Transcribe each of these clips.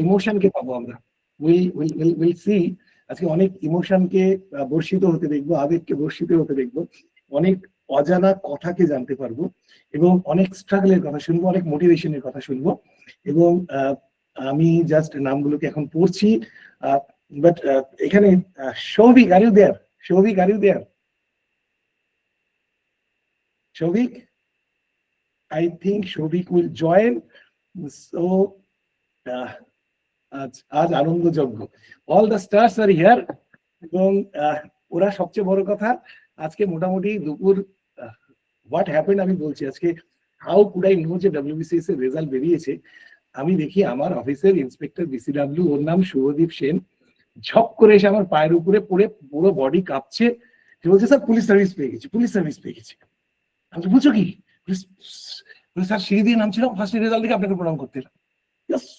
ইমোশনকে পাবো আমরা। Will see আজকে অনেক ইমোশনকে বর্ষিত হতে দেখবো, আবেগকে বর্ষিত হতে দেখবো, অনেক অজানা কথাকে জানতে পারবো, এবং অনেক স্ট্রাগলের কথা শুনবো, অনেক মোটিভেশনের কথা শুনবো। এবং আমি জাস্ট নামগুলোকে এখন পড়ছি, বাট এখানে Souvik, are you there? Souvik, are you there? Souvik, I think Shobik will join. So আজ আনন্দযজ্ঞ, all the stars are here. এবং ওরা সবচেয়ে বড় কথা, আজকে মোটামুটি দুপুর হোয়াট হ্যাপেন্ড আমি বলছি। আজকে হাউ কুড আই নো যে ডব্লিউবিসিএস এর রেজাল্ট বেরিয়েছে। আমি দেখি আমার অফিসের ইন্সপেক্টর বিসিডব্লিউ, ওর নাম শুভদীপ সেন, ঝপ করে এসে আমার পায়ের উপরে পড়ে পুরো বডি কাঁপছে। সে বলছে, স্যার পুলিশ সার্ভিস পেয়ে গেছি, পুলিশ সার্ভিস পেয়ে গেছি। আমি বুঝছো কি? স্যার সিঁড়ি দিয়ে নামছিলাম, ফার্স্ট রেজাল্ট দেখে আপনাকে প্রণাম করতে এলাম।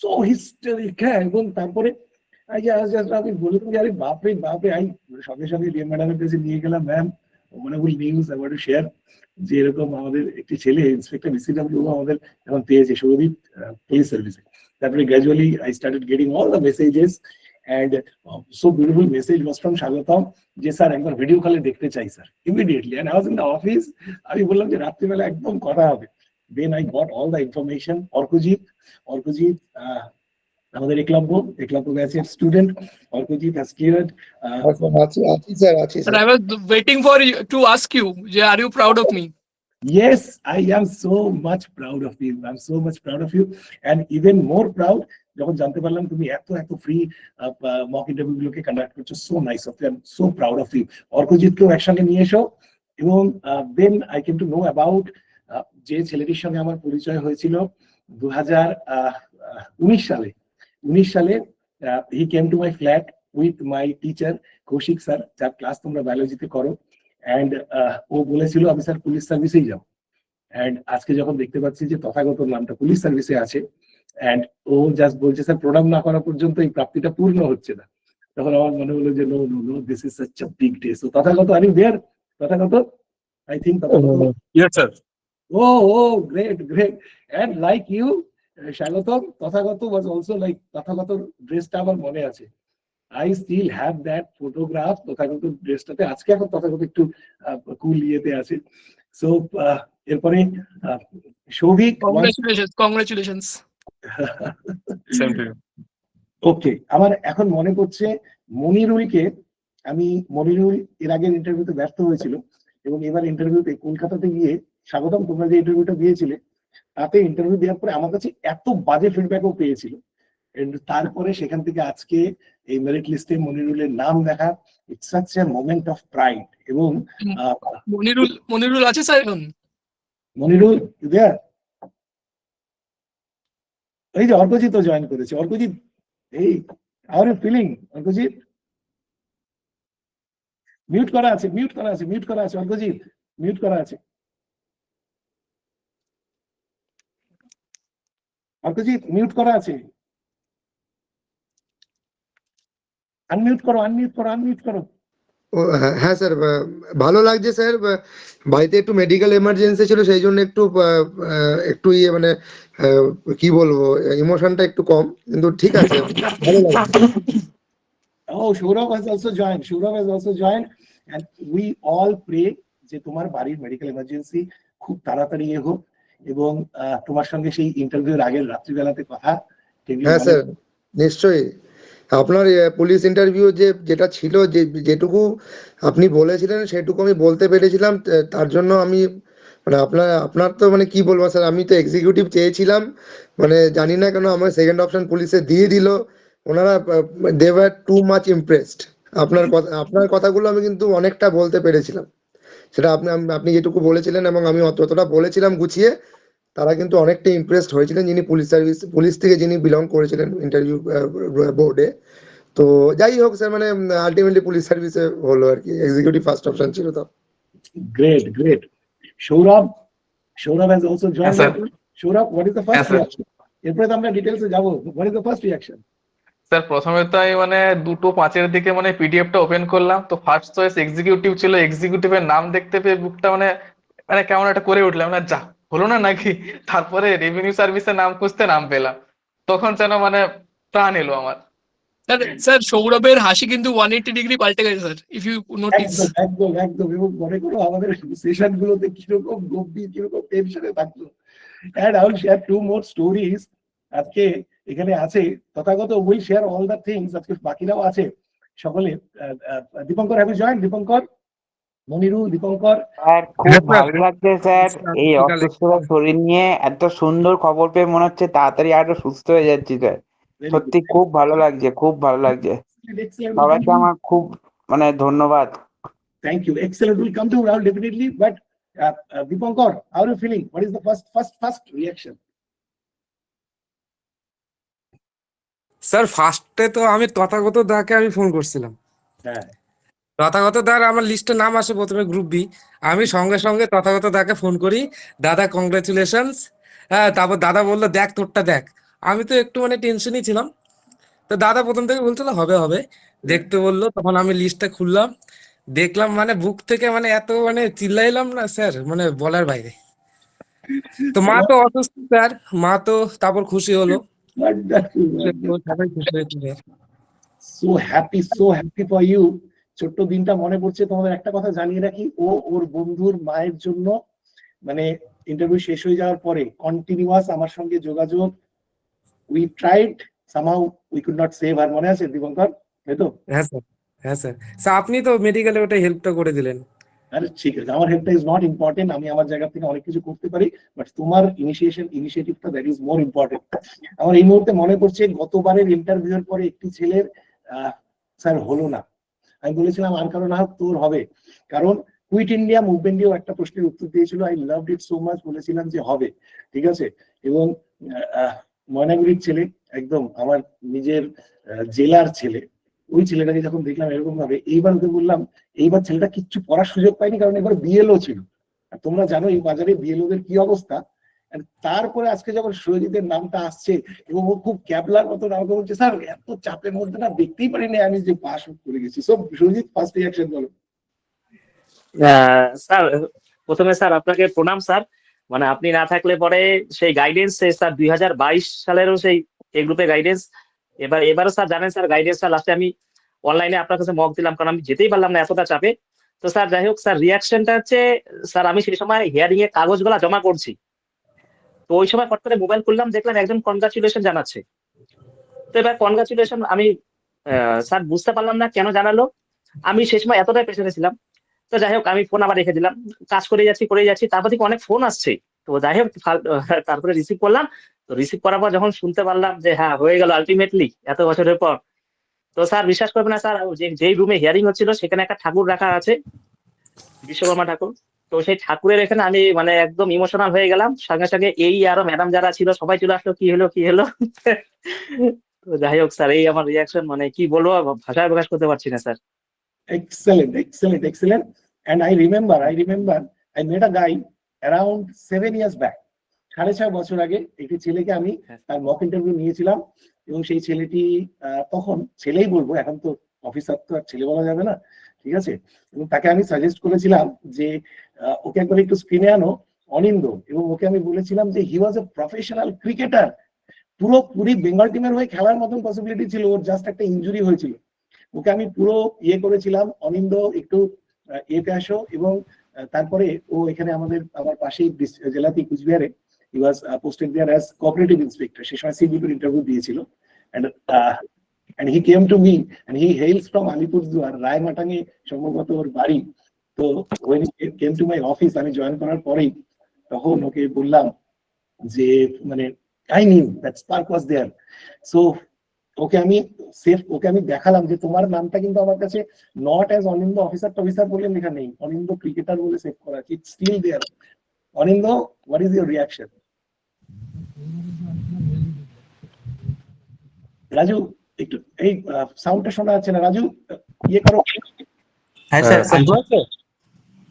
সো হিস্টেরিক। হ্যাঁ, এবং তারপরে আমি বললাম যে আরে বাপরে বাপরে, সঙ্গে সঙ্গে ডিএম ম্যাডামের কাছে নিয়ে গেলাম, ma'am wonderful news I want to share, যে এরকম আমাদের একটি ছেলে ইন্সপেক্টর বিসিডব্লিউ আমাদের এখন পেয়েছে শুভদীপ পুলিশ সার্ভিসে। তারপরে gradually I started getting all the messages, and so beautiful message was from Shagatam যে স্যার একবার ভিডিও কলে দেখতে চাই sir immediately. and I was in the office, আমি বললাম যে রাত্রিবেলা একদম কথা হবে। then I got all the information. অর্কজিৎ আমাদের একলব্য ব্যাচের student, অর্কজিৎ has cleared. Sir, I was waiting for you to ask you, are you proud of me? Yes, I am so much proud of you. I'm so much proud of you, and even more proud যখন জানতে পারলাম তুমি এত free mock interview গুলোকে conduct করছো। So nice of you, I am so proud of you. অর্কজিৎকেও একসঙ্গে নিয়ে এসো। এবং then I came to know about যে ছেলেটির সঙ্গে আমার পরিচয় হয়েছিল 2019 সালে। 19 সালে he came to my flat with my teacher Koushik sir, যার ক্লাস তোমরা বায়োলজিতে করো। অ্যান্ড ও বলেছিল আমি স্যার পুলিশ সার্ভিসেই যাবো। অ্যান্ড আজকে যখন দেখতে পাচ্ছি যে তথাগত নামটা পুলিশ সার্ভিসে আছে, অ্যান্ড ও জাস্ট বলছে স্যার প্রণাম না করা পর্যন্ত এই প্রাপ্তিটা পূর্ণ হচ্ছে না, তখন আমার মনে হলো যে no no no, this is such a big day. So Tathagata, are you there? Tathagata, I think Tathagata. Yes, sir. Oh, great. And like you, Shagatam, Tathagata was also like Tathagata dressটা আমার মনে আছে। I still have that photograph. Tathagata dressটাতে আজকে এখন Tathagata একটু কুল ইয়েতে আছে। So এরপরে Souvik, Congratulations. Same to you. ওকে, আমার এখন মনে পড়ছে মনিরুলকে। মনিরুল এর আগের ইন্টারভিউতে ব্যর্থ হয়েছিল, এবং এবার ইন্টারভিউতে কলকাতাতে গিয়ে, স্বাগতম তোমরা যে ইন্টারভিউটা দিয়েছিলে তাতে ইন্টারভিউ দেওয়ার পরে আমার কাছে এত বাজে ফিডব্যাকও পেয়েছিল। তারপরে সেখান থেকে আজকে এই মেরিট লিস্টে মনিরুলের নাম দেখা, it's such a moment of pride. এবং মনিরুল আছে স্যার এখন? মনিরুল দেয়ার? এই যে অর্কজিৎ জয়েন করেছে। অর্কজিৎ, এই how are you feeling Arkajit? Mute করা আছে অর্কজিৎ, মিউট করা আছে। অর্কজিৎ মিউট করা আছে, আনমিউট করো। হ্যাঁ স্যার, ভালো লাগছে স্যার। বাড়িতে একটু মেডিকেল এমার্জেন্সি ছিল, সেই জন্য একটু মানে কি বলবো, ইমোশনটা একটু কম, কিন্তু ঠিক আছে, ভালো লাগছে। Oh, Shurav has also joined, and we all pray যে তোমার বাড়ির মেডিকেল এমার্জেন্সি খুব তাড়াতাড়ি হোক, এবং তোমার সঙ্গে সেই ইন্টারভিউর আগের রাত্রিবেলাতে কথা। হ্যাঁ স্যার, নিশ্চয়ই। আপনার পুলিশ ইন্টারভিউ যেটা ছিল, যেটুকু আপনি বলেছিলেন সেটুকু আমি বলতে পেরেছিলাম, তার জন্য আমি মানে আপনার তো মানে কি বলবো স্যার, আমি তো এক্সিকিউটিভ চেয়েছিলাম, মানে জানি না কেন আমার সেকেন্ড অপশন পুলিশে দিয়ে দিল। ওনারা they were too much impressed. আপনার কথাগুলো আমি কিন্তু অনেকটা বলতে পেরেছিলাম, সেটা আপনি যেটুকু বলেছিলেন এবং আমি যতটা বলেছিলাম গুছিয়ে, তারা কিন্তু অনেকটা ইমপ্রেসড হয়েছিলেন, যিনি পুলিশ থেকে যিনি বিলং করেছিলেন ইন্টারভিউ বোর্ডে। তো যাই হোক স্যার, মানে আলটিমেটলি পুলিশ সার্ভিসে হলো আর কি, এক্সিকিউটিভ ফার্স্ট অপশন ছিল। তো great. Sourav has also joined. Sourav, what is the first reaction? এরপরে তো আমরা ডিটেইলসে যাব। what is the first reaction? Sir প্রথমে তো আমি মানে 2:05 দিকে মানে পিডিএফটা ওপেন করলাম, তো ফার্স্ট চয়েস এক্সিকিউটিভ ছিল। এক্সিকিউটিভের নাম দেখতে পেয়ে বুকটা মানে কেমন একটা করে উঠলাম, না যা হলো না নাকি। তারপরে রেভিনিউ সার্ভিসের নাম খুঁজতে নাম পেলাম, তখন যেন মানে প্রাণ এলো আমার। স্যার সৌরভের হাসি কিন্তু 180 ডিগ্রি পাল্টে গেছে স্যার, ইফ ইউ নোটিস। একদম একদম একদম, এবং মনে করো আমাদের সেশন গুলোতে কিরকম গম্ভীর কিরকম টেনশনে থাকতো। And I will share two more stories. আজকে এখানে আছে Tathagata will share all the things, আজকে বাকিরাও আছে সকলে। Dipankar, have you joined? Dipankar, Monirul, Dipankar. Sir খুব ভালো লাগছে স্যার, এই অসুস্থতার শরীর নিয়ে এত সুন্দর খবর পেয়ে মনে হচ্ছে তাড়াতাড়ি আরো সুস্থ হয়ে যাচ্ছি স্যার। সত্যি খুব ভালো লাগছে, খুব ভালো লাগছে। Excellent. সবাইকে আমার খুব মানে ধন্যবাদ। Thank you. Excellent. We'll come to Rahul definitely. But Dipankar, how are you feeling? What is the first reaction? Sir ফার্স্টে তো আমি তথাগত দাকে আমি ফোন করছিলাম। হ্যাঁ, তথাগত দার আমার লিস্টে নাম আসে প্রথমে গ্রুপ বি। আমি সঙ্গে সঙ্গে তথাগত দাকে ফোন করি, দাদা কংগ্রেচুলেশনস। হ্যাঁ, তারপর দাদা বললো দেখ তোরটা দেখ। আমি তো একটু মানে টেনশনই ছিলাম। তো দাদা প্রথম থেকে বলছিল হবে হবে, দেখতে বললো। তখন আমি লিস্টটা খুললাম, দেখলাম মানে বুক থেকে মানে এত মানে চিল্লাইলাম না স্যার, মানে বলার বাইরে। তো মা তো অসুস্থ স্যার, মা তো তারপর খুশি হলো, wonderful, সবাই খুশি হয়েছিল। so happy for you. ছোট্ট দিনটা মনে পড়ছে। তোমাদের একটা কথা জানিয়ে রাখি, ও ওর বন্ধুর মায়ের জন্য মানে ইন্টারভিউ শেষ হয়ে যাওয়ার পরে কন্টিনিউয়াস আমার সঙ্গে যোগাযোগ। We tried, somehow we could not save her. মনে আছে দীপঙ্কর, তাই তো? হ্যাঁ স্যার, হ্যাঁ স্যার। স্যার আপনি তো মেডিকেলে ওটা হেল্পটা করে দিলেন। আরে ঠিক আছে, আমার হেল্পটা ইজ নট ইম্পর্টেন্ট, আমি আমার জায়গা থেকে অনেক কিছু করতে পারি, বাট তোমার ইনিশিয়েটিভটা দ্যাট ইজ মোর ইম্পর্টেন্ট। আমার এই মুহূর্তে মনে পড়ছে গতবারের ইন্টারভিউর পরে একটি ছেলের স্যার হলো না। আমি বলেছিলাম আর কারো না হোক তোর হবে, কারণ কুইট ইন্ডিয়া মুভমেন্টেও একটা প্রশ্নের উত্তর দিয়েছিল। I loved it so much, বলেছিলাম যে হবে, ঠিক আছে। এবং ময়নাগুড়ির ছেলে, একদম আমার নিজের জেলার ছেলে, ওই ছেলেটাকে যখন দেখলাম এরকম ভাবে, এইবার ওকে বললাম, এইবার ছেলেটা কিচ্ছু পড়ার সুযোগ পায়নি, কারণ এবার বিএলও ছিল। আর তোমরা জানো এই বাজারে বিএলও দের কি অবস্থা। তারপরে আজকে যখন সুরজিতের নামটা আসছে এবং ও খুব ক্যাবলার মতো আমাকে বলছে, স্যার এত চাপের মধ্যে না দেখতেই পারিনি আমি যে পাস করে গেছি। সব সুরজিৎ, ফার্স্ট রিয়াকশন বলো। স্যার প্রথমে স্যার আপনাকে প্রণাম স্যার। মানে আপনি না থাকলে পরে সেই গাইডেন্স স্যার 2022 সালেরও সেই এই গ্রুপে গাইডেন্স, এবারও স্যার জানেন স্যার গাইডেন্সটা লাস্টে আমি অনলাইনে আপনার কাছে মক দিলাম, কারণ আমি যেতেই পারলাম না এতটা চাপে। তো স্যার যাই হোক স্যার, রিয়াকশনটা হচ্ছে স্যার আমি সেই সময় হিয়ারিং এর কাগজগুলা জমা করছি, তো ওই সময় হঠাৎ করে মোবাইল খুললাম, দেখলাম একজন কনগ্রাচুলেশন জানাচ্ছে। তো এবার কনগ্রাচুলেশন আমি স্যার বুঝতে পারলাম না কেন জানালো, আমি সেই সময় এতটাই পেছনে ছিলাম। তো যাই হোক আমি ফোন আবার রেখে দিলাম, কাজ করে যাচ্ছি, তারপর থেকে অনেক ফোন আসছে। তো যাই হোক তারপরে রিসিভ করলাম। তো রিসিভ করার পর যখন শুনতে পারলাম যে হ্যাঁ হয়ে গেল আলটিমেটলি এত বছরের পর, তো স্যার বিশ্বাস করবেন না স্যার, যেই রুমে হিয়ারিং হচ্ছিল সেখানে একটা ঠাকুর রাখা আছে, বিশ্বকর্মা ঠাকুর। তো সেই ঠাকুরের এখানে আমি মানে একদম ইমোশনাল হয়ে গেলাম। সঙ্গে সঙ্গে এই আরো ম্যাডাম যারা ছিল সবাই চলে আসলো, কি হলো। তো যাই হোক স্যার, এই আমার রিয়াকশন, মানে কি বলবো, ভাষায় প্রকাশ করতে পারছি না sir. Excellent. And I remember I met a guy around 7 years back. 6.5 বছর আগে একটি ছেলেকে আমি তার মক ইন্টারভিউ নিয়েছিলাম, এবং সেই ছেলেটি তখন ছেলেই বলবো, এখন তো অফিসার তো আর ছেলে বলা যাবে না, ঠিক আছে। এবং তাকে আমি সাজেস্ট করেছিলাম যে ওকে একবার একটু স্ক্রিনে আনো, অনিন্দ। এবং ওকে আমি বলেছিলাম যে হি ওয়াজ এ প্রফেশনাল ক্রিকেটার, পুরোপুরি বেঙ্গল টিমের হয়ে খেলার মতন পসিবিলিটি ছিল, ওর জাস্ট একটা ইনজুরি হয়েছিল। ওকে আমি পুরো ইয়ে করেছিলাম, অনিন্দ একটু এতে আসো। এবং তারপরে ও এখানে আমার পাশেই জেলাতে কুচবিহারে he was posted there as cooperative inspector, সে সময় সিভিল ইন্টারভিউ দিয়েছিল। and he came to me and he hails from Alipurduar, রায়মাটাঙ্গে সম্ভবত ওর বাড়ি। তো when he came to my office, আমি জয়েন করার পরেই তখন ওকে বললাম যে মানে I knew that spark was there. So ওকে আমি দেখালাম যে তোমার নামটা কিন্তু আমার কাছে নট অ্যাজ অনিন্দ অফিসার বলে লেখা নেই, অনিন্দ ক্রিকেটার বলে সেভ করা আছে, it's still there. Anindo, what is your reaction? Raju, একটু এই সাউন্ডটা শোনা যাচ্ছে না, রাজু ইয়ে করো। হ্যাঁ স্যার,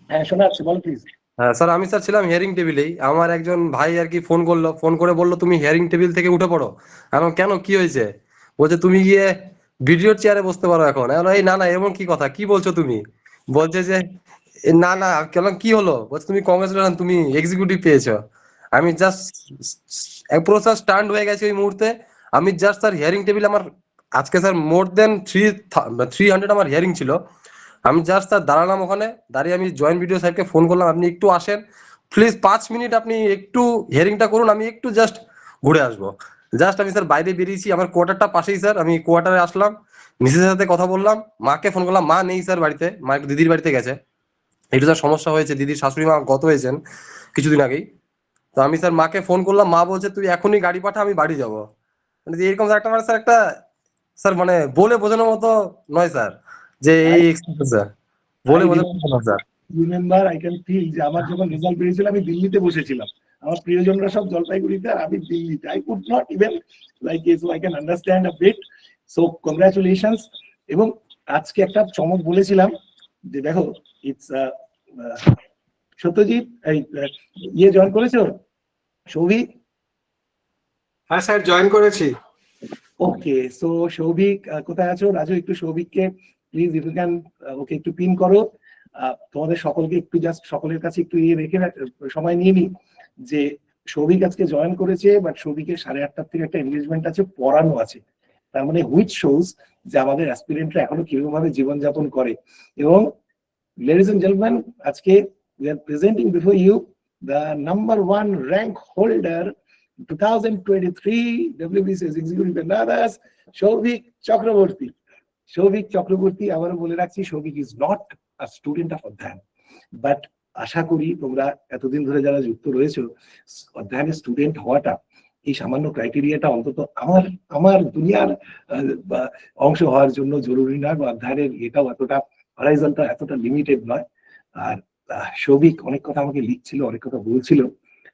হ্যাঁ শোনা যাচ্ছে, বলো প্লিজ। হ্যাঁ স্যার, আমি স্যার ছিলাম হিয়ারিং টেবিলেই। আমার একজন ভাই আর কি ফোন করে বললো তুমি হিয়ারিং টেবিল থেকে উঠে পড়ো। আমি বললাম, কেন কি হয়েছে? বলছে তুমি গিয়ে ভিডিওর চেয়ারে বসতে পারো এখন। আমি বললাম, এই না এমন কি কথা, কি বলছো তুমি? বলছে যে না কেন, কি হলো? বলছে তুমি কংগ্রেচুলেশন, তুমি এক্সিকিউটিভ পেয়েছো। আমি জাস্ট পুরো স্যার স্টান্ড হয়ে গেছি ওই মুহূর্তে। আমি জাস্ট স্যার হিয়ারিং টেবিল আমার আজকে স্যার মোর দেন 300 আমার হিয়ারিং ছিল। আমি জাস্ট স্যার দাঁড়ালাম ওখানে, দাঁড়িয়ে আমি জয়েন্ট ভিডিও সাহেবকে ফোন করলাম, আপনি একটু আসেন প্লিজ, 5 মিনিট আপনি একটু হিয়ারিংটা করুন, আমি একটু জাস্ট ঘুরে আসবো। জাস্ট আমি স্যার বাইরে বেরিয়েছি, আমার কোয়ার্টারটা পাশেই স্যার, আমি কোয়ার্টারে আসলাম, মিসেসের সাথে কথা বললাম, মাকে ফোন করলাম, মা নেই স্যার বাড়িতে, মা একটু দিদির বাড়িতে গেছে, একটু স্যার সমস্যা হয়েছে, দিদির শাশুড়ি মা গত হয়েছেন কিছুদিন আগেই। তো আমি স্যার মাকে ফোন করলাম, মা বলছে তুই এখনই গাড়ি পাঠা, আমি বাড়ি যাবো। মানে যে এরকম একটা মানে স্যার একটা স্যার মানে বলে বোঝানোর মতো নয় স্যার, যে এই এক্সপিরিয়েন্স স্যার বলে বোঝানোর মতো নয় sir. Remember, I can feel যে আমার যখন রেজাল্ট বেরিয়েছিল আমি দিল্লিতে বসেছিলাম, আমার প্রিয়জনরা সব জলপাইগুড়িতে আর আমি দিল্লিতে। I could not even like so I can understand a bit. So congratulations. এবং আজকে একটা চমক বলেছিলাম যে দেখো, ইটস সত্যজিৎ এই ইয়ে জয়েন করেছো সৌভিক? হ্যাঁ স্যার, জয়েন করেছি। ওকে, সো সৌভিক কোথায় আছো? রাজু একটু সৌভিককে প্লিজ ইফ ইউ ক্যান ওকে একটু পিন করো। তোমাদের সকলকে একটু জাস্ট সকলের কাছে একটু ইয়ে রেখে সময় নিয়ে নি যে সৌভিক আজকে জয়েন করেছে, বাট সৌভিকের 8:30 থেকে একটা এনগেজমেন্ট আছে, পড়ানো আছে। তার মানে হুইচ শোজ যে আমাদের অ্যাসপিরেন্টরা এখনো কিরকম ভাবে জীবনযাপন করে। এবং লেডিজ এন্ড জেন্টলম্যান, আজকে we are presenting before you the #1 rank holder 2023 WBCS Executive and others, Shouvik Chakraborty. Shouvik Chakraborty, আবারও বলে রাখছি, Shouvik is not a student of অধ্যায়ন, বাট আশা করি তোমরা এতদিন ধরে যারা যুক্ত রয়েছো, অধ্যায়নের স্টুডেন্ট হওয়াটা এই সামান্য ক্রাইটেরিয়াটা অন্তত আমার দুনিয়ার অংশ হওয়ার জন্য জরুরি নয়, বা অধ্যায়নের এটাও এতটা হরাইজনটা এতটা লিমিটেড নয়। আর সৌভিক অনেক কথা আমাকে লিখছিল, অনেক কথা বলছিল,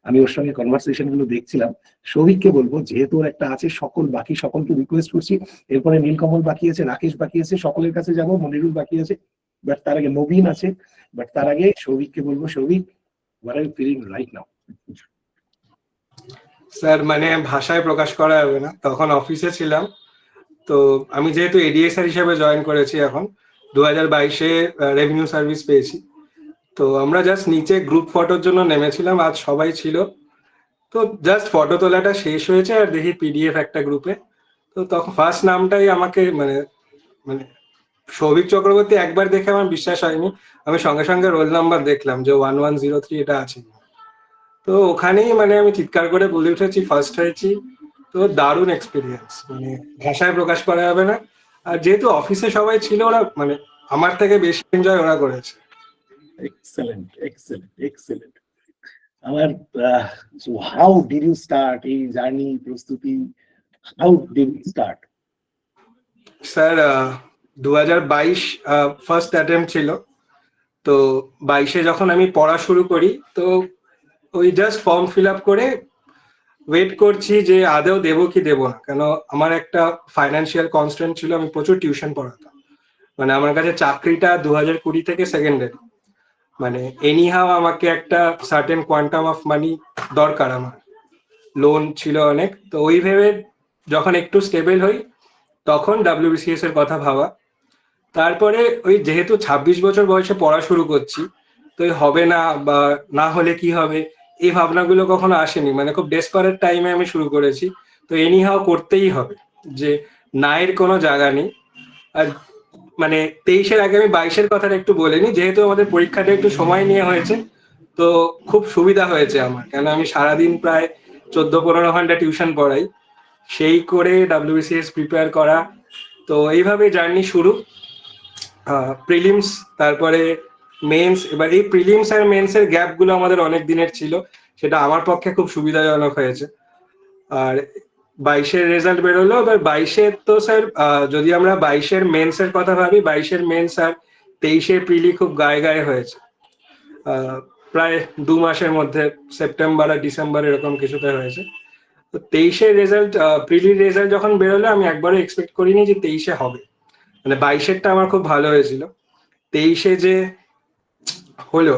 আমি ওর সঙ্গে কনভারসেশন গুলো দেখছিলাম। সৌভিককে বলবো, যেহেতু ওর একটা আছে, বাকি সকলকে রিকোয়েস্ট করছি, এরপরে নীলকমল বাকি আছে, রাকেশ বাকি আছে, সকলের কাছে যাবো, মনিরুল বাকি আছে, বাট তার আগে নবীন আছে, বাট তার আগে সৌভিককে বলবো, Souvik what are you feeling right now? Sir মানে ভাষায় প্রকাশ করা যাবে না, তখন অফিসে ছিলাম। তো আমি যেহেতু এডিএসআর হিসেবে জয়েন করেছি, এখন 2022-এ রেভিনিউ সার্ভিস পেয়েছি। তো আমরা জাস্ট নিচে গ্রুপ ফটোর জন্য নেমেছিলাম, আজ সবাই ছিল। তো জাস্ট ফটো তোলাটা শেষ হয়েছে আর দেখি পিডিএফ একটা গ্রুপে। তো তখন ফার্স্ট নামটাই আমাকে মানে সৌভিক চক্রবর্তী একবার দেখে আমার বিশ্বাস হয়নি, আমি সঙ্গে সঙ্গে রোল নাম্বার দেখলাম যে 1103 এটা আছে। তো ওখানেই মানে আমি চিৎকার করে বলে উঠেছি, ফার্স্ট হয়েছি। তো দারুণ এক্সপিরিয়েন্স, মানে ভাষায় প্রকাশ করা যাবে না। আর যেহেতু অফিসে সবাই ছিল, ওরা মানে আমার থেকে বেশি এনজয় ওরা করেছে। Excellent, excellent, excellent. Our so how did you start a journey, প্রস্তুতি? How did you start? Sir 2022 first attempt ছিল। তো 22-এ যখন আমি পড়া শুরু করি, তো ওই জাস্ট ফর্ম ফিল আপ করে ওয়েট করছি যে আদেও দেবো কি দেবো না, কেন আমার একটা ফাইন্যান্সিয়াল কনস্ট্রেন্ট ছিল, আমি প্রচুর টিউশন পড়াতাম। মানে আমার কাছে চাকরিটা 2020 থেকে সেকেন্ডারি, মানে এনিহাও আমাকে একটা সার্টেন কোয়ান্টাম অফ মানি দরকার, আমার লোন ছিল অনেক। তো ওই ভেবে যখন একটু স্টেবল হই, তখন WBCS এর কথা ভাবা। তারপরে ওই যেহেতু 26 বছর বয়সে পড়া শুরু করছি, তো হবে না বা না হলে কি হবে, এই ভাবনাগুলো কখনো আসেনি। মানে খুব ডেসপারেট টাইমে আমি শুরু করেছি, তো এনিহাও করতেই হবে, যে নায়ের কোনো জায়গা নেই। আর মানে 23-এর আগে আমি 22-এর কথাটা একটু বলে নিই, যেহেতু আমাদের পরীক্ষাটা একটু সময় নিয়ে হয়েছে, তো খুব সুবিধা হয়েছে আমার, কেন আমি সারাদিন প্রায় 14-15 ঘন্টা টিউশন পড়াই, সেই করে WBCS প্রিপেয়ার করা। তো এইভাবে জার্নি শুরু, প্রিলিমস, তারপরে মেন্স। এবার এই প্রিলিমস আর মেন্সের গ্যাপগুলো আমাদের অনেক দিনের ছিল, সেটা আমার পক্ষে খুব সুবিধাজনক হয়েছে। আর 22-এর রেজাল্ট বেরোলো। এবার 22-এর তো স্যার যদি আমরা 22-এর মেন্সের কথা ভাবি, 22-এর মেন্স আর 23-এর প্রিলি খুব গায়ে গায়ে হয়েছে, প্রায় 2 মাসের মধ্যে, সেপ্টেম্বর আর ডিসেম্বর এরকম কিছুতে হয়েছে। তো 23-এর রেজাল্ট, প্রিলির রেজাল্ট যখন বেরোলো, আমি একবারও এক্সপেক্ট করিনি যে 23-এ হবে। মানে 22-এরটা আমার খুব ভালো হয়েছিল, 23-এ যে হলো,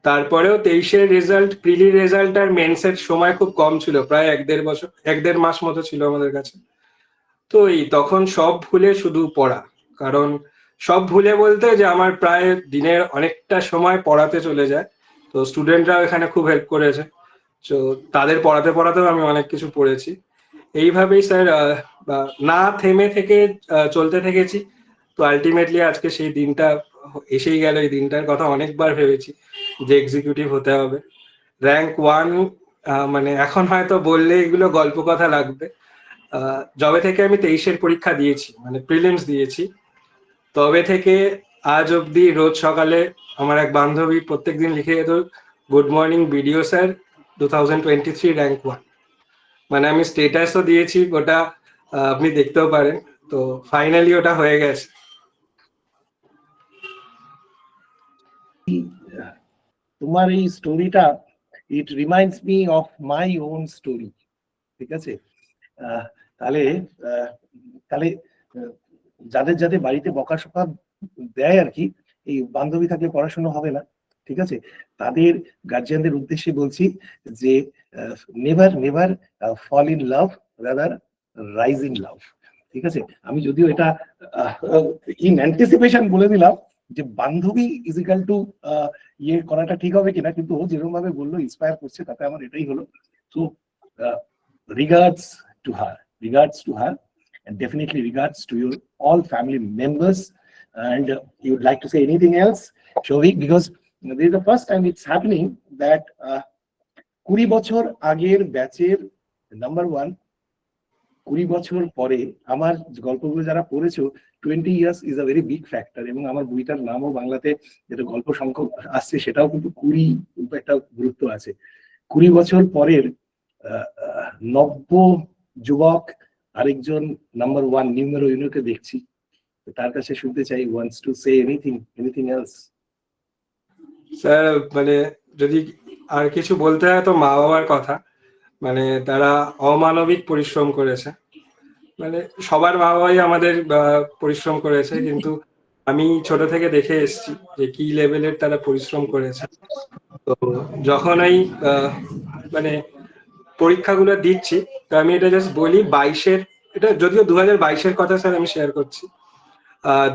তারপরেও 23-এর রেজাল্ট, প্রিলির রেজাল্ট আর মেন্সের সময় খুব কম ছিল, প্রায় 1-1.5 মাস মতো ছিল আমাদের কাছে। তো এই তখন সব ভুলে শুধু পড়া, কারণ সব ভুলে বলতে যে আমার প্রায় দিনের অনেকটা সময় পড়াতে চলে যায়। তো স্টুডেন্টরাও এখানে খুব হেল্প করেছে, তো তাদের পড়াতেও আমি অনেক কিছু পড়েছি। এইভাবেই স্যার না থেমে থেকে চলতে থেকেছি। তো আলটিমেটলি আজকে সেই দিনটা এসেই গেল। এই দিনটার কথা অনেকবার ভেবেছি যে এক্সিকিউটিভ হতে হবে। র্যাঙ্ক 1 মানে এখন হয়তো বললে এগুলো গল্প কথা লাগবে। যবে থেকে আমি 23-এর পরীক্ষা দিয়েছি, মানে প্রিলিমস দিয়েছি, তবে থেকে আজ অব্দি রোজ সকালে আমার এক বান্ধবী প্রত্যেকদিন লিখে যেত, good morning BDO sir 2023 rank 1। মানে আমি স্টেটাসও দিয়েছি, ওটা আপনি দেখতেও পারেন। তো ফাইনালি ওটা হয়ে গেছে। তোমার এই স্টোরিটা, it reminds me of my own story. ঠিক আছে, তাহলে তাহলে যাদের যাদের বাড়িতে বকাশকা দেয় আর কি, এই বান্ধবী থাকলে পড়াশোনা হবে না, ঠিক আছে, তাদের গার্জিয়ানদের উদ্দেশ্যে বলছি যে never never fall in love, rather rise in love. ঠিক আছে, আমি যদিও এটা ইন অ্যান্টিসিপেশন বলে দিলাম যে বান্ধবী ইজিক্যাল টু ইয়ে করাটা ঠিক হবে কিনা, কিন্তু ও যেরকম ভাবে বললো ইন্সপায়ার করছে, তাতে আমার এটাই হলো। So regards to her, and definitely regards to your all family members. And you would like to say anything else, Shovik? Because this is the first time it's happening that 20 বছর আগের ব্যাচের number 1 20 বছর পরে আমার গল্পগুলো যারা পড়েছো, 20 years is a very big factor। এবং আমার বইটার নামও বাংলাতে যেটা গল্প সংখ্যক আসছে সেটাও কিন্তু 20 একটা গুরুত্ব আছে। 20 বছর পরের নব্য যুবক আরেকজন নাম্বার 1 নিউমেরো ইউনোকে দেখছি, তার কাছে শুনতে চাই, wants to say anything else? Sir মানে যদি আর কিছু বলতে হয় তো মা বাবার কথা। মানে তারা অমানবিক পরিশ্রম করেছে, মানে সবার মা বাবাই আমাদের পরিশ্রম করেছে, কিন্তু আমি ছোট থেকে দেখে এসেছি যে কি লেভেলের তারা পরিশ্রম করেছে। তো যখন এই মানে পরীক্ষাগুলো দিচ্ছি, তো আমি এটা জাস্ট বলি 22-এর, এটা যদিও 2022-এর কথা স্যার আমি শেয়ার করছি।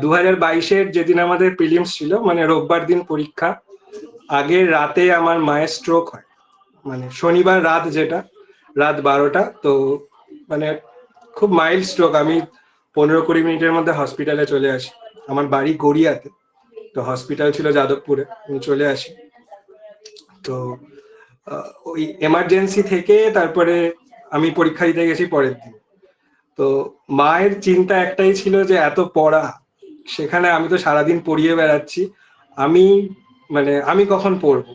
2022-এর যেদিন আমাদের প্রিলিমস ছিল, মানে রোববার দিন পরীক্ষা, আগের রাতে আমার মায়ের স্ট্রোক হয়, মানে শনিবার রাত, যেটা রাত 12টা। তো মানে খুব মাইল্ড স্ট্রোক। আমি 15-20 মিনিটের মধ্যে হসপিটালে চলে আসি। আমার বাড়ি গড়িয়াতে, তো হসপিটাল ছিল যাদবপুরে, আমি চলে আসি। তো ওই এমার্জেন্সি থেকে তারপরে আমি পরীক্ষা দিতে গেছি পরের দিন। তো মায়ের চিন্তা একটাই ছিল যে এত পড়া, সেখানে আমি তো সারাদিন পড়িয়ে বেড়াচ্ছি, আমি কখন পড়বো,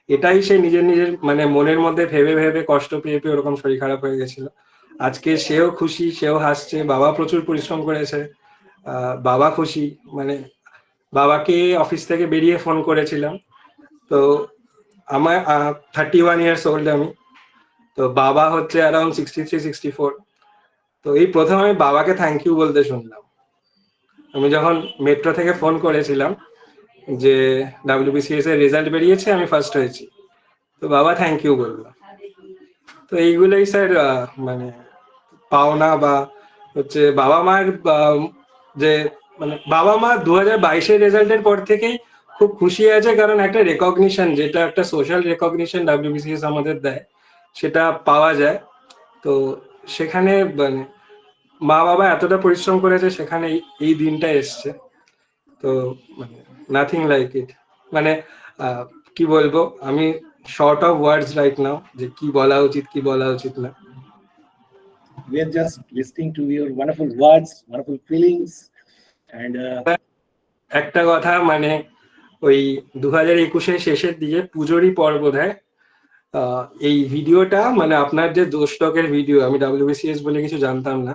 এটাই সে নিজের মানে মনের মধ্যে ভেবে ভেবে কষ্ট পেয়ে পেয়ে ওরকম শরীর খারাপ হয়ে গেছিল। আজকে সেও খুশি, সেও হাসছে, বাবা প্রচুর পরিশ্রম করেছে, বাবা খুশি। মানে বাবাকে অফিস থেকে বেরিয়ে ফোন করেছিলাম, তো আমার 31 ইয়ার্স ওল্ড আমি, তো বাবা হচ্ছে অ্যারাউন্ড 63-64। তো এই প্রথম আমি বাবাকে থ্যাংক ইউ বলতে শুনলাম। আমি যখন মেট্রো থেকে ফোন করেছিলাম যে WBCS এর রেজাল্ট বেরিয়েছে, আমি ফার্স্ট হয়েছি, তো বাবা থ্যাংক ইউ বললো। তো এইগুলোই স্যার মানে পাওনা, বা হচ্ছে বাবা মার যে মানে বাবা মা 2022-এর রেজাল্টের পর থেকেই খুব খুশি আছে, কারণ একটা রেকগনিশন, যেটা একটা সোশ্যাল রেকগনিশন WBCS আমাদের দেয়, সেটা পাওয়া যায়। তো সেখানে মানে মা বাবা এতটা পরিশ্রম করেছে, সেখানে এই দিনটা এসছে। তো মানে নাথিং লাইক ইট। মানে কি বলবো, আমি short of words right now যে কি বলা উচিত কি বলা উচিত না। We are just listening to your wonderful words, wonderful feelings, and একটা কথা, মানে ওই 2021-এর শেষের দিকে পুজোরই পর বোধহয় এই ভিডিওটা, মানে আপনার যে দোষটকের ভিডিও, আমি WBCS বলে কিছু জানতাম না,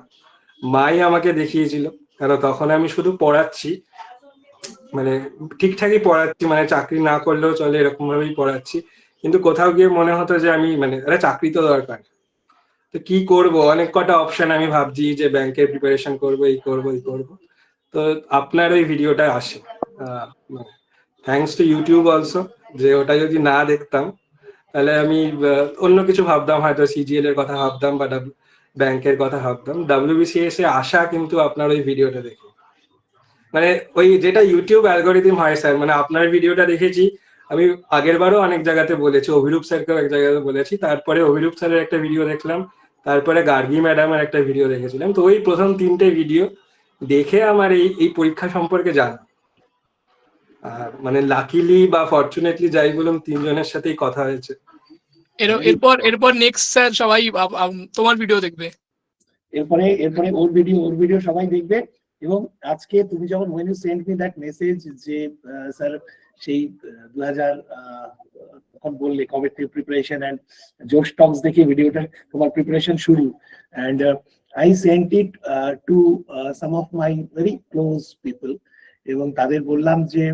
মাই আমাকে দেখিয়েছিল। কারণ তখন আমি শুধু পড়াচ্ছি, মানে ঠিকঠাকই পড়াচ্ছি, মানে চাকরি না করলেও চলে এরকম ভাবেই পড়াচ্ছি, কিন্তু কোথাও গিয়ে মনে হতো যে আমি মানে চাকরি তো দরকার, তো কি করব, অনেক কটা অপশন আমি ভাবছি যে ব্যাংকের প্রিপারেশন করবো, এই করবো। তো আপনার ওই ভিডিওটা আসে, থ্যাঙ্কস টু ইউটিউব অলসো, যে ওটা যদি না দেখতাম তাহলে আমি অন্য কিছু ভাবতাম, হয়তো CGL এর কথা ভাবতাম বা ব্যাংকের কথা ভাবতাম। WBCS এ আসা কিন্তু আপনার ওই ভিডিওটা দেখে, মানে ওই যেটা ইউটিউব অ্যালগোরিদম হয় স্যার, মানে আপনার ভিডিওটা দেখেছি আমি, আগের বারও অনেক জায়গাতে বলেছি, অভিরূপ স্যারকেও এক জায়গাতে বলেছি, তারপরে অভিরূপ স্যারের একটা ভিডিও দেখলাম, তারপরে গার্গী ম্যাডামের একটা ভিডিও দেখেছিলাম। তো ওই প্রথম 3টে ভিডিও দেখে আমার এই পরীক্ষা সম্পর্কে জানা। আর মানে লাকিলি বা ফরচুনেটলি যাই বলুন, 3জনের সাথেই কথা হয়েছে। এরপর নেক্সট স্যার সবাই তোমার ভিডিও দেখবে। এরপরে ওর ভিডিও সবাই দেখবে। এবং আজকে তুমি যখন when you sent me that message যে স্যার সেই 2000 তখন বললে কবে থেকে প্রিপারেশন এন্ড জোশ টক্স দেখে ভিডিওটা তোমার প্রিপারেশন শুরু, and I sent it to some of my very close people এবং তাদের বললাম যে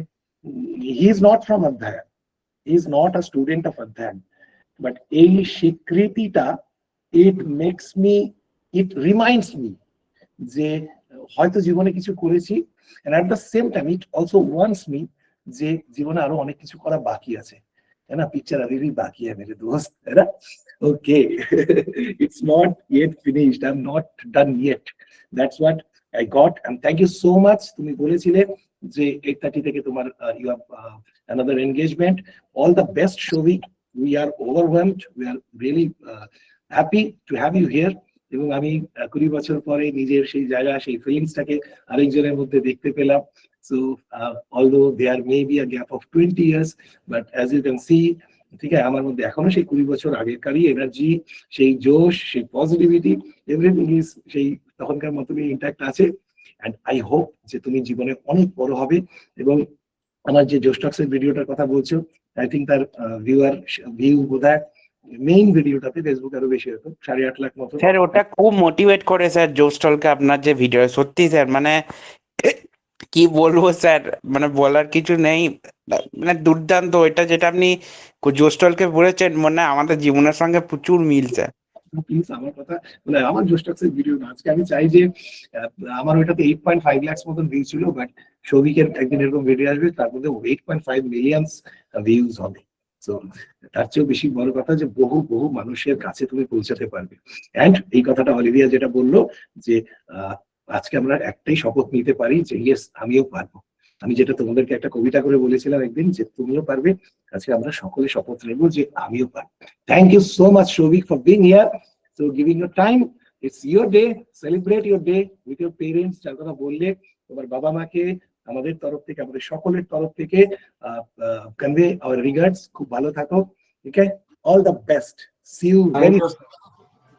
he is not from Adhyayan, he is not a student of Adhyayan, but এই স্বীকৃতিটা it makes me, it reminds me যে হয়তো জীবনে কিছু করেছি, and at the same time it also warns me যে জীবনে আরো অনেক কিছু করা বাকি আছে, है ना? पिक्चर अभी भी बाकी है मेरे दोस्त, है ना? Okay, it's not yet finished, I'm not done yet. That's what I got, and thank you so much. তুমি বলেছিলে যে 8:30 থেকে তোমার you have another engagement. All the best, Shovik. We are overwhelmed, we are really happy to have you here. এবং আমি 20 বছর পরে নিজের সেই জায়গা, সেই ফিলিংসটাকে আরেকজনের মধ্যে দেখতে পেলাম। So although there may be a gap of 20 years, but as you can see, ঠিক আছে, আমার মধ্যে এখনো সেই 20 বছর আগেকারই এনার্জি, সেই জোশ, সেই পজিটিভিটি, এভরিথিং ইজ সেই তখনকার মতনই ইন্ট্যাক্ট আছে। এন্ড আই হোপ যে তুমি জীবনে অনেক বড় হবে। এবং আমার যে জোশ টক্সের ভিডিওটার কথা বলছো, আই থিঙ্ক তার ভিউ বোধহয় মেইন ভিডিওটাতে ফেসবুক আরো বেশি হতো, 8.5 লাখ মতো। স্যার ওটা খুব মোটিভেট করে স্যার জোস্টলকে, আপনার যে ভিডিও, সত্যি স্যার মানে কি বলবো স্যার, মানে বলার কিছু নেই, মানে দুর্দান্ত। এটা যেটা আপনি জোস্টলকে বলেছেন, মানে আমাদের জীবনের সঙ্গে প্রচুর মিল স্যার। প্লিজ আমার কথা মানে আমার জোশ টক্সের ভিডিও না, আজকে আমি চাই যে আমার ওইটাতে 8.5 লাখ মতন ভিউ ছিল, বাট সৌভিকের একদিন এরকম ভিডিও আসবে তার মধ্যে 8.5 মিলিয়ন ভিউজ হবে। তো তার চেয়েও বেশি বড় কথা যে বহু বহু মানুষের কাছে তুমি পৌঁছাতে পারবে। এন্ড এই কথাটা অলিভিয়া যেটা বললো যে আজকে আমরা একটাই শপথ নিতে পারি যে ইয়েস আমিও পারবো। আমি যেটা তোমাদেরকে একটা কবিতা করে বলেছিলাম একদিন যে তুমিও পারবে, আজকে আমরা সকলে শপথ নেব যে আমিও পারবো। Thank you so much, Shovik, for being here. So giving your time. It's your day. Celebrate your day with your parents. যার কথা বললে তোমার বাবা মাকে আমাদের তরফ থেকে, আমাদের সকলের তরফ থেকে convey our regards. খুব ভালো থাকো। Okay? All the best. See you very soon.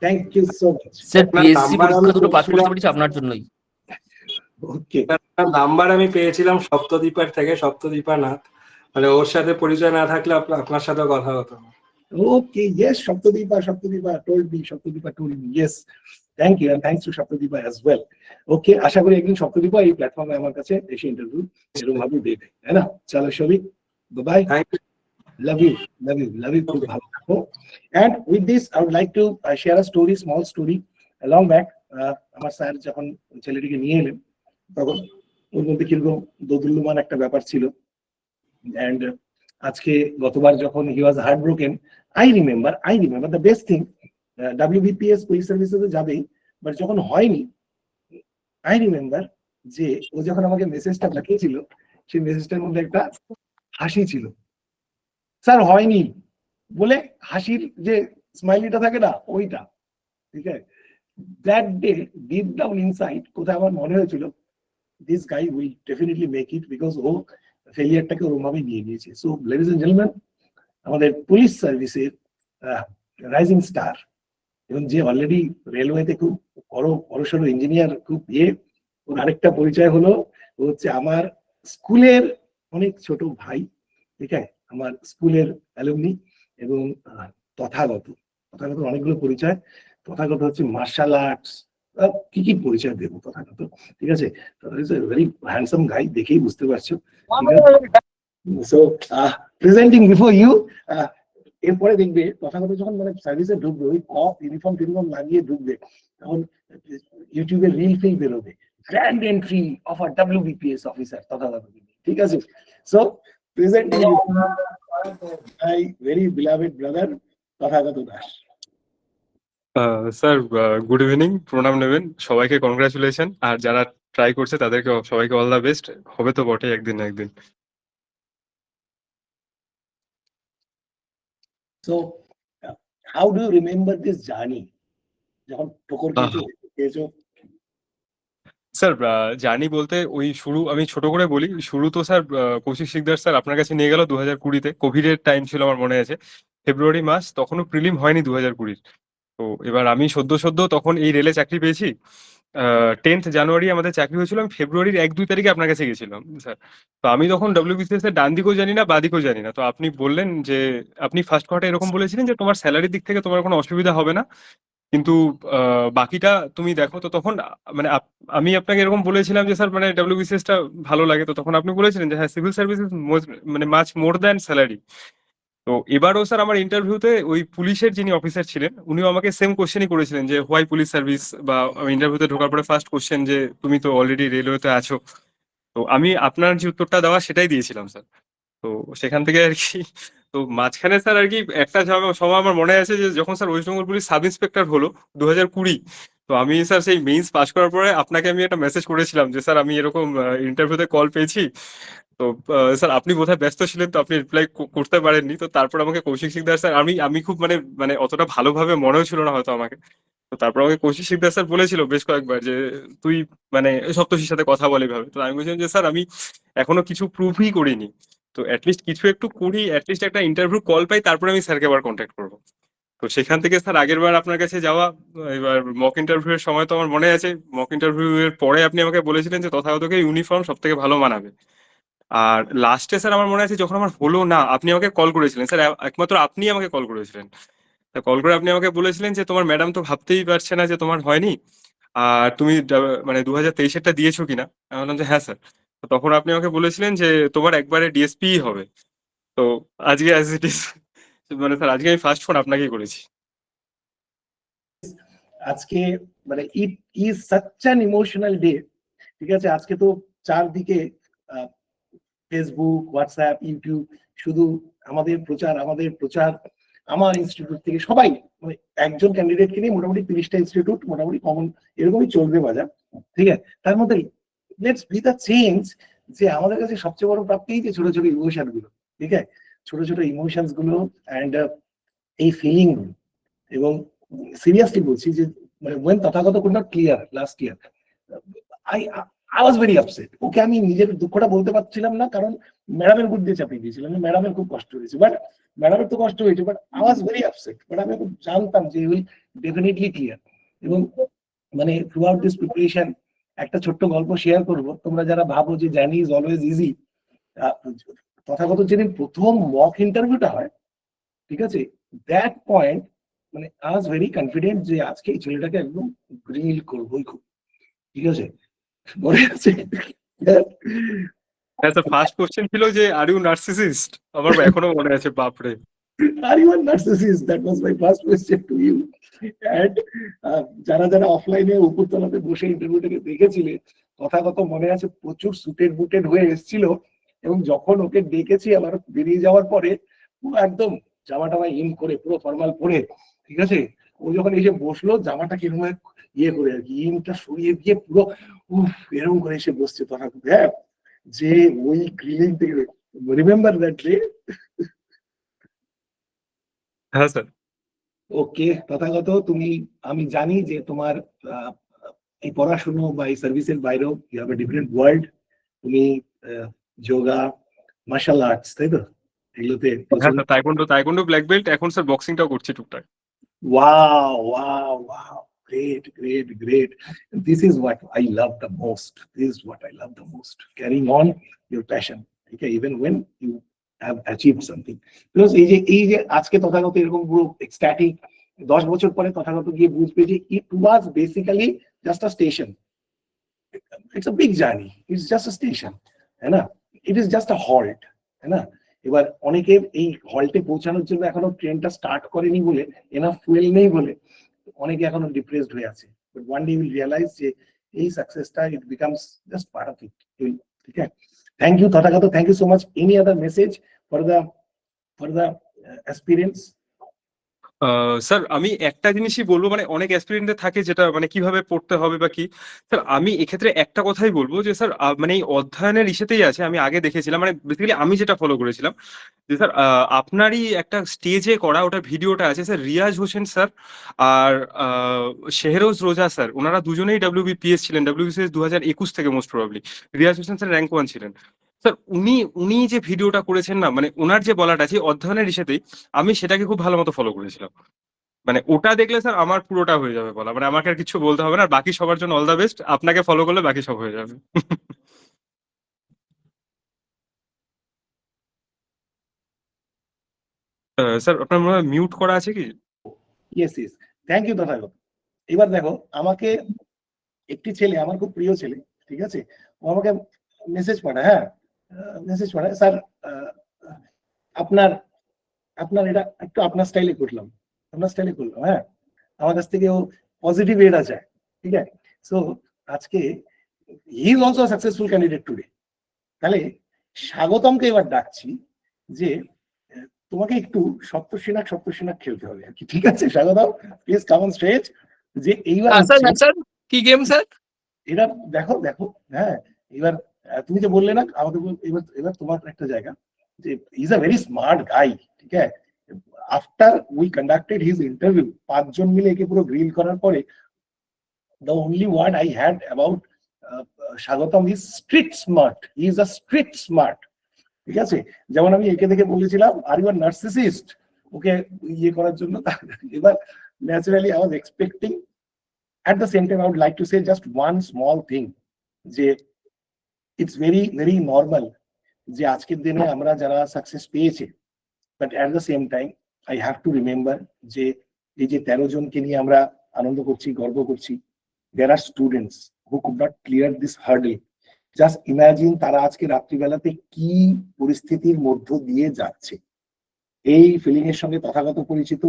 Thank you so much. Sir PSC পরীক্ষা দুটো পাস করতে পেরেছি আপনার জন্যই। Okay. নাম্বার আমি পেয়েছিলাম সপ্তদ্বীপার থেকে, সপ্তদ্বীপা নাথ, মানে ওর সাথে পরিচয় না থাকলে আপনার সাথে কথা হতো না। Okay, yes, Shaptadipa told me, yes. Thank you, and thanks to Shaptadipa as well. Okay, আশা করি একদিন Shaptadipa এই প্ল্যাটফর্মে আমার কাছে এসে ইন্টারভিউ এরকম ভাবে দেবে, তাই না? চলো Sabik, bye bye, love you খুব ভালো থাকো। And with this I would like to share a story, small story. Long back আমার স্যার যখন ছেলেটিকে নিয়ে এলেন তখন ওর মধ্যে কিরকম দোদুল্যমান একটা ব্যাপার ছিল। And আজকে গতবার যখন he was heartbroken, I remember the best thing, WBPS police সার্ভিসে যাবেই, বাট যখন হয়নি I remember যে ও যখন আমাকে মেসেজটা পাঠিয়েছিল সেই মেসেজটার মধ্যে একটা হাসি ছিল। স্যার হয়নি বলে হাসির যে স্মাইলিটা থাকে না ওইটা, ঠিক আছে? That day deep down inside কোথায় আমার মনে হয়েছিল this guy will definitely make it, because ও ফেলিয়ারটাকে ওরকমভাবে নিয়ে নিয়েছে। সো লেডিজ এন্ড জেন্টলম্যান, আমাদের পুলিশ সার্ভিসের রাইজিং স্টার এবং যে অলরেডি রেলওয়েতে খুব বড়সড় ইঞ্জিনিয়ার, খুব ওর আরেকটা পরিচয় হলো ও হচ্ছে আমার স্কুলের অনেক ছোট ভাই, ঠিক আছে? আমার স্কুলের অ্যালুমনি এবং তথাগত অনেকগুলো পরিচয়। তথাগত হচ্ছে মার্শাল আর্টস, কি কি পরিচয় দেবো তথাগত, ঠিক আছে? ভেরি হ্যান্ডসাম গাই, দেখেই বুঝতে পারছো। সো প্রেজেন্টিং বিফোর ইউ, এরপরে দেখবে তথাগত যখন মানে সার্ভিসে ঢুকবে, ওই ইউনিফর্ম লাগিয়ে ঢুকবে, তখন ইউটিউবে রিল ফিল বেরোবে, grand entry of a WBPS officer Tathagata, ঠিক আছে? সো প্রেজেন্টিং মাই very beloved brother Tathagata Das. Sir good evening, প্রণাম নেবেন সবাইকে, কংগ্রাচুলেশন। আর যারা ট্রাই করছে তাদেরকে সবাইকে অল দ্য বেস্ট, হবে তো বটে একদিন না একদিন। So how do you remember this journey? যখন ঠোকর খেয়েছো খেয়েছো? স্যার জার্নি বলতে ওই শুরু আমি ছোট করে বলি, শুরু তো স্যার কৌশিক শিকদার স্যার আপনার কাছে নিয়ে গেল 2020-তে, কোভিডের টাইম ছিল আমার মনে আছে, ফেব্রুয়ারি মাস, তখনও প্রিলিম হয়নি 2020। তো এবার আমি সদ্য তখন এই রেলে চাকরি পেয়েছি। 10th জানুয়ারি আমাদের চাকরি হয়েছিল, আমি ফেব্রুয়ারির 1-2 তারিখে আপনার কাছে গেছিলাম স্যার। তো আমি তখন ডব্লিউবিসিএস এর ডান দিকেও জানি না বা দিকেও জানি না। তো আপনি বললেন যে আপনি ফার্স্ট কোয়ার্টার এরকম বলেছিলেন যে তোমার স্যালারির দিক থেকে তোমার কোনো অসুবিধা হবে না, কিন্তু বাকিটা তুমি দেখো। তো তখন মানে আমি আপনাকে এরকম বলেছিলাম যে স্যার মানে ডব্লিউবিসিএস টা ভালো লাগে। তো তখন আপনি বলেছিলেন যে হ্যাঁ, সিভিল সার্ভিস ইজ মানে মাচ মোর দ্যান স্যালারি। তো এবারও স্যার আমার ইন্টারভিউতে ওই পুলিশের যিনি অফিসার ছিলেন উনিও আমাকে সেম কোশ্চেনই করেছিলেন যে হোয়াই পুলিশ সার্ভিস, বা ইন্টারভিউতে ঢোকার পরে ফার্স্ট কোশ্চেন যে তুমি তো অলরেডি রেলওয়েতে আছো। তো আমি আপনার যে উত্তরটা দেওয়া সেটাই দিয়েছিলাম স্যার। তো সেখান থেকে আর কি, তো মাঝখানে স্যার আর কি একটা সময় আমার মনে আছে যে যখন sir West Bengal police sub inspector হলো 2020, তো আমি স্যার সেই মেইনস পাস করার পরে আপনাকে আমি একটা মেসেজ করেছিলাম যে স্যার আমি এরকম ইন্টারভিউতে কল পেয়েছি। তো স্যার আপনি বোধহয় ব্যস্ত ছিলেন, তো আপনি রিপ্লাই করতে পারেননি। তো তারপর আমাকে কৌশিক শিকদার স্যার, আমি খুব মানে অতটা ভালোভাবে মনেও ছিল না হয়তো আমাকে। তো তারপর আমাকে কৌশিক শিকদার স্যার বলেছিল বেশ কয়েকবার যে তুই মানে সপ্তর্ষির সাথে কথা বলে ভাবে। তো আমি বলছিলাম যে স্যার আমি এখনো কিছু প্রুভই করিনি, তো অ্যাটলিস্ট কিছু একটু করি, অ্যাটলিস্ট একটা ইন্টারভিউ কল পাই, তারপরে আমি স্যারকে আবার কন্ট্যাক্ট করবো। তো সেখান থেকে স্যার আগের বার আপনার কাছে যাওয়া, এবার মক ইন্টারভিউ এর সময় তো আমার মনে আছে, মক ইন্টারভিউ এর পরে আপনি আমাকে বলেছিলেন যে তথাগতকে ইউনিফর্ম সব থেকে ভালো মানাবে। আর লাস্টে স্যার আমার মনে আছে যখন আমার হলো না, আপনি আমাকে কল করেছিলেন স্যার, একমাত্র আপনি আমাকে কল করেছিলেন। কল করে আপনি আমাকে বলেছিলেন যে তোমার ম্যাডাম তো ভাবতেই পারছে না যে তোমার হয়নি, আর তুমি মানে 2023-এরটা দিয়েছো কিনা। আমি বললাম যে হ্যাঁ স্যার। তখন আপনি আমাকে বলেছিলেন যে তোমার একবারে ডিএসপি হবে। তো আজকে অ্যাজ ইট ইজ, মানে স্যার আজকে আমি ফার্স্ট ফোন আপনাকেই করেছি। আজকে মানে it is such an emotional day. ঠিক আছে, আজকে তো চারদিকে ফেসবুক, হোয়াটসঅ্যাপ, ইউটিউব, শুধু আমাদের প্রচার আমার ইনস্টিটিউট থেকে সবাই, মানে একজন ক্যান্ডিডেটকে নিয়ে মোটামুটি 30টা ইনস্টিটিউট মোটামুটি কমন এরকমই চলবে বাজার। ঠিক আছে, তার মধ্যে লেটস বি দ্য চেঞ্জ, যে আমাদের কাছে সবচেয়ে বড় প্রাপ্তি যে ছোট ছোট ইমোশন গুলো, ঠিক আছে, ছোট ছোট ইমোশনস গুলো অ্যান্ড এই ফিলিং গুলো। এবং সিরিয়াসলি বলছি যে মানে when Tathagata could not clear last year, I was very upset. ওকে আমি নিজের দুঃখটা বলতে পারছিলাম না, কারণ ম্যাডামের বুদ্ধি চাপিয়ে দিয়েছিলাম, ম্যাডামের খুব কষ্ট হয়েছে, বাট ম্যাডামের তো কষ্ট হয়েছে, but I was very upset. But আমি খুব জানতাম যে উইল ডেফিনেটলি ক্লিয়ার। এবং মানে থ্রু আউট দিস প্রিপারেশন একটা ছোট্ট গল্প শেয়ার করবো। তোমরা যারা ভাবো যে journey is always easy, Tathagata যেদিন প্রথম মক ইন্টারভিউটা হয়, ঠিক আছে, দ্যাট পয়েন্ট মানে আই ওয়াজ ভেরি কনফিডেন্ট যে আজকে এই ছেলেটাকে একদম গ্রিল করবোই খুব। ঠিক আছে, মনে আছে হ্যাঁ স্যার, ফার্স্ট কোশ্চেন ছিল যে আর ইউ নার্সিসিস্ট, আমার এখনো মনে আছে, বাপরে। Are you are narcissist, that was my first question to you. And যারা যারা অফলাইনে উপরতলাতে বসে ইন্টারভিউটাকে দেখেছিলে, তথাগত মনে আছে প্রচুর সুটেড বুটেড হয়ে এসেছিল। এবং যখন ওকে ডেকেছি আবার বেরিয়ে যাওয়ার পরে, পুরো একদম জামা টামা ইন করে পুরো ফর্মাল পরে, ঠিক আছে, ও যখন এসে বসলো জামাটা কিরকম ইয়ে করে আর কি ইনটা সরিয়ে দিয়ে পুরো এরকম করে এসে বসছে তথাগত। হ্যাঁ, যে ওই গ্রিলিং থেকে রিমেম্বার দ্যাট ডে। হ্যাঁ স্যার। ওকে তথাগত, তুমি, আমি জানি যে তোমার এই পড়াশুনো বা এই সার্ভিসের বাইরেও you have a different world. তুমি যোগা, মার্শাল আর্টস, তাই তো, এগুলোতে হ্যাঁ স্যার, তাইকোন্ডো ব্ল্যাক বেল্ট, এখন স্যার বক্সিংটাও করছি টুকটাক। Wow, great. This is what I love the most. Carrying on your passion, okay, even when you have achieved something. Because এই যে আজকে তথাগত এরকম পুরো এক্সট্যাটিক, 10 বছর পরে তথাগত গিয়ে বুঝবে যে it was basically just a station. It's a big journey. It's just a station, তাই না? It is just a halt, তাই না? এবার অনেকে এই হল্টে পৌঁছানোর জন্য এখনো ট্রেনটা স্টার্ট করেনি বলে, এনাফ ফুয়েল নেই বলে অনেকে এখনো ডিপ্রেসড হয়ে আছে। But one day will realise যে এই সাকসেসটা it becomes just part of it. ঠিক আছে, thank you Tathagata, thank you so much. Any other message for the aspirants? Sir আমি একটা জিনিসই বলবো, মানে অনেক অ্যাসপিরেন্টদের থাকে যেটা মানে কিভাবে পড়তে হবে বা কি। স্যার আমি এক্ষেত্রে একটা কথাই বলবো যে স্যার মানে এই অধ্যয়নের ইসেতেই আছে। আমি আগে দেখেছিলাম, মানে বেসিক্যালি আমি যেটা ফলো করেছিলাম যে স্যার আপনারই একটা স্টেজে করা ওটা ভিডিওটা আছে স্যার, রিয়াজ হোসেন স্যার আর শেহরোজ রোজা স্যার, ওনারা দুজনেই WBPS ছিলেন, WBCS 2021 থেকে most probably. Riaz Hossain sir rank 1 ছিলেন স্যার। উনি যে ভিডিওটা করেছেন না, মানে ওনার যে বলাটা আছে অধ্যয়নের ইসেতেই, আমি সেটাকে খুব ভালো মতো ফলো করেছিলাম। মানে ওটা দেখলে স্যার আমার পুরোটা হয়ে যাবে বলা, মানে আমাকে আর কিছু বলতে হবে না। আর বাকি সবার জন্য অল দ্য বেস্ট, আপনাকে ফলো করলে বাকি সব হয়ে যাবে। স্যার আপনার মনে হয় মিউট করা আছে কি? Yes yes, thank you Tathagata. এবার দেখো, আমাকে একটি ছেলে, আমার খুব প্রিয় ছেলে, ঠিক আছে, ও আমাকে মেসেজ পাঠায়, হ্যাঁ মেসেজ পাঠায়, স্যার আপনার আপনার এটা একটু আপনার স্টাইলে করলাম, হ্যাঁ আমার কাছ থেকে ও পজিটিভ এটা চায়, ঠিক আছে। সো আজকে he is also successful candidate today. তাহলে স্বাগতমকে এবার ডাকছি যে তোমাকে একটু সপ্তর্ষিনাক খেলতে হবে আর কি, ঠিক আছে স্বাগতম, প্লিজ কাম অন স্টেজ। যে এইবার স্যার কি গেম স্যার? এটা দেখো দেখো, হ্যাঁ এবার তুমি যে বললে না আমাকে, এবার এবার তোমার একটা জায়গা যে is a very smart guy, ঠিক আছে। After we conducted his interview, 5 জন মিলে একে পুরো গ্রিল করার পরে the only word I had about স্বাগতম is street smart. He is a street smart, ঠিক আছে। যেমন আমি একে দেখে বলেছিলাম আর ইউ আর নার্সিসিস্ট, ওকে ইয়ে করার জন্য। এবার naturally I was expecting, at the same time I would like to say just one small thing, যে it's very normal যে আজকের দিনে আমরা যারা সাকসেস পেয়েছে, but at the same time I have to remember যে এই যে 13 জনকে নিয়ে আমরা আনন্দ করছি, গর্ব করছি, there are students who could not clear this hurdle. Just imagine তারা আজকে রাত্রিবেলাতে কি পরিস্থিতির মধ্য দিয়ে যাচ্ছে। এই ফিলিং এর সঙ্গে তথাগত পরিচিত,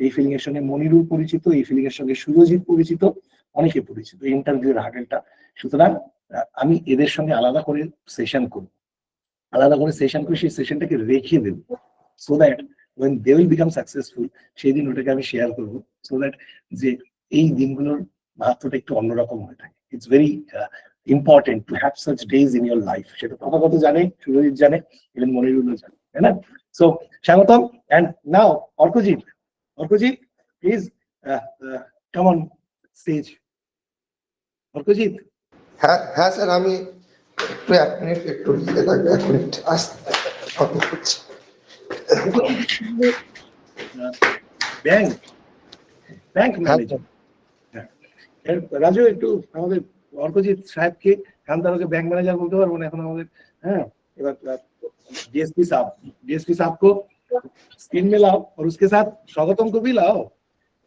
এই ফিলিং এর সঙ্গে মনিরুল পরিচিত, এই ফিলিং এর সঙ্গে সুরজিৎ পরিচিত, অনেকে পরিচিত ইন্টারভিউর হার্ডেলটা। সুতরাং আমি এদের সঙ্গে আলাদা করে সেশন করব, সেই সেশনটাকে রেখে দেব, so that when they will become successful সেই দিন ওটাকে আমি শেয়ার করবো, সো দ্যাট যে এই দিনগুলোর মাহাত্ম্যটা একটু অন্যরকম হয়ে থাকে। It's very important to have such days in your life. সেটা তথাগত জানে, সুরজিৎ জানে, ইভেন মনিরুলও জানে, তাই না? So Swagatam. And now Arkajit, please come on stage. Arkajit. হ্যাঁ হ্যাঁ স্যার, আমি একটু 1 মিনিট একটু লিখে লাগবে, 1 মিনিট আসতে ব্যাংক ম্যানেজার। রাজু একটু আমাদের অর্কজিৎ সাহেবকে, খানদারকে ব্যাংক ম্যানেজার বলতে পারবো না এখন আমাদের, হ্যাঁ। এবার डीएसपी साहब को स्क्रीन में लाओ और उसके साथ स्वागतम को भी लाओ,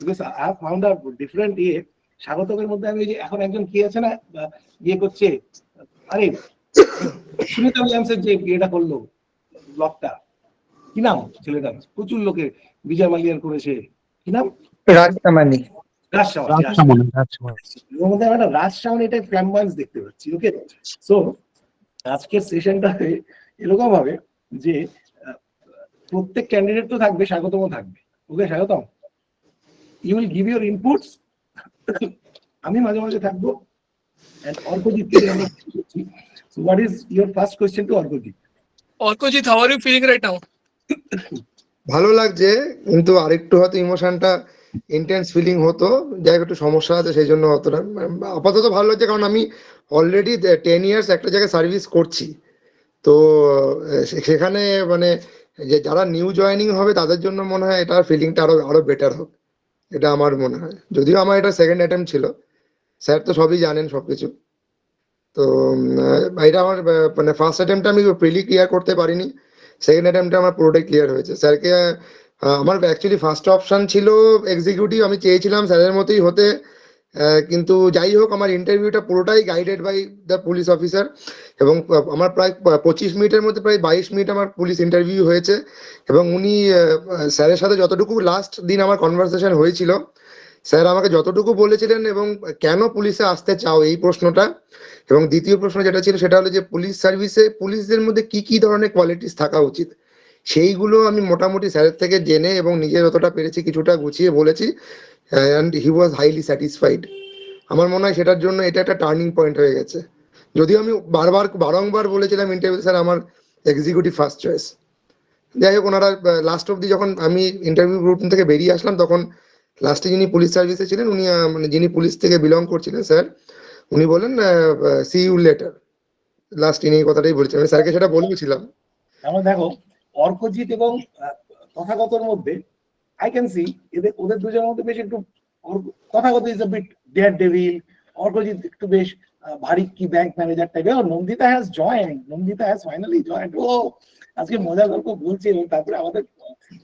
because I have found a different ये স্বাগতমের মধ্যে আমি যে এখন একজন কি আছে না ইয়ে করছে, আরে সুনিতা উইলিয়ামসের যে এটা করলো ব্লগটা, কি নাম ছেলেটার, প্রচুর লোকে বিজয় মালিয়ার করেছে, কি নাম, রাজসামানি। ওর মধ্যে একটা রাজসামানি এটা ফ্ল্যাম্বান্স দেখতে পাচ্ছি। ওকে, সো আজকের সেশনটা এরকম হবে যে প্রত্যেক ক্যান্ডিডেট তো থাকবে, স্বাগতমও থাকবে। Okay Swagatam, you will give your inputs, আমি মাঝে মাঝে থাকবো। And Arkajit, so what is your first question to Arkajit? Arkajit, how are you feeling right now? ভালো লাগছে, কিন্তু আরেকটু হয়তো ইমোশনটা ইন্টেন্স ফিলিং হতো, যাই একটু সমস্যা আছে সেই জন্য অতটা। আপাতত ভালো লাগছে, কারণ আমি অলরেডি 10 ইয়ার্স একটা জায়গায় সার্ভিস করছি, তো সেখানে মানে যে যারা নিউ জয়েনিং হবে তাদের জন্য মনে হয় এটার ফিলিংটা আরো বেটার হবে, এটা আমার মনে হয়। যদিও আমার এটা সেকেন্ড অ্যাটেম্প ছিল, স্যার তো সবই জানেন সবকিছু, তো এটা আমার মানে ফার্স্ট অ্যাটেম্পটা আমি প্রিলি ক্লিয়ার করতে পারিনি, সেকেন্ড অ্যাটেম্পটা আমার পুরোটাই ক্লিয়ার হয়েছে। স্যারকে আমার অ্যাকচুয়ালি ফার্স্ট অপশন ছিল এক্সিকিউটিভ, আমি চেয়েছিলাম স্যারের মতোই হতে, কিন্তু যাই হোক আমার ইন্টারভিউটা পুরোটাই guided by the police officer, এবং আমার প্রায় 25 মিনিটের মধ্যে প্রায় 22 মিনিট আমার পুলিশ ইন্টারভিউ হয়েছে। এবং উনি স্যারের সাথে যতটুকু লাস্ট দিন আমার কনভারসেশন হয়েছিল, স্যার আমাকে যতটুকু বলেছিলেন এবং কেন পুলিশে আসতে চাও এই প্রশ্নটা, এবং দ্বিতীয় প্রশ্ন যেটা ছিল সেটা হলো যে পুলিশ সার্ভিসে পুলিশদের মধ্যে কি কি ধরনের কোয়ালিটিস থাকা উচিত, সেইগুলো আমি মোটামুটি স্যারের থেকে জেনে এবং নিজে যতটা পেরেছি কিছুটা গুছিয়ে বলেছি, and he was highly satisfied. আমার মনে হয় সেটার জন্য এটা একটা টার্নিং পয়েন্ট হয়ে গেছে। যদিও আমি বারংবার বলেছিলাম ইন্টারভিউ স্যার আমার এক্সিকিউটিভ ফার্স্ট চয়েস। যাই হোক, ওনারা লাস্ট অব্দি যখন আমি ইন্টারভিউ রুম থেকে বেরিয়ে আসলাম তখন লাস্টে যিনি পুলিশ সার্ভিসে ছিলেন উনি মানে যিনি পুলিশ থেকে বিলং করছিলেন স্যার, উনি বলেন সি ইউ লেটার। লাস্ট ইনি এই কথাটাই বলেছেন, আমি স্যারকে সেটা বলেছিলাম। আমরা দেখো অর্কজিৎ এবং তথাগতর মধ্যে আই ক্যান সি ওদের দুজনের মধ্যে বেশ একটু Tathagata is a bit dare devil, Arkajit একটু বেশ ভারী কি ব্যাংক ম্যানেজার টাইপের। Nandita has joined, Nandita has finally joined. ও আজকে মজার গল্প বলছি এবং তারপরে আমাদের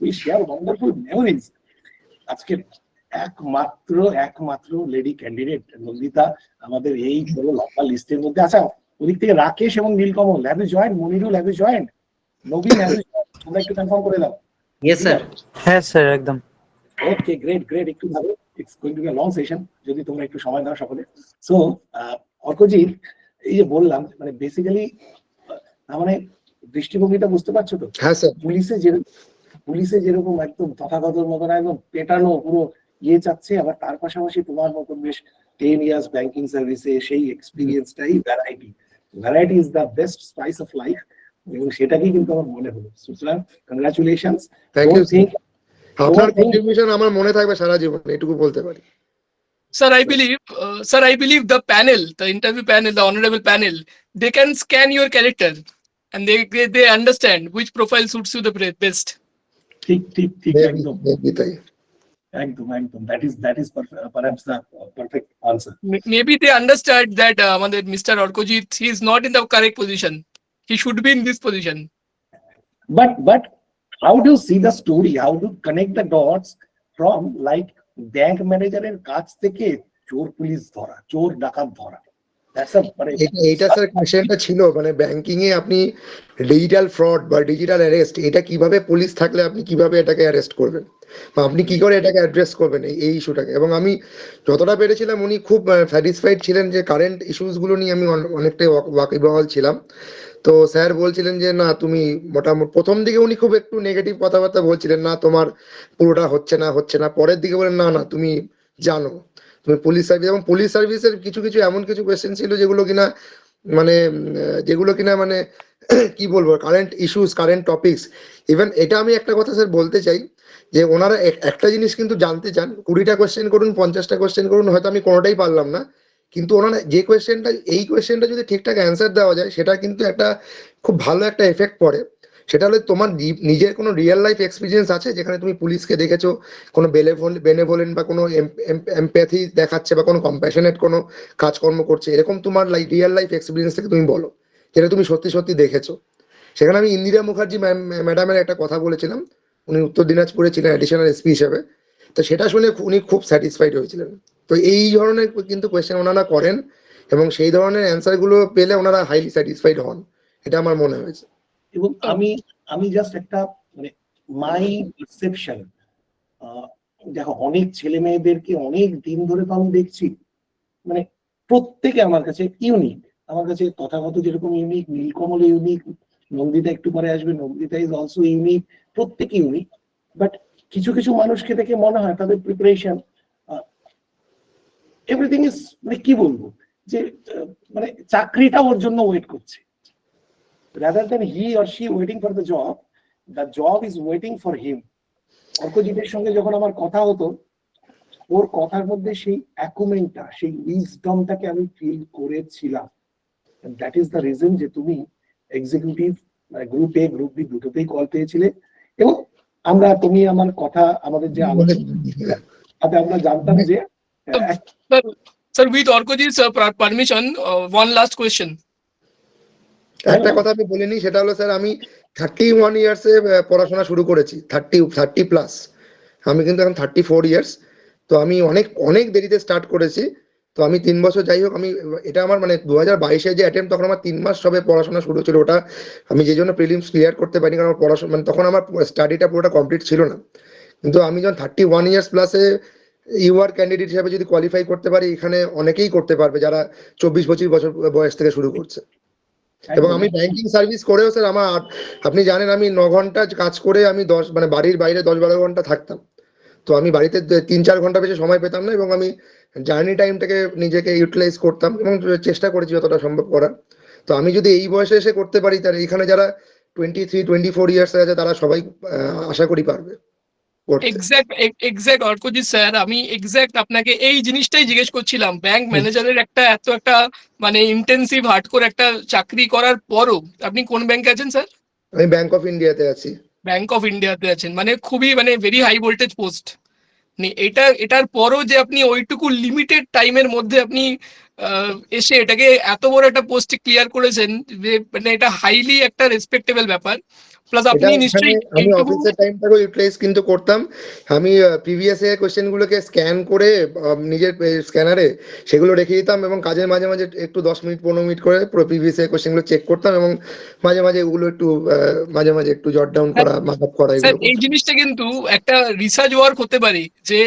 উই শেয়ার ওয়ান্ডারফুল মেমোরিজ। আজকে একমাত্র লেডি ক্যান্ডিডেট নন্দিতা আমাদের এই পুরো লম্বা লিস্টের মধ্যে। আচ্ছা, ওদিক থেকে রাকেশ এবং Nilkamal have you joined, Monirul have you joined, Nabin have you joined? তোমরা একটু কনফার্ম করে দাও। Yes sir. হ্যাঁ স্যার একদম। ওকে, গ্রেট। একটু ভালো, it's going to be a long session যদি তোমরা একটু সময় দাও সকলে। সো অর্কজিৎ, এই যে বললাম মানে বেসিক্যালি মানে দৃষ্টিভঙ্গিটা বুঝতে পারছো তো? হ্যাঁ স্যার। পুলিশে যেরকম একদম তথাগতর মতন একদম পেটানো পুরো ইয়ে চাচ্ছে, আবার তার পাশাপাশি তোমার মতন বেশ 10 ইয়ার্স ব্যাংকিং সার্ভিসে সেই এক্সপিরিয়েন্সটাই variety is the best spice of life, এবং সেটাকেই কিন্তু আমার মনে হলো। সুতরাং কংগ্রাচুলেশনস। Thank you. আপনার কন্ট্রিবিউশন আমার মনে থাকবে সারা জীবন, এটুকু বলতে পারি। Sir, I believe the panel, the interview panel, the honorable panel, they can scan your character and they understand which profile suits you the best. ঠিক একদম Maybe তাই। একদম that is perhaps the perfect answer. Maybe they understand that আমাদের Mr. Orkojit, he is not in the correct position. He should be in this position. But how do you see the story? How do you connect the dots from like bank ম্যানেজারের কাছ থেকে চোর police ধরা, চোর ডাকাত ধরা? এইটা sir কোশ্চেনটা ছিল, মানে ব্যাংকিং এ আপনি ডিজিটাল ফ্রড বা ডিজিটাল অ্যারেস্ট এটা কিভাবে পুলিশ থাকলে আপনি কিভাবে এটাকে অ্যারেস্ট করবেন বা আপনি কি করে এটাকে অ্যাড্রেস করবেন এই ইস্যুটাকে। এবং আমি যতটা পেরেছিলাম উনি খুব স্যাটিসফাইড ছিলেন যে কারেন্ট ইস্যুস গুলো নিয়ে আমি অনেকটাই ওয়াকিবহাল ছিলাম। তো স্যার বলছিলেন যে না তুমি মোটামুটি, প্রথম দিকে উনি খুব একটু নেগেটিভ কথাবার্তা বলছিলেন, না তোমার পুরোটা হচ্ছে না। পরের দিকে বলেন না তুমি জানো তুমি পুলিশ সার্ভিস, এবং পুলিশ সার্ভিসের কিছু এমন কিছু কোয়েশ্চেন ছিল যেগুলো কিনা মানে কি বলবো, current issues, current topics. Even এটা আমি একটা কথা স্যার বলতে চাই যে ওনারা একটা জিনিস কিন্তু জানতে চান, 20টা কোয়েশ্চেন করুন 50টা কোয়েশ্চেন করুন, হয়তো আমি কোনোটাই পারলাম না, কিন্তু ওনারা যে এই কোয়েশ্চেনটা যদি ঠিকঠাক অ্যান্সার দেওয়া যায় সেটা কিন্তু একটা খুব ভালো একটা এফেক্ট পড়ে। সেটা হলে তোমার নিজের কোনো রিয়েল লাইফ এক্সপিরিয়েন্স আছে যেখানে তুমি পুলিশকে দেখেছো কোনো বেনেভোলেন্ট বা কোনো এমপ্যাথি দেখাচ্ছে বা কোনো কম্প্যাশনেট কোনো কাজকর্ম করছে, এরকম তোমার রিয়েল লাইফ এক্সপিরিয়েন্স থেকে তুমি বলো যেটা তুমি সত্যি দেখেছো। সেখানে আমি ইন্দিরা মুখার্জি ম্যাডামের একটা কথা বলেছিলাম, উনি উত্তর দিনাজপুরে ছিলেন অ্যাডিশনাল এসপি হিসেবে, তো সেটা শুনে উনি খুব স্যাটিসফাইড হয়েছিলেন। তো এই ধরনের কিন্তু কোয়েশ্চেন ওনারা করেন এবং সেই ধরনের অ্যান্সার গুলো পেলে ওনারা হাইলি স্যাটিসফাইড হন, এটা আমার মনে হয়েছে। এবং আমি জাস্ট একটা মানে মাই পারসেপশন, দেখো অনেক ছেলে মেয়েদেরকে অনেক দিন ধরে তো আমি দেখছি, মানে প্রত্যেকে আমার কাছে ইউনিক। আমার কাছে তথাগত যেরকম ইউনিক, নীলকমল ইউনিক, নন্দিতা একটু পরে আসবে, নন্দিতা ইজ অলসো ইউনিক, প্রত্যেকে ইউনিক। বাট কিছু মানুষকে দেখে মনে হয় তাদের প্রিপারেশন এভরিথিং ইজ মানে কি বলবো যে মানে চাকরিটা ওর জন্য ওয়েট করছে, rather than he or she waiting for the job is waiting for him. অর্কজিতের সঙ্গে যখন আমার কথা হতো, ওর কথার মধ্যে সেই অ্যাকুমেন্টটা, সেই উইজডমটাকে আমি ফিল করেছিলাম। দ্যাট ইজ দ্য রিজন যে তুমি executive group A group B দুটোতেই কল পেয়েছিলে, এবং তুমি আমার কথা আমাদের যে আমরা জানতাম যে Sir, with Orkojit's permission, one last question. একটা কথা আমি বলিনি, সেটা হলো স্যার আমি 31 ইয়ার্সে পড়াশোনা শুরু করেছি, 30 প্লাস। আমি কিন্তু এখন 34 ইয়ার্স, তো আমি অনেক দেরিতে স্টার্ট করেছি। তো আমি 3 বছর, যাই হোক, আমি এটা আমার মানে 2022-এ যে অ্যাটেম্প, তখন আমার 3 মাস সবে পড়াশোনা শুরু ছিল। ওটা আমি যে জন্য প্রিলিমস ক্লিয়ার করতে পারিনি, কারণ আমার পড়াশোনা মানে তখন আমার স্টাডিটা পুরোটা কমপ্লিট ছিল না। কিন্তু আমি যখন 31 ইয়ার্স প্লাসে ইউআর ক্যান্ডিডেট হিসেবে যদি কোয়ালিফাই করতে পারি, এখানে অনেকেই করতে পারবে যারা 24-25 বছর বয়স থেকে শুরু করছে। এবং আমি ব্যাংকিং সার্ভিস করেও স্যার আপনি জানেন আমি 9 ঘন্টা কাজ করে আমি 10 মানে বাড়ির বাইরে 10-12 ঘন্টা থাকতাম। তো আমি বাড়িতে 3-4 ঘন্টা বেশি সময় পেতাম না এবং আমি জার্নি টাইমটাকে নিজেকে ইউটিলাইজ করতাম এবং চেষ্টা করেছি যতটা সম্ভব করার। তো আমি যদি এই বয়সে এসে করতে পারি তাহলে এখানে যারা 23-24 ইয়ার্স আছে তারা সবাই আশা করি পারবে করতে। এক্সাক্ট অর্কজিৎ স্যার, আমি এক্সাক্ট আপনাকে এই জিনিসটাই জিজ্ঞেস করছিলাম। ব্যাংক ম্যানেজারের এত একটা মানে ইন্টেন্সিভ হার্ডকোর একটা চাকরি করার পরও আপনি কোন ব্যাংকে আছেন স্যার? আমি ব্যাংক অফ ইন্ডিয়াতে আছি। ব্যাংক অফ ইন্ডিয়াতে আছেন, মানে খুবই মানে ভেরি হাই ভোল্টেজ পোস্ট। এটার পরও যে আপনি ওইটুকু লিমিটেড টাইমের মধ্যে আপনি এসে এটাকে এত বড় একটা পোস্ট ক্লিয়ার করেছেন, যে মানে এটা হাইলি একটা রেসপেক্টেবল ব্যাপার। প্লাস আপনি নিশ্চয়ই আমি অফিসের টাইমটাকে ইউটিলাইজ কিন্তু করতাম। আমি প্রিভিয়াস এর কোশ্চেন গুলোকে স্ক্যান করে নিজের স্ক্যানারে সেগুলো রেখে দিতাম এবং কাজের মাঝে মাঝে একটু 10-15 মিনিট করে পুরো প্রিভিয়াস এর কোশ্চেন গুলো চেক করতাম এবং মাঝে মাঝে এগুলো একটু মাঝে মাঝে একটু জট ডাউন করা, মার্কআপ করা। স্যার এই জিনিসটা কিন্তু একটা রিসার্চ ওয়ার্ক হতে পারে যে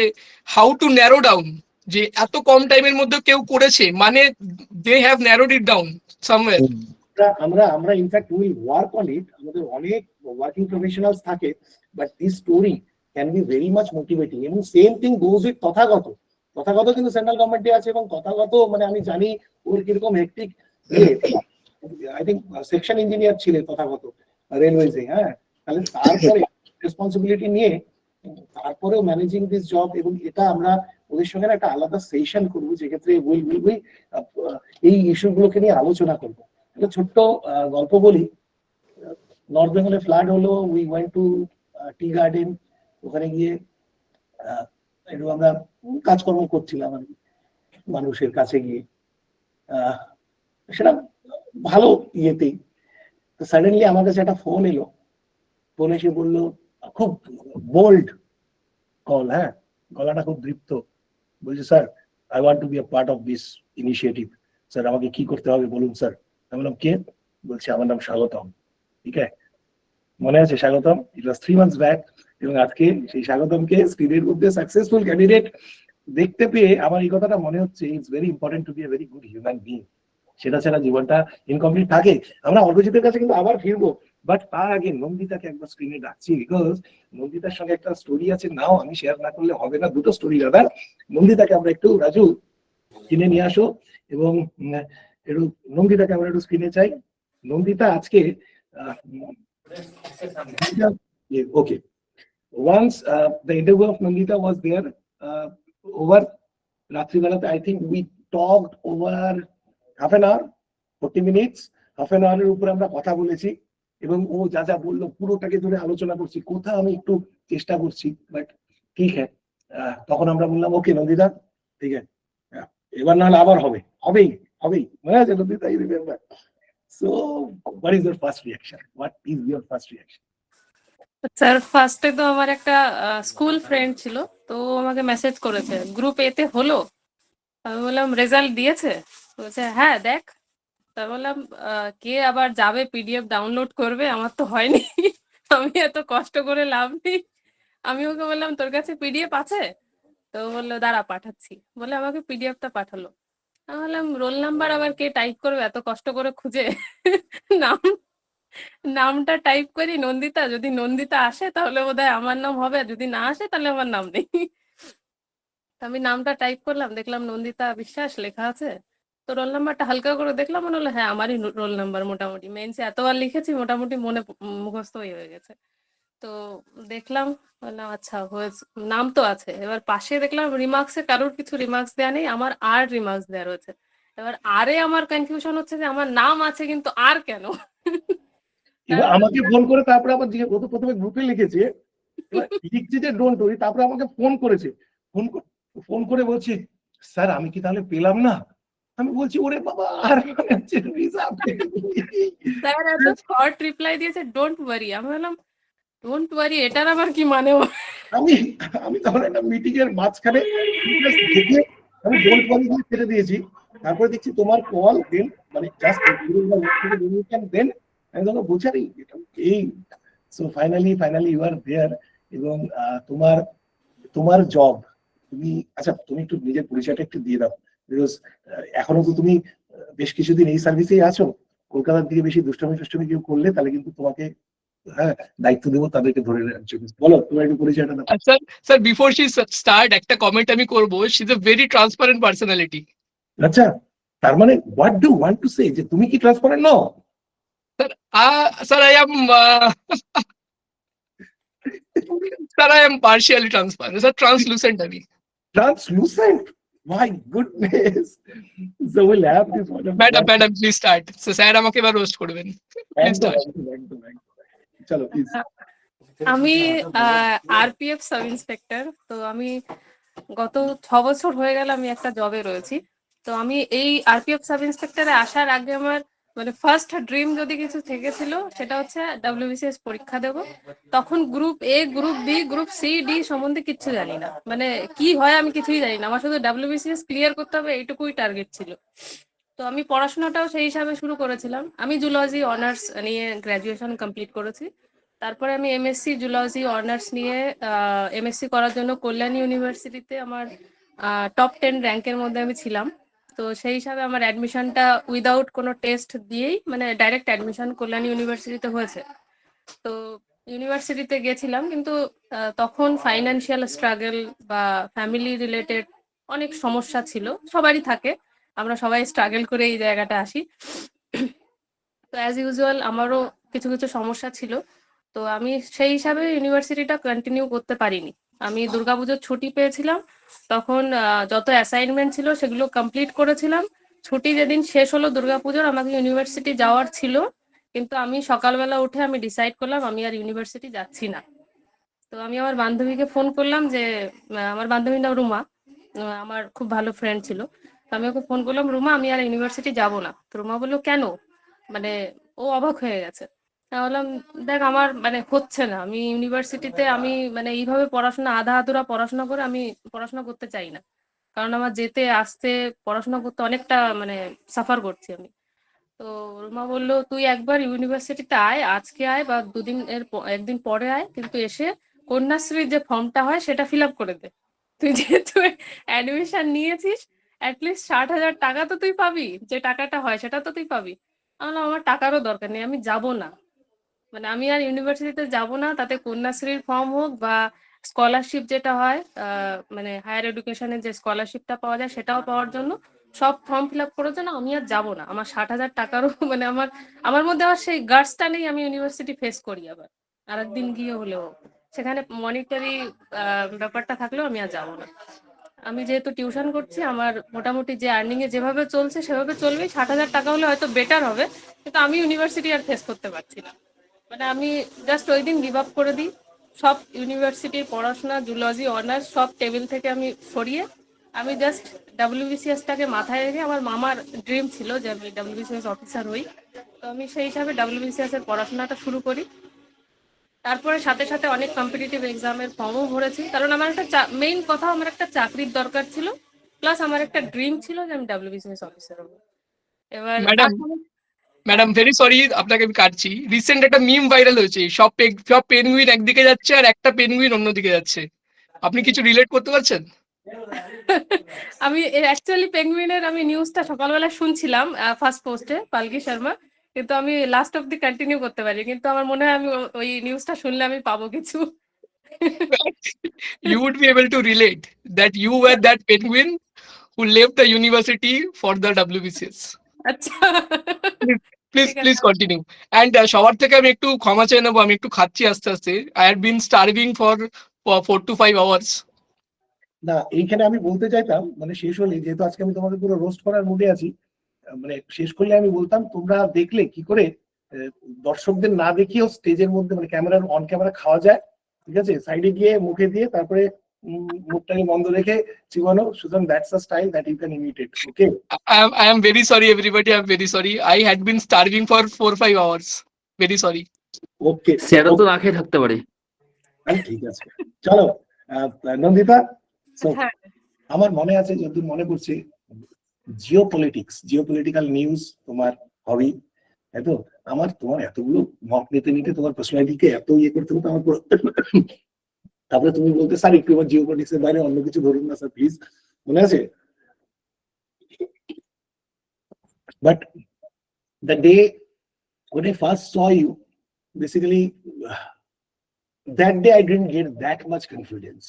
হাউ টু ন্যারো ডাউন, যে এত কম টাইমের মধ্যে কেউ করেছে মানে they have narrowed it down somewhere. আমরা in fact will work on it. আমাদের অনেক ওয়ার্কিং প্রফেশনালস থাকে, but this story can be very much motivating. এবং same thing goes with Tathagata কিন্তু সেন্ট্রাল গভর্নমেন্টে আছে এবং তথাগত মানে আমি জানি ওর কিরকম hectic. I think section engineer ছিলেন তথাগত রেলওয়েজে। হ্যাঁ, তাহলে তারপরে রেসপন্সিবিলিটি নিয়ে তারপরেও ম্যানেজিং দিস জব। এবং এটা আমরা ওদের সঙ্গে একটা আলাদা সেশন করবো, যেক্ষেত্রে এই ইস্যুগুলোকে নিয়ে আলোচনা করবো। একটা ছোট্ট গল্প বলি। নর্থ বেঙ্গলে ফ্লাড হলো, we went to tea garden. ওখানে গিয়ে একটু আমরা কাজকর্ম করছিলাম আর কি, মানুষের কাছে গিয়ে। সেটা ভালো ইয়েতেই। তো সাডেনলি আমার কাছে একটা ফোন এলো। ফোন এসে বললো, খুব বোল্ড কল, হ্যাঁ, গলাটা খুব দৃপ্ত। বলছে, sir I want to be a part of this initiative. Sir আমাকে কি করতে হবে বলুন স্যার। আমি বললাম কে? বলছে আমার নাম স্বাগতম। ঠিক আছে, মনে আছে স্বাগতম? ইট ওয়াজ 3 months ব্যাক। এবং আজকে সেই স্বাগতমকে স্ক্রিনের মধ্যে সাকসেসফুল ক্যান্ডিডেট দেখতে পেয়ে আমার এই কথাটা মনে হচ্ছে, it's very important to be a very good human being. সেটা ছাড়া জীবনটা ইনকমপ্লিট থাকে। আমরা অর্ঘজিতের কাছে কিন্তু আবার ফিরবো, বাট তার আগে নন্দিতাকে একবার স্ক্রিনে ডাকছি, বিকজ নন্দিতার সঙ্গে একটা স্টোরি আছে। নাও আমি শেয়ার না করলে হবে না, দুটো স্টোরি দাদার। নন্দিতাকে আমরা একটু, রাজু কিনে নিয়ে আসো এবং একটু নন্দিতাকে আমরা একটু স্ক্রিনে চাই। নন্দিতা আজকে okay, once the interview of Nandita was there over Ratribalate. I think we talked over half an hour, 40 minutes, half an hour এর উপরে আমরা কথা বলেছি এবং ও যা যা বললো পুরোটাকে ধরে আলোচনা করছি। কোথাও আমি একটু চেষ্টা করছি, বাট ঠিক হ্যাঁ। তখন আমরা বললাম ওকে নন্দিতা, ঠিক আছে, এবার নাহলে আবার হবেই। মনে আছে Nandita? You remember? So what is your first reaction? What is your first reaction? Sir ফার্স্টে তো আমার একটা স্কুল ফ্রেন্ড ছিল, তো ও আমাকে মেসেজ করেছে গ্রুপ এতে হলো। আমি বললাম রেজাল্ট দিয়েছে? বলছে হ্যাঁ দেখ। তা বললাম কে আবার যাবে পিডিএফ ডাউনলোড করবে, আমার তো হয়নি। আমি এত কষ্ট করে লাভ নেই। আমি ওকে বললাম তোর কাছে পিডিএফ আছে? তো বললো দাঁড়া পাঠাচ্ছি, বলে আমাকে পিডিএফটা পাঠালো। আমি বললাম রোল নাম্বার আবার কে টাইপ করবে এত কষ্ট করে খুঁজে? নামটা টাইপ করি নন্দিতা, যদি নন্দিতা আসে তাহলে বোধহয় আমার নাম হবে, যদি না আসে তাহলে আমার নাম নেই। আমি নামটা টাইপ করলাম, দেখলাম নন্দিতা বিশ্বাস লেখা আছে। তো রোল নাম্বারটা হালকা করে দেখলাম, মনে হলো হ্যাঁ আমারই রোল নাম্বার। মোটামুটি মেন্সে এতবার লিখেছি, মোটামুটি মনে মুখস্থ হয়ে গেছে। তো দেখলাম, বললাম আচ্ছা হয়েছে, নাম তো আছে। এবার পাশে দেখলাম রিমার্কসে কারোর কিছু রিমার্কস দেওয়া নেই, আমার আর রিমার্কস দেওয়া রয়েছে। এবার আরে আমার কনফিউশন হচ্ছে যে আমার নাম আছে কিন্তু আর কেন। এবার আমাকে ফোন করে তারপরে আবার প্রথমে গ্রুপে লিখেছে, লিখছে যে ডোন্ট ওরি, তারপরে আমাকে ফোন করে বলছে স্যার আমি কি তাহলে পেলাম না? আমি বলছি ওরে বাবা, আর স্যার এত শর্ট রিপ্লাই দিয়েছে ডোন্ট ওয়ারি। আমি বললাম ডোন্ট ওয়ারি এটার আবার কি মানে? আমি তখন একটা মিটিং এর মাঝখানে আমি ডোন্ট ওয়ারি দিয়ে ছেড়ে দিয়েছি। তারপরে দেখছি তোমার কল, দেন মানে জাস্ট দেন আমি তখন বুঝারি এই। সো ফাইনালি ইউ আর দেয়ার। এবং তোমার জব, তুমি আচ্ছা তুমি একটু নিজের পরিচয়টা একটু দিয়ে দাও, বিকজ এখনো তো তুমি বেশ কিছুদিন এই সার্ভিসেই আছো। কলকাতার দিকে বেশি দুষ্টামি কেউ করলে তাহলে কিন্তু তোমাকে হ্যাঁ দায়িত্ব দেবো তাদেরকে ধরে রাখার জন্য। বলো তোমার একটু পরিচয়টা দাও। Sir sir before she start একটা কমেন্ট আমি করবো, she is a very transparent personality. আচ্ছা, তার মানে what do want to say, যে তুমি কি ট্রান্সপারেন্ট নও? Sir I am sir I am partially transparent, sir translucent আমি। Translucent. My goodness. So we'll have this one. Madam please start. Sir আমাকে এবার রোস্ট করবেন, প্লিজ স্টার্ট। চলো please. আমি আরপিএফ সাব ইন্সপেক্টর। তো আমি গত 6 বছর হয়ে গেল আমি একটা জবে রয়েছি। তো আমি এই আরপিএফ সাব ইন্সপেক্টরে আসার আগে আমার মানে ফার্স্ট ড্রিম যদি কিছু থেকে ছিল সেটা হচ্ছে ডাব্লিউবিসিএস পরীক্ষা দেব। তখন group A, group B, group C, D সম্বন্ধে কিচ্ছু জানি না, মানে কি হয় আমি কিছুই জানি না। আমার শুধু ডাব্লিউবিসিএস ক্লিয়ার করতে হবে এইটুকুই টার্গেট ছিল। তো আমি পড়াশোনাটাও সেই হিসাবে শুরু করেছিলাম। আমি জুলজি অনার্স নিয়ে গ্র্যাজুয়েশন কমপ্লিট করেছি। তারপরে আমি এমএসসি জুলজি অনার্স নিয়ে এমএসসি করার জন্য কল্যাণী ইউনিভার্সিটিতে আমার টপ 10 র্যাঙ্কের মধ্যে আমি ছিলাম। তো সেই হিসাবে আমার অ্যাডমিশনটা উইদাউট কোনো টেস্ট দিয়েই মানে ডাইরেক্ট অ্যাডমিশন কল্যাণী ইউনিভার্সিটিতে হয়েছে। তো ইউনিভার্সিটিতে গেছিলাম, কিন্তু তখন ফাইন্যান্সিয়াল স্ট্রাগল বা ফ্যামিলি রিলেটেড অনেক সমস্যা ছিল, সবারই থাকে, আমরা সবাই স্ট্রাগল করে এই জায়গাটা আসি। তো অ্যাজ ইউজুয়াল আমারও কিছু কিছু সমস্যা ছিল। তো আমি সেই হিসাবে ইউনিভার্সিটিটা কন্টিনিউ করতে পারিনি। আমি দুর্গাপুজোর ছুটি পেয়েছিলাম, তখন যত অ্যাসাইনমেন্ট ছিল সেগুলো কমপ্লিট করেছিলাম। ছুটি যেদিন শেষ হলো দুর্গাপুজোর, আমাকে ইউনিভার্সিটি যাওয়ার ছিল, কিন্তু আমি সকালবেলা উঠে আমি ডিসাইড করলাম আমি আর ইউনিভার্সিটি যাচ্ছি না। তো আমি আমার বান্ধবীকে ফোন করলাম যে আমার বান্ধবীর নাম রুমা, আমার খুব ভালো ফ্রেন্ড ছিল। তো আমি ওকে ফোন করলাম, রুমা আমি আর ইউনিভার্সিটি যাব না। তো রুমা বললো কেন, মানে ও অবাক হয়ে গেছে। আমি বললাম দেখ আমার মানে হচ্ছে না, আমি ইউনিভার্সিটিতে আমি মানে এইভাবে পড়াশোনা আধা আধুরা পড়াশোনা করে আমি পড়াশোনা করতে চাই না, কারণ আমার যেতে আসতে পড়াশোনা করতে অনেকটা মানে সাফার করছি আমি। তো রুমা বললো তুই একবার ইউনিভার্সিটিতে আয়, আজকে আয় বা একদিন পরে আয়, কিন্তু এসে কন্যাশ্রীর যে ফর্মটা হয় সেটা ফিল আপ করে দে। তুই যেহেতু অ্যাডমিশন নিয়েছিস অ্যাটলিস্ট 60,000 টাকা তো তুই পাবি, যে টাকাটা হয় সেটা তো তুই পাবি। আমার টাকারও দরকার নেই, আমি যাব না, মানে আমি আর ইউনিভার্সিটিতে যাব না। তাতে কন্যাশ্রীর ফর্ম হোক বা স্কলারশিপ যেটা হয় মানে হায়ার এডুকেশনের যে স্কলারশিপটা পাওয়া যায় সেটাও পাওয়ার জন্য সব ফর্ম ফিল আপ করার জন্য আমি আর যাব না। আমার 60,000 টাকারও মানে আমার মধ্যে আবার সেই গার্ডসটা নেই, আমি ইউনিভার্সিটি ফেস করি আবার আর একদিন গিয়ে হলেও সেখানে মনিটারি ব্যাপারটা থাকলেও আমি আর যাব না। আমি যেহেতু টিউশন করছি, আমার মোটামুটি যে আর্নিং এ যেভাবে চলছে সেভাবে চলবে। 60,000 টাকা হলে হয়তো বেটার হবে, কিন্তু আমি ইউনিভার্সিটি আর ফেস করতে পারছি না। মানে আমি জাস্ট ওই দিন গিভ আপ করে দিই, সব ইউনিভার্সিটির পড়াশোনা জুলজি অনার্স সব টেবিল থেকে আমি সরিয়ে আমি জাস্ট ডাব্লিউবিসিএসটাকে মাথায় রেখে, আমার মামার ড্রিম ছিল যে আমি ডাব্লিউবিসিএস অফিসার হই, তো আমি সেই হিসাবে ডাব্লিউবিসিএস এর পড়াশোনাটা শুরু করি। তারপরে সাথে সাথে অনেক কম্পিটিটিভ এক্সামের ফর্মও ভরেছি, কারণ আমার একটা মেইন কথা আমার একটা চাকরির দরকার ছিল, প্লাস আমার একটা ড্রিম ছিল যে আমি ডাব্লিউবিসিএস অফিসার হব। এবার ম্যাডাম ভেরি সরি আপনাকে আমি কাটছি। রিসেন্ট একটা মিম ভাইরাল হয়েছে, সব পেনগুইন একদিকে যাচ্ছে আর একটা পেনগুইন অন্যদিকে যাচ্ছে। আপনি কিছু রিলেট করতে পারছেন? আমি অ্যাকচুয়ালি পেঙ্গুইনের আমি নিউজটা সকালবেলা শুনছিলাম ফার্স্ট পোস্টে পালকি শর্মা, কিন্তু আমি লাস্ট অব্দি কন্টিনিউ করতে পারি, কিন্তু আমার মনে হয় আমি ওই নিউজটা শুনলে আমি পাবো কিছু। You would be able to relate that you were that penguin who left the university for the WBCS. আচ্ছা প্লিজ কন্টিনিউ। অ্যান্ড সবার থেকে আমি একটু ক্ষমা চেয়ে নেবো, আমি একটু খাচ্ছি আস্তে আস্তে। I had been starving for 4 to 5 hours. না এইখানে আমি বলতে চাইতাম মানে শেষ হলে, যেহেতু আজকে আমি তোমাকে পুরো রোস্ট করার মুডে আছি, মানে শেষ করলে আমি বলতাম তোমরা দেখলে কি করে দর্শকদের না দেখিয়েও স্টেজের মধ্যে মানে ক্যামেরার অন ক্যামেরা খাওয়া যায়, ঠিক আছে, সাইডে গিয়ে মুখে দিয়ে তারপরে মুখটাকে বন্ধ রেখে চিবানো। সুতরাং that's a style that you can imitate. Okay, I am very sorry everybody, I am very sorry. I had been starving for 4-5 hours. Very sorry. ওকে সেটা তো না খেয়ে থাকতে পারি। ঠিক আছে, চলো নন্দিতা। So, হ্যাঁ আমার মনে আছে যতদূর মনে পড়ছে জিওপলিটিক্যাল নিউজ তোমার হবি, তাই তো? তোমার এতগুলো মক নিতে নিতে তোমার পার্সোনালিটিকে এত করতে হতো আমার তারপরে তুমি বলতে স্যার একটু আমার জিওপলিটিক্স এর বাইরে অন্য কিছু ধরুন না স্যার প্লিজ, মনে আছে? But the day when I first saw you, basically that day I didn't get that much confidence,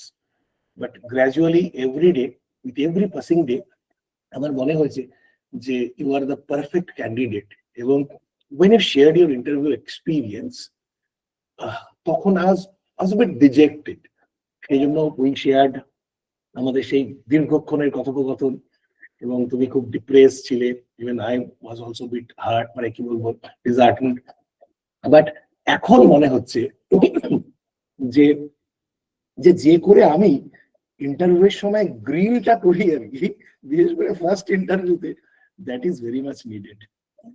but gradually every day, with every passing day, আমার মনে হয়েছে যে you are the perfect candidate. এবং when you shared your interview experience, তখন I was a bit dejected. সেই জন্য we shared আমাদের সেই দীর্ঘক্ষণের কথোপকথন, এবং তুমি খুব ডিপ্রেস ছিলে, even I was also bit hurt, মানে কি বলবো, ডিসহার্টেন্ড। বাট এখন মনে হচ্ছে যে যে করে আমি ইন্টারভিউয়ের সময় গ্রিলটা করি আর কি, বিশেষ করে ফার্স্ট ইন্টারভিউতে, that is very much needed.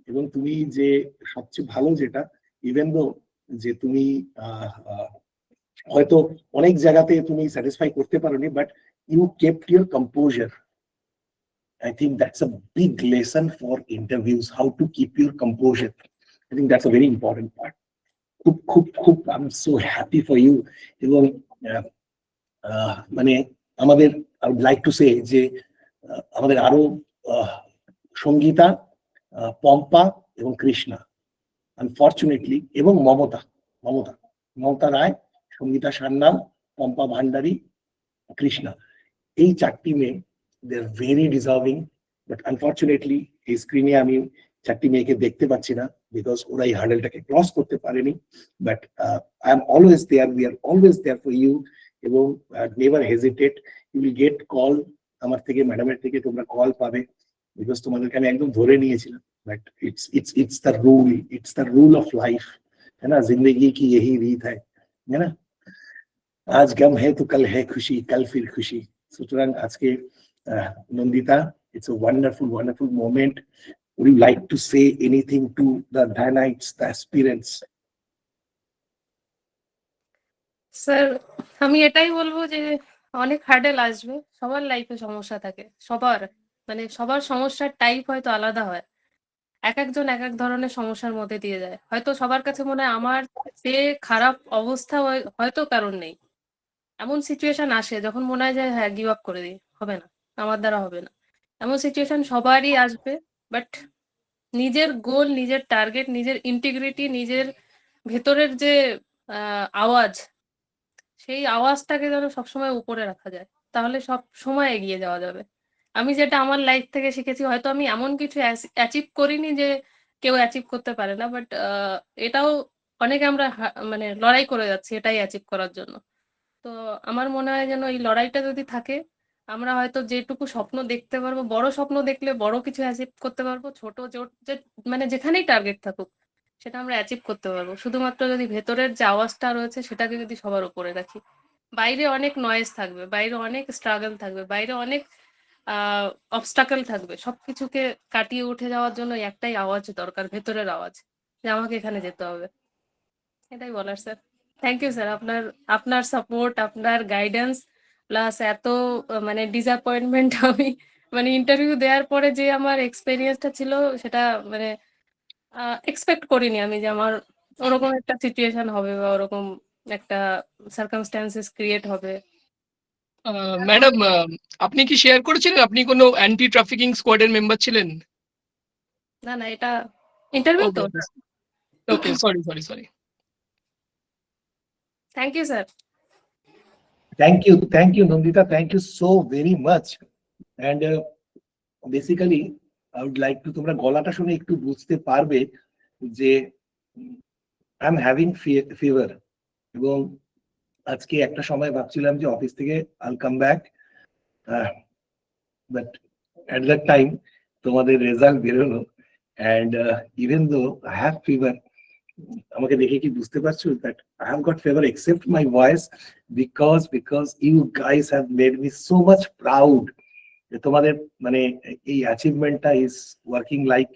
এবং তুমি যে সবচেয়ে ভালো যেটা, ইভেন দো যে তুমি হয়তো অনেক জায়গাতে তুমি স্যাটিসফাই করতে পারোনি, but you kept your composure. I think that's a big lesson for interviews, how to keep your composure. I think that's a very important part. I'm so happy for you. এবং মানে আমাদের, I would like to say যে আমাদের আরো সঙ্গীতা, পম্পা এবং Krishna, unfortunately, এবং মমতা রায়, সঙ্গীতা সান্যাল, পম্পা ভান্ডারী, কৃষ্ণা, এই চারটি মেয়ে, they're very deserving, but unfortunately এই স্ক্রিনে আমি চারটি মেয়েকে দেখতে পাচ্ছি না, বিকজ ওরা এই হার্ডেলটাকে ক্রস করতে পারেনি। But I am always there, we are always there for you, এবং never hesitate, you will get call আমার থেকে, ম্যাডামের থেকে তোমরা কল পাবে, বিকজ তোমাদেরকে আমি একদম ধরে নিয়েছিলাম। But it's the rule of life, है ना, जिंदगी की यही रीत है ना, आज गम है तो कल है खुशी, कल फिर खुशी। সুতরাং আজকে Nandita, it's a wonderful moment. Would you like to say anything to the Danites, the aspirants? Sir, আমি এটাই বলবো যে অনেক হার্ডেল আসবে, সবার লাইফে সমস্যা থাকে, সবার সমস্যার টাইপ হয়তো আলাদা হয়, এক একজন এক এক ধরনের সমস্যার মধ্যে দিয়ে যায়। হয়তো সবার কাছে মনে হয় আমার যে খারাপ অবস্থা হয়তো কারণ নেই, এমন সিচুয়েশন আসে যখন মনে হয় যে হ্যাঁ গিভ আপ করে দিই, হবে না, আমার দ্বারা হবে না, এমন সিচুয়েশন সবারই আসবে। বাট নিজের গোল, নিজের টার্গেট, নিজের ইন্টিগ্রিটি, নিজের ভেতরের যে আওয়াজ, সেই আওয়াজটাকে যেন সবসময় উপরে রাখা যায়, তাহলে সব সময় এগিয়ে যাওয়া যাবে। আমি যেটা আমার লাইফ থেকে শিখেছি, হয়তো আমি এমন কিছু অ্যাচিভ করিনি যে কেউ অ্যাচিভ করতে পারে না, বাট এটাও অনেকে আমরা মানে লড়াই করে যাচ্ছি এটাই অ্যাচিভ করার জন্য। তো আমার মনে হয় যেন এই লড়াইটা যদি থাকে, আমরা হয়তো যেটুকু স্বপ্ন দেখতে পারবো, বড় স্বপ্ন দেখলে বড় কিছু অ্যাচিভ করতে পারবো, ছোট মানে যেখানেই টার্গেট থাকুক সেটা আমরা অ্যাচিভ করতে পারবো, শুধুমাত্র যদি ভেতরের যে আওয়াজটা রয়েছে সেটাকে যদি সবার উপরে রাখি। বাইরে অনেক নয়েজ থাকবে, বাইরে অনেক স্ট্রাগল থাকবে, বাইরে অনেক অবস্টাকল থাকবে, সবকিছুকে কাটিয়ে উঠে যাওয়ার জন্য একটাই আওয়াজ দরকার, ভেতরের আওয়াজ, যে আমাকে এখানে যেতে হবে। এটাই বলার স্যার। থ্যাংক ইউ স্যার, আপনার সাপোর্ট, আপনার গাইডেন্স, প্লাস এত মানে ডিসঅ্যাপয়েন্টমেন্ট আমি মানে ইন্টারভিউ দেওয়ার পরে যে আমার এক্সপেরিয়েন্সটা ছিল, সেটা মানে এক্সপেক্ট করিনি আমি যে আমার ওরকম একটা সিচুয়েশন হবে বা ওরকম একটা সার্কামস্ট্যান্সেস ক্রিয়েট হবে। ম্যাডাম, আপনি কি শেয়ার করেছিলেন আপনি কোনো অ্যান্টি ট্রাফিকিং স্কোয়াডের মেম্বার ছিলেন? না, এটা ইন্টারভিউ তো। Okay, sorry. Thank you sir. Thank you Nandita, thank you so very much. And basically I would like to, তোমরা গলাটা শুনে একটু বুঝতে পারবে যে আই এম হ্যাভিং ফিভার, এবং আজকে একটা সময় ভাবছিলাম যে অফিস থেকে I'll come back, but at that time তোমাদের রেজাল্ট বেরোলো, and even though I have fever, আমাকে দেখে কি বুঝতে পারছো that I have got fever except my voice, because you guys have made me so much proud. তোমাদের মানে এই অ্যাচিভমেন্টটা ইজ ওয়ার্কিং লাইক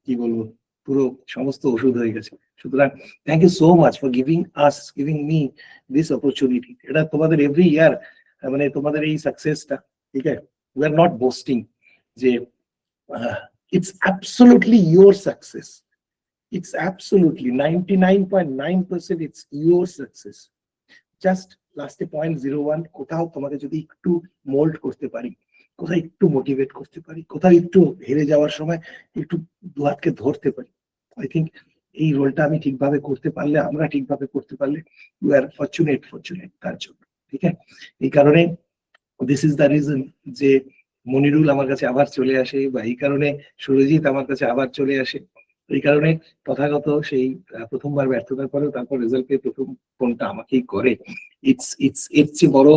কি বলবো, পুরো সমস্ত ওষুধ হয়ে গেছে। সুতরাং thank you so much for giving me this opportunity. এটা তোমাদের এভরি ইয়ার মানে তোমাদের এই সাকসেসটা, ঠিক আছে, উই আর নট বোস্টিং, যে it's absolutely your success, it's absolutely 99.9% it's your success. Just last 0.01 কোথাও তোমাকে যদি একটু মোল্ড করতে পারি, কোথাও একটু মোটিভেট করতে পারি, কোথাও একটু হেরে যাওয়ার সময় একটু দু হাতকে ধরতে পারি, I think এই রোলটা আমি ঠিকভাবে করতে পারলে, আমরা ঠিকভাবে করতে পারলে, ইউ আর ফরচুনেট তার জন্য। ঠিক আছে, এই কারণে দিস ইজ দ্য রিজন যে মনিরুল আমার কাছে আবার চলে আসে, বা এই কারণে সুরজিৎ আমার কাছে আবার চলে আসে। এই কারণে তথাগত সেই প্রথমবার ব্যর্থতার পরেও তারপর রেজাল্ট পেয়ে প্রথম ফোনটা আমাকেই করে। এর চেয়ে বড়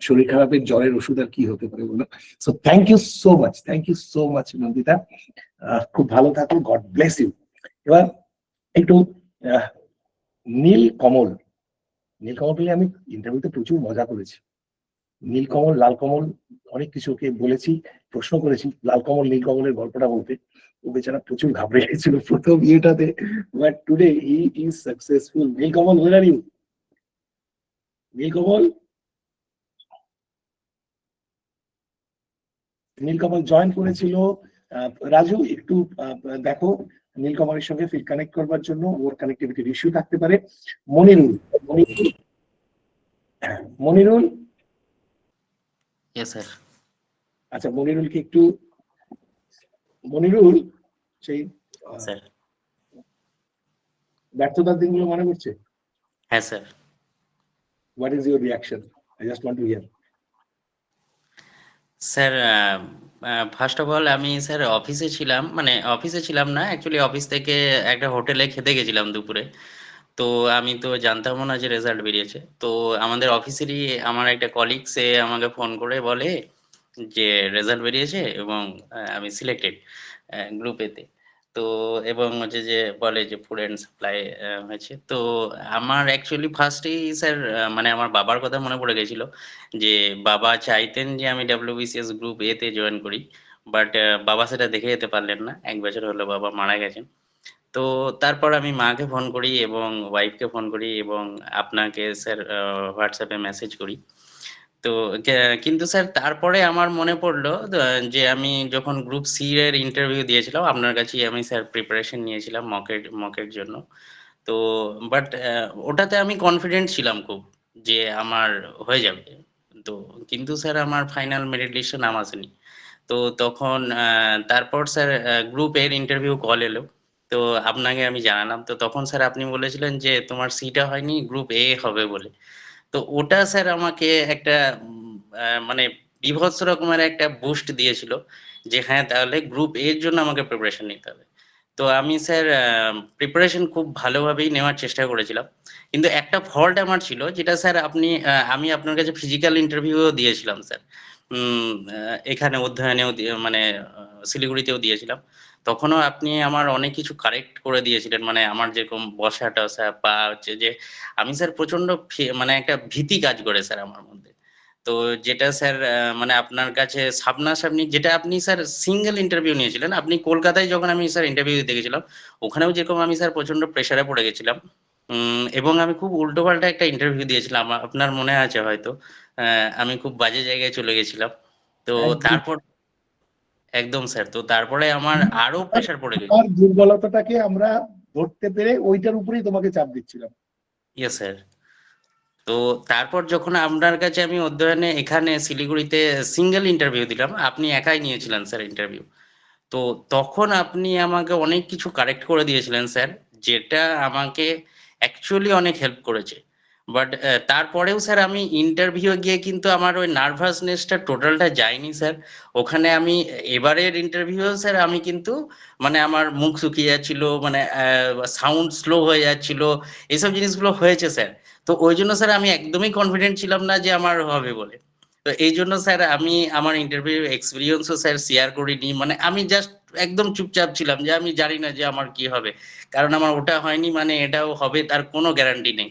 শরীর খারাপের জ্বরের ওষুধ আর কি হতে পারে বলো। So thank you so much Nandita, খুব ভালো থাকো, গড ব্লেস ইউ। এবার একটু নীলকমল পেলে আমি ইন্টারভিউতে প্রচুর মজা করেছি। নীলকমল লালকমল অনেক কিছু ওকে বলেছি, প্রশ্ন করেছি লালকমল নীলকমলের গল্পটা বলতে। ও বেচারা প্রচুর ঘাবড়ে গেছিল প্রথম ইয়েটাতে, but today he is successful. Nilkamal, where are you? Nilkamal join করেছিল। রাজু একটু দেখো নীলকমলের সঙ্গে ফির কানেক্ট করবার জন্য, ওর কানেক্টিভিটির ইস্যু থাকতে পারে। মনিরুল স্যার। আচ্ছা, মনিরুল সেই স্যার। ব্যর্থতার দিনগুলো মনে পড়ছে? হ্যাঁ sir. What is your reaction? I just want to here. Sir, first of all আমি স্যার অফিসে ছিলাম, মানে অফিসে ছিলাম না, অ্যাকচুয়ালি অফিস থেকে একটা হোটেলে খেতে গেছিলাম দুপুরে। তো আমি তো জানতামও না যে রেজাল্ট বেরিয়েছে। তো আমাদের অফিসেরই আমার একটা কলিগ, সে আমাকে ফোন করে বলে যে রেজাল্ট বেরিয়েছে এবং আমি সিলেক্টেড গ্রুপ এতে। তো এবং হচ্ছে যে বলে যে ফুড অ্যান্ড সাপ্লাই হয়েছে। তো আমার অ্যাকচুয়ালি ফার্স্টেই স্যার মানে আমার বাবার কথা মনে পড়ে গেছিল যে বাবা চাইতেন যে আমি WBCS গ্রুপ এতে জয়েন করি, বাট বাবা সেটা দেখে যেতে পারলেন না। 1 বছর হলো বাবা মারা গেছেন। তো তারপর আমি মাকে ফোন করি এবং ওয়াইফকে ফোন করি এবং আপনাকে স্যার হোয়াটসঅ্যাপে মেসেজ করি। তো কিন্তু স্যার তারপরে আমার মনে পড়লো যে আমি যখন গ্রুপ সি এর ইন্টারভিউ দিয়েছিলাম আপনার কাছেই আমি স্যার প্রিপারেশন নিয়েছিলাম মকের জন্য। তো বাট ওটাতে আমি কনফিডেন্ট ছিলাম খুব যে আমার হয়ে যাবে। তো কিন্তু স্যার আমার ফাইনাল মেরিট লিস্টে নাম আসেনি। তো তখন তারপর স্যার গ্রুপ এর ইন্টারভিউ কল এলো। তো আপনাকে আমি জানালাম। তো তখন স্যার আপনি বলেছিলেন যে তোমার সিটা হয়নি, গ্রুপ এ হবে বলে। তো ওটা স্যার আমাকে একটা মানে বীভৎস রকমের একটা বুস্ট দিয়েছিল যে হ্যাঁ, তাহলে গ্রুপ এর জন্য আমাকে প্রিপারেশন নিতে হবে। তো আমি স্যার প্রিপারেশন খুব ভালোভাবেই নেওয়ার চেষ্টা করেছিলাম। কিন্তু একটা ফল্ট আমার ছিল, যেটা স্যার আমি আপনার কাছে ফিজিক্যাল ইন্টারভিউও দিয়েছিলাম স্যার। এখানে অধ্যয়নেও মানে শিলিগুড়িতেও দিয়েছিলাম। তখনও আপনি আমার অনেক কিছু কারেক্ট করে দিয়েছিলেন। মানে আমার যেরকম বসা-টসা বা হচ্ছে যে আমি স্যার প্রচন্ড মানে একটা ভীতি কাজ করে স্যার আমার মধ্যে। তো যেটা স্যার মানে আপনার কাছে সামনাসামনি, যেটা আপনি স্যার সিঙ্গেল ইন্টারভিউ নিয়েছিলেন। আপনি কলকাতায় যখন আমি স্যার ইন্টারভিউ দিতে গেছিলাম, ওখানেও যেরকম আমি স্যার প্রচন্ড প্রেসারে পড়ে গেছিলাম। এবং আমি খুব উল্টোপাল্টা একটা ইন্টারভিউ দিয়েছিলাম। আপনার মনে আছে হয়তো। আমি খুব বাজে জায়গায় চলে গেছিলাম। তো তারপর একদম স্যার। তো তারপরে আমার আরো প্রেসার পড়ে গেছিল। আর দুর্বলতাটাকে আমরা ধরতে পেরে ওইটার উপরেই তোমাকে চাপ দিচ্ছিলাম। Yes sir. তো তারপর যখন আপনার কাছে আমি অধ্যয়নে এখানে শিলিগুড়িতে সিঙ্গেল ইন্টারভিউ দিলাম, আপনি একাই নিয়েছিলেন স্যার ইন্টারভিউ। তো তখন আপনি আমাকে অনেক কিছু কারেক্ট করে দিয়েছিলেন স্যার, যেটা আমাকে অ্যাকচুয়ালি অনেক হেল্প করেছে। বাট তারপরেও স্যার আমি ইন্টারভিউ গিয়ে কিন্তু আমার ওই নার্ভাসনেসটা টোটালটা যায়নি স্যার। ওখানে আমি এবারের ইন্টারভিউ স্যার আমি কিন্তু মানে আমার মুখ শুকিয়ে যাচ্ছিল, মানে সাউন্ড স্লো হয়ে যাচ্ছিল, এইসব জিনিসগুলো হয়েছে স্যার। তো ওই জন্য স্যার আমি একদমই কনফিডেন্ট ছিলাম না যে আমার হবে বলে। তো এই জন্য স্যার আমি আমার ইন্টারভিউ এক্সপিরিয়েন্সও স্যার শেয়ার করিনি। মানে আমি জাস্ট একদম চুপচাপ ছিলাম যে আমি জানি না যে আমার কি হবে, কারণ আমার ওটা হয়নি মানে এটাও হবে তার কোনো গ্যারান্টি নেই।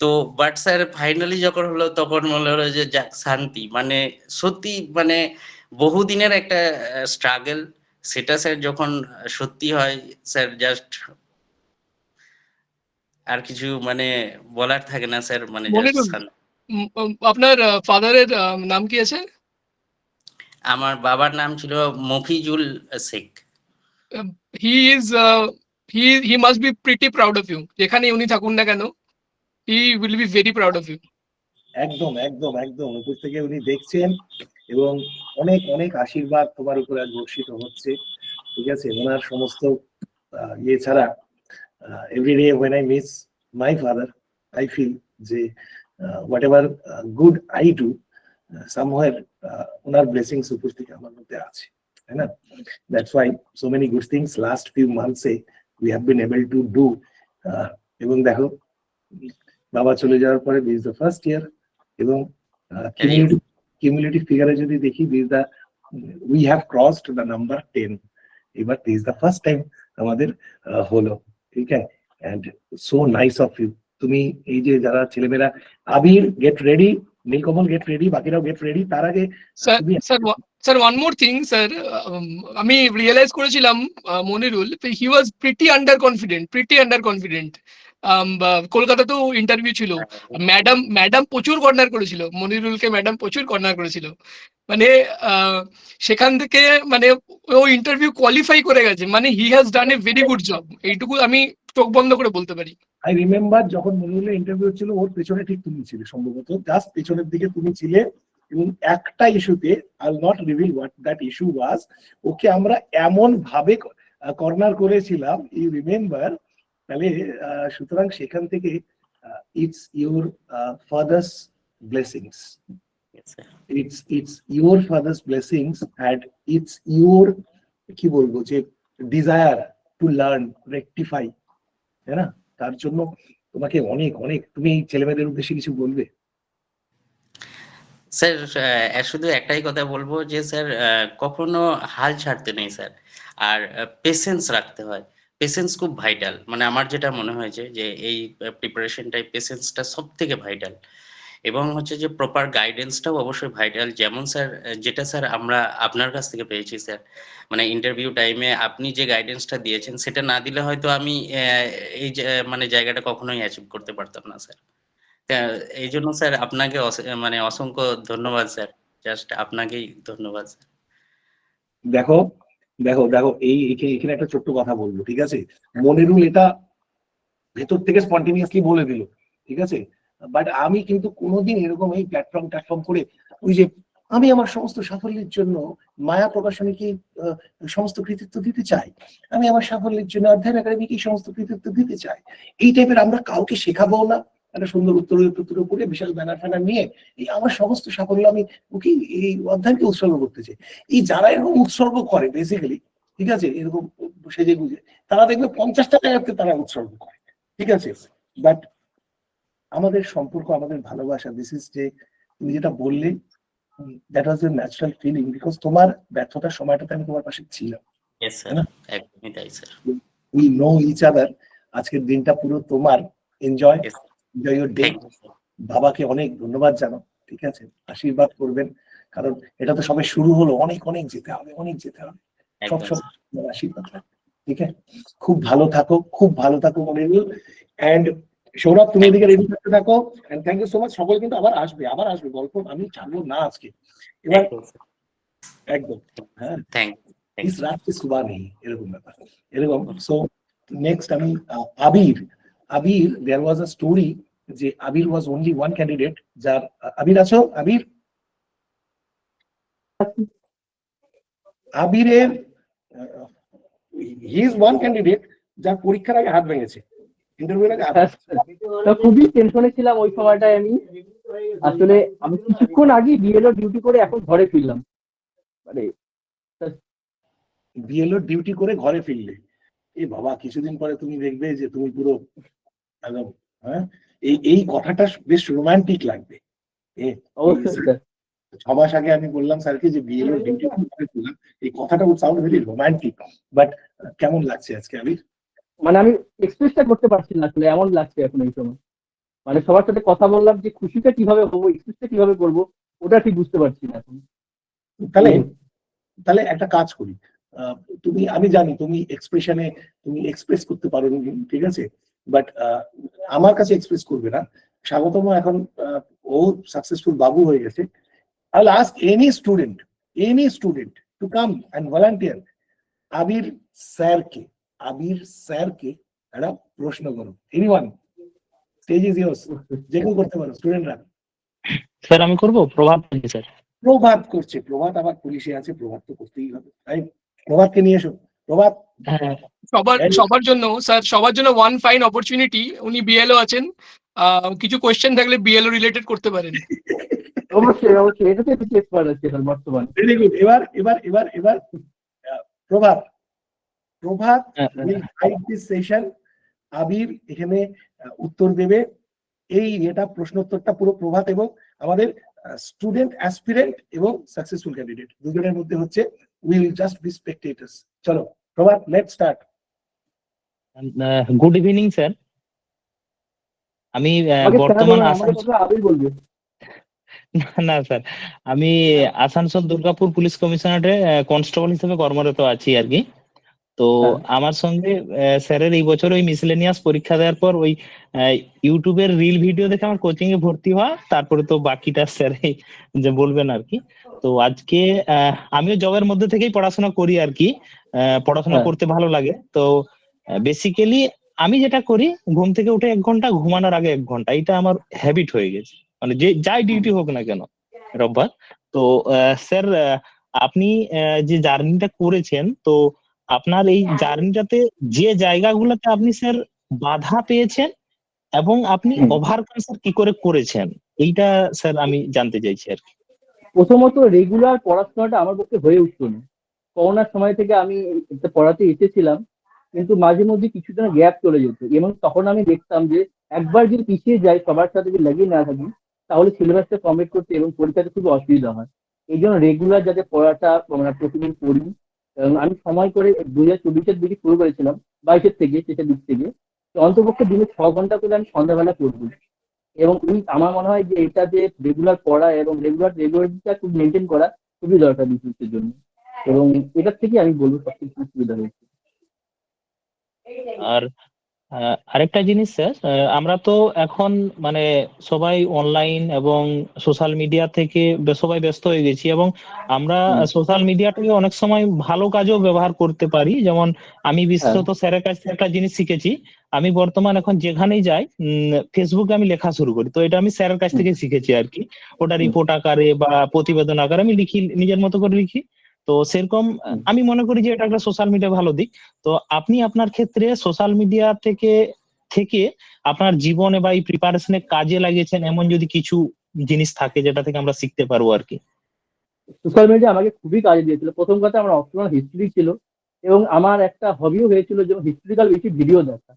তো বাট স্যার ফাইনালি যখন হলো তখন মনে হলো যে যাক শান্তি, মানে সত্যি মানে বহুদিনের একটা স্ট্রাগল, সেটা স্যার যখন সত্যি হয় স্যার জাস্ট আর কিছু মানে বলার থাকে না স্যার, মানে জাস্ট মনিরুল, আপনার ফাদারের নাম কি আছে? আমার বাবার নাম ছিল Mofizul Sheikh. He is he must be pretty proud of you, যেখানে উনি থাকুন না কেন। He will be very proud of you. একদম একদম একদম উপর থেকে উনি দেখছেন এবং অনেক অনেক আশীর্বাদ তোমার উপরে বর্ষিত হচ্ছে। ঠিক আছে, ওনার সমস্ত ইয়ে ছাড়া every day when I miss my father, I feel যে whatever good I do, somewhere owner blessings উপর থেকে আমার মধ্যে আছে, তাই না? That's why so many good things last few months we have been able to do. এবং দেখো বাবা চলে যাওয়ার পরে this is the first year, এবং cumulative figure যদি দেখি we have crossed the number 10. এবার this is the first time আমাদের হলো, ঠিক আছে? And so nice of you. তুমি এই যে যারা ছেলেমেয়েরা, Abir get ready, Nilkamal get ready, বাকিরাও গেট রেডি, তার আগে sir one more thing sir, আমি রিয়েলাইজ করেছিলাম Monirul he was pretty under confident. কলকাতাতেও ইন্টারভিউ ছিল, ম্যাডাম প্রচুর কর্নার করেছিল মনিরুলকে, ম্যাডাম প্রচুর কর্নার করেছিল, মানে সেখান থেকে মানে ও ইন্টারভিউ কোয়ালিফাই করে গেছে, মানে he has done A very good job, এইটুকু আমি চোখ বন্ধ করে বলতে পারি। আই রিমেম্বার যখন মনিরুলের ইন্টারভিউ ছিল ওর পেছনে ঠিক তুমি ছিলে, সম্ভবত জাস্ট পেছনের দিকে তুমি ছিলে, এবং একটা ইস্যুতে I will not reveal what that issue was, okay আমরা এমন ভাবে কর্নার করেছিলাম, ইউ রিমেম্বার? তাহলে সুতরাং সেখান থেকে it's your father's blessings, it's your father's blessings, and it's your কি বলবো যে desire to learn, rectify, তাই না? তার জন্য তোমাকে অনেক অনেক, তুমি এই ছেলেমেয়েদের উদ্দেশ্যে কিছু বলবে? স্যার শুধু একটাই কথা বলবো যে স্যার কখনো হাল ছাড়তে নেই স্যার, আর পেশেন্স রাখতে হয়। পেশেন্স খুব ভাইটাল, মানে আমার যেটা মনে হয়েছে যে এই প্রিপারেশনটাই পেশেন্সটা সব থেকে ভাইটাল, এবং হচ্ছে যে প্রপার গাইডেন্সটাও অবশ্যই ভাইটাল। যেমন স্যার যেটা স্যার আমরা আপনার কাছ থেকে পেয়েছি স্যার, মানে ইন্টারভিউ টাইমে আপনি যে গাইডেন্সটা দিয়েছেন সেটা না দিলে হয়তো আমি এই মানে জায়গাটা কখনোই অ্যাচিভ করতে পারতাম না স্যার। এই জন্য স্যার আপনাকে মানে অসংখ্য ধন্যবাদ স্যার, জাস্ট আপনাকেই ধন্যবাদ স্যার। দেখো দেখো দেখো এই এখানে একটা ছোট্ট কথা বলবো, ঠিক আছে? মনিরুল এটা ভেতর থেকে স্পন্টেনিয়াসলি বলে দিল, ঠিক আছে? বাট আমি কিন্তু কোনোদিন এরকম এই প্ল্যাটফর্ম করে ওই যে আমি আমার সমস্ত সাফল্যের জন্য মায়া প্রকাশনীকে সমস্ত কৃতিত্ব দিতে চাই, আমি আমার সাফল্যের জন্য অধ্যয়ন একাডেমিকে সমস্ত কৃতিত্ব দিতে চাই, এই টাইপের আমরা কাউকে শেখাবো না। একটা সুন্দর উত্তর করে বিশাল ব্যানার ফ্যানার নিয়ে এই আমার সমস্ত সাফল্য আমি ওকে এই অধ্যয়নকে উৎসর্গ করতে চাই। এই যারা এরকম উৎসর্গ করে বেসিক্যালি, ঠিক আছে, এরকম সেজে গুজে, তারা দেখবে 50 টাকা তারা উৎসর্গ করে, ঠিক আছে? বাট আমাদের সম্পর্ক, আমাদের ভালোবাসা, দিস ইজ যে তুমি যেটা বললে, that was a natural feeling, because তোমার ব্যর্থতার সময়টাতে আমি তোমার পাশে ছিলাম, একদমই তাই sir. We know each other. আজকের দিনটা পুরো তোমার, এনজয় ইউর ডে। বাবাকে অনেক ধন্যবাদ জানো, ঠিক আছে? আশীর্বাদ করবেন, কারণ এটা তো সবাই শুরু হলো, অনেক অনেক যেতে হবে, অনেক যেতে হবে, সব আশীর্বাদ রাখবে, ঠিক আছে? খুব ভালো থাকো মনিরুল। এন্ড সৌরভ, তুমি এদিকে রেডি থাকতে থাকো, and thank you so much. সকল কিন্তু আবার আসবে গল্প, আমি ছাড়বো না আজকে, এবার একদম। হ্যাঁ, ইস রাত কে সুবহ নেই, এরকম ব্যাপার, এরকম। সো নেক্সট আমি আবির, দেয়ার ওয়াজ আ স্টোরি যে আবির ওয়াজ অনলি ওয়ান ক্যান্ডিডেট, যার আবির আছো? আবিরের হি ইজ ওয়ান ক্যান্ডিডেট যার পরীক্ষার আগে হাত ভেঙেছে, ইন্টারভিউর আগে। খুবই টেনশনে ছিলাম ওই সময়টায়। আমি কিছুক্ষণ আগে বিএলও ডিউটি করে এখন ঘরে ফিরলাম, মানে বিএলও ডিউটি করে ঘরে ফিরলে, এ বাবা, কিছুদিন পরে তুমি দেখবে যে তুমি পুরো একদম, হ্যাঁ, এই কথাটা বেশ রোমান্টিক লাগবে। 6 মাস আগে আমি বললাম স্যারকে যে বিএলও ডিউটি করে ফিরলাম, এই কথাটা would sound very romantic, but কেমন লাগছে আজকে আবির? মানে আমি এক্সপ্রেসটা করতে পারছি না আসলে, এমন লাগছে এখন এই সময়। মানে সবার সাথে কথা বললাম যে খুশিটা কিভাবে হবো, এক্সপ্রেসটা কিভাবে করবো, ওটা ঠিক বুঝতে পারছি না এখন। তাহলে একটা কাজ করি, তুমি, আমি জানি তুমি এক্সপ্রেস করতে পারো, ঠিক আছে? বাট আমার কাছে এক্সপ্রেস করবে না। স্বাগতম এখন ও সাকসেসফুল বাবু হয়ে গেছে। I'll ask any student to come and volunteer. আবির স্যারকে একটা প্রশ্ন করো। Anyone? Stage is yours. যে কেউ করতে পারো, স্টুডেন্টরা। স্যার আমি করবো। প্রভাত করছে, প্রভাত আবার পুলিশে আছে, প্রভাত তো করতেই হবে, তাই প্রভাতকে নিয়ে এসো। প্রভাত, হ্যাঁ সবার জন্য স্যার, সবার জন্য ওয়ান ফাইন অপরচুনিটি, উনি বিএলও আছেন, কিছু কোয়েশ্চেন থাকলে বিএলও রিলেটেড করতে পারেন। অবশ্যই অবশ্যই, এটাতে একটু এক্সপার্ট আছে এখন বর্তমানে। Very good. এবার প্রভাত উইল গাইড দিস সেশন। আবির এখানে উত্তর দেবে। এই এটা প্রশ্নোত্তরটা পুরো প্রভাত এবং আমাদের স্টুডেন্ট অ্যাসপিরেন্ট এবং সাকসেসফুল ক্যান্ডিডেট দুজনের মধ্যে হচ্ছে। Will just be spectators. চলো Prabhat, let's start. Good evening sir. আমি আমাকে স্যার বর্তমান বলবেন, আমাকে আসানসোল, প্রথমে আবির বলবে। না স্যার, আমি আসানসোল দুর্গাপুর পুলিশ কমিশনারেটে কনস্টেবল হিসেবে কর্মরত আছি আর কি। তো আমার সঙ্গে স্যারের এই বছর ওই মিসলেনিয়াস পরীক্ষা দেওয়ার পর ওই ইউটিউবের রিল ভিডিও দেখে আমার কোচিং এ ভর্তি হওয়া, তারপরে তো বাকিটা স্যার যে বলবেন আর কি। তো আজকে আমিও জবের মধ্যে থেকেই পড়াশোনা করি আর কি, পড়াশোনা করতে ভালো লাগে। তো বেসিক্যালি আমি যেটা করি, ঘুম থেকে উঠে 1 ঘন্টা, ঘুমানোর আগে 1 ঘন্টা, এটা আমার হ্যাবিট হয়ে গেছে, মানে যে যাই ডিউটি হোক না কেন রোববার। তো স্যার, আপনি যে জার্নিটা করেছেন, তো আপনার এই জার্নিটাতে যে জায়গাগুলোতে আপনি স্যার বাধা পেয়েছেন এবং আপনি ওভারকাম স্যার কি করে করেছেন, এইটা স্যার আমি জানতে চাইছি আর কি। প্রথমত রেগুলার পড়াশোনাটা আমার পক্ষে হয়ে উঠতো না। করোনার সময় থেকে আমি এটা পড়াতে এসেছিলাম, কিন্তু মাঝে মধ্যে কিছুদিন গ্যাপ চলে যেত, এবং তখন আমি দেখতাম যে একবার যদি পিছিয়ে যাই, সবার সাথে যদি লাগিয়ে না থাকি, তাহলে সিলেবাসটা কমপ্লিট করতে এবং পরীক্ষাতে খুব অসুবিধা হয়। এই জন্য রেগুলার যাতে পড়াটা মানে প্রতিদিন পড়ি, এবং আমি সময় করে 2024-এর দিকে শুরু করেছিলাম, 22-এর থেকে, শেষের দিক থেকে। তো অন্তপক্ষে দিনে 6 ঘন্টা করে আমি সন্ধ্যাবেলা পড়বো। এবং আমার মনে হয় যে এটা যে রেগুলার পড়া এবং রেগুলারিটিটা খুব মেনটেন করা খুবই দরকার বিসিএসের জন্য, এবং এটার থেকে আমি বলবো সবথেকে সুবিধা হয়েছে। আর আরেকটা জিনিস স্যার, আমরা তো এখন মানে সবাই অনলাইন এবং সোশ্যাল মিডিয়া থেকে সবাই ব্যস্ত হয়ে গেছি, এবং আমরা সোশ্যাল মিডিয়াটাকে অনেক সময় ভালো কাজেও ব্যবহার করতে পারি। যেমন আমি বিশেষত স্যারের কাছ থেকে একটা জিনিস শিখেছি, আমি বর্তমান এখন যেখানেই যাই ফেসবুকে আমি লেখা শুরু করি। তো এটা আমি স্যারের কাছ থেকে শিখেছি আর কি। ওটা রিপোর্ট আকারে বা প্রতিবেদন আকারে আমি লিখি, নিজের মতো করে লিখি। তো সেরকম আমি মনে করি যে এটা একটা সোশ্যাল মিডিয়া ভালো দিক। তো আপনি আপনার ক্ষেত্রে সোশ্যাল মিডিয়া থেকে আপনার জীবনে বা এই প্রিপারেশনে কাজে লাগিয়েছেন এমন যদি কিছু জিনিস থাকে যেটা থেকে আমরা শিখতে পারবো আর কি। সোশ্যাল মিডিয়া আমাকে খুবই কাজে দিয়েছিল। প্রথম কথা, আমার অপশনাল হিস্ট্রি ছিল, এবং আমার একটা হবিও হয়েছিল যেমন হিস্ট্রিক্যাল বেশি ভিডিও দেখা।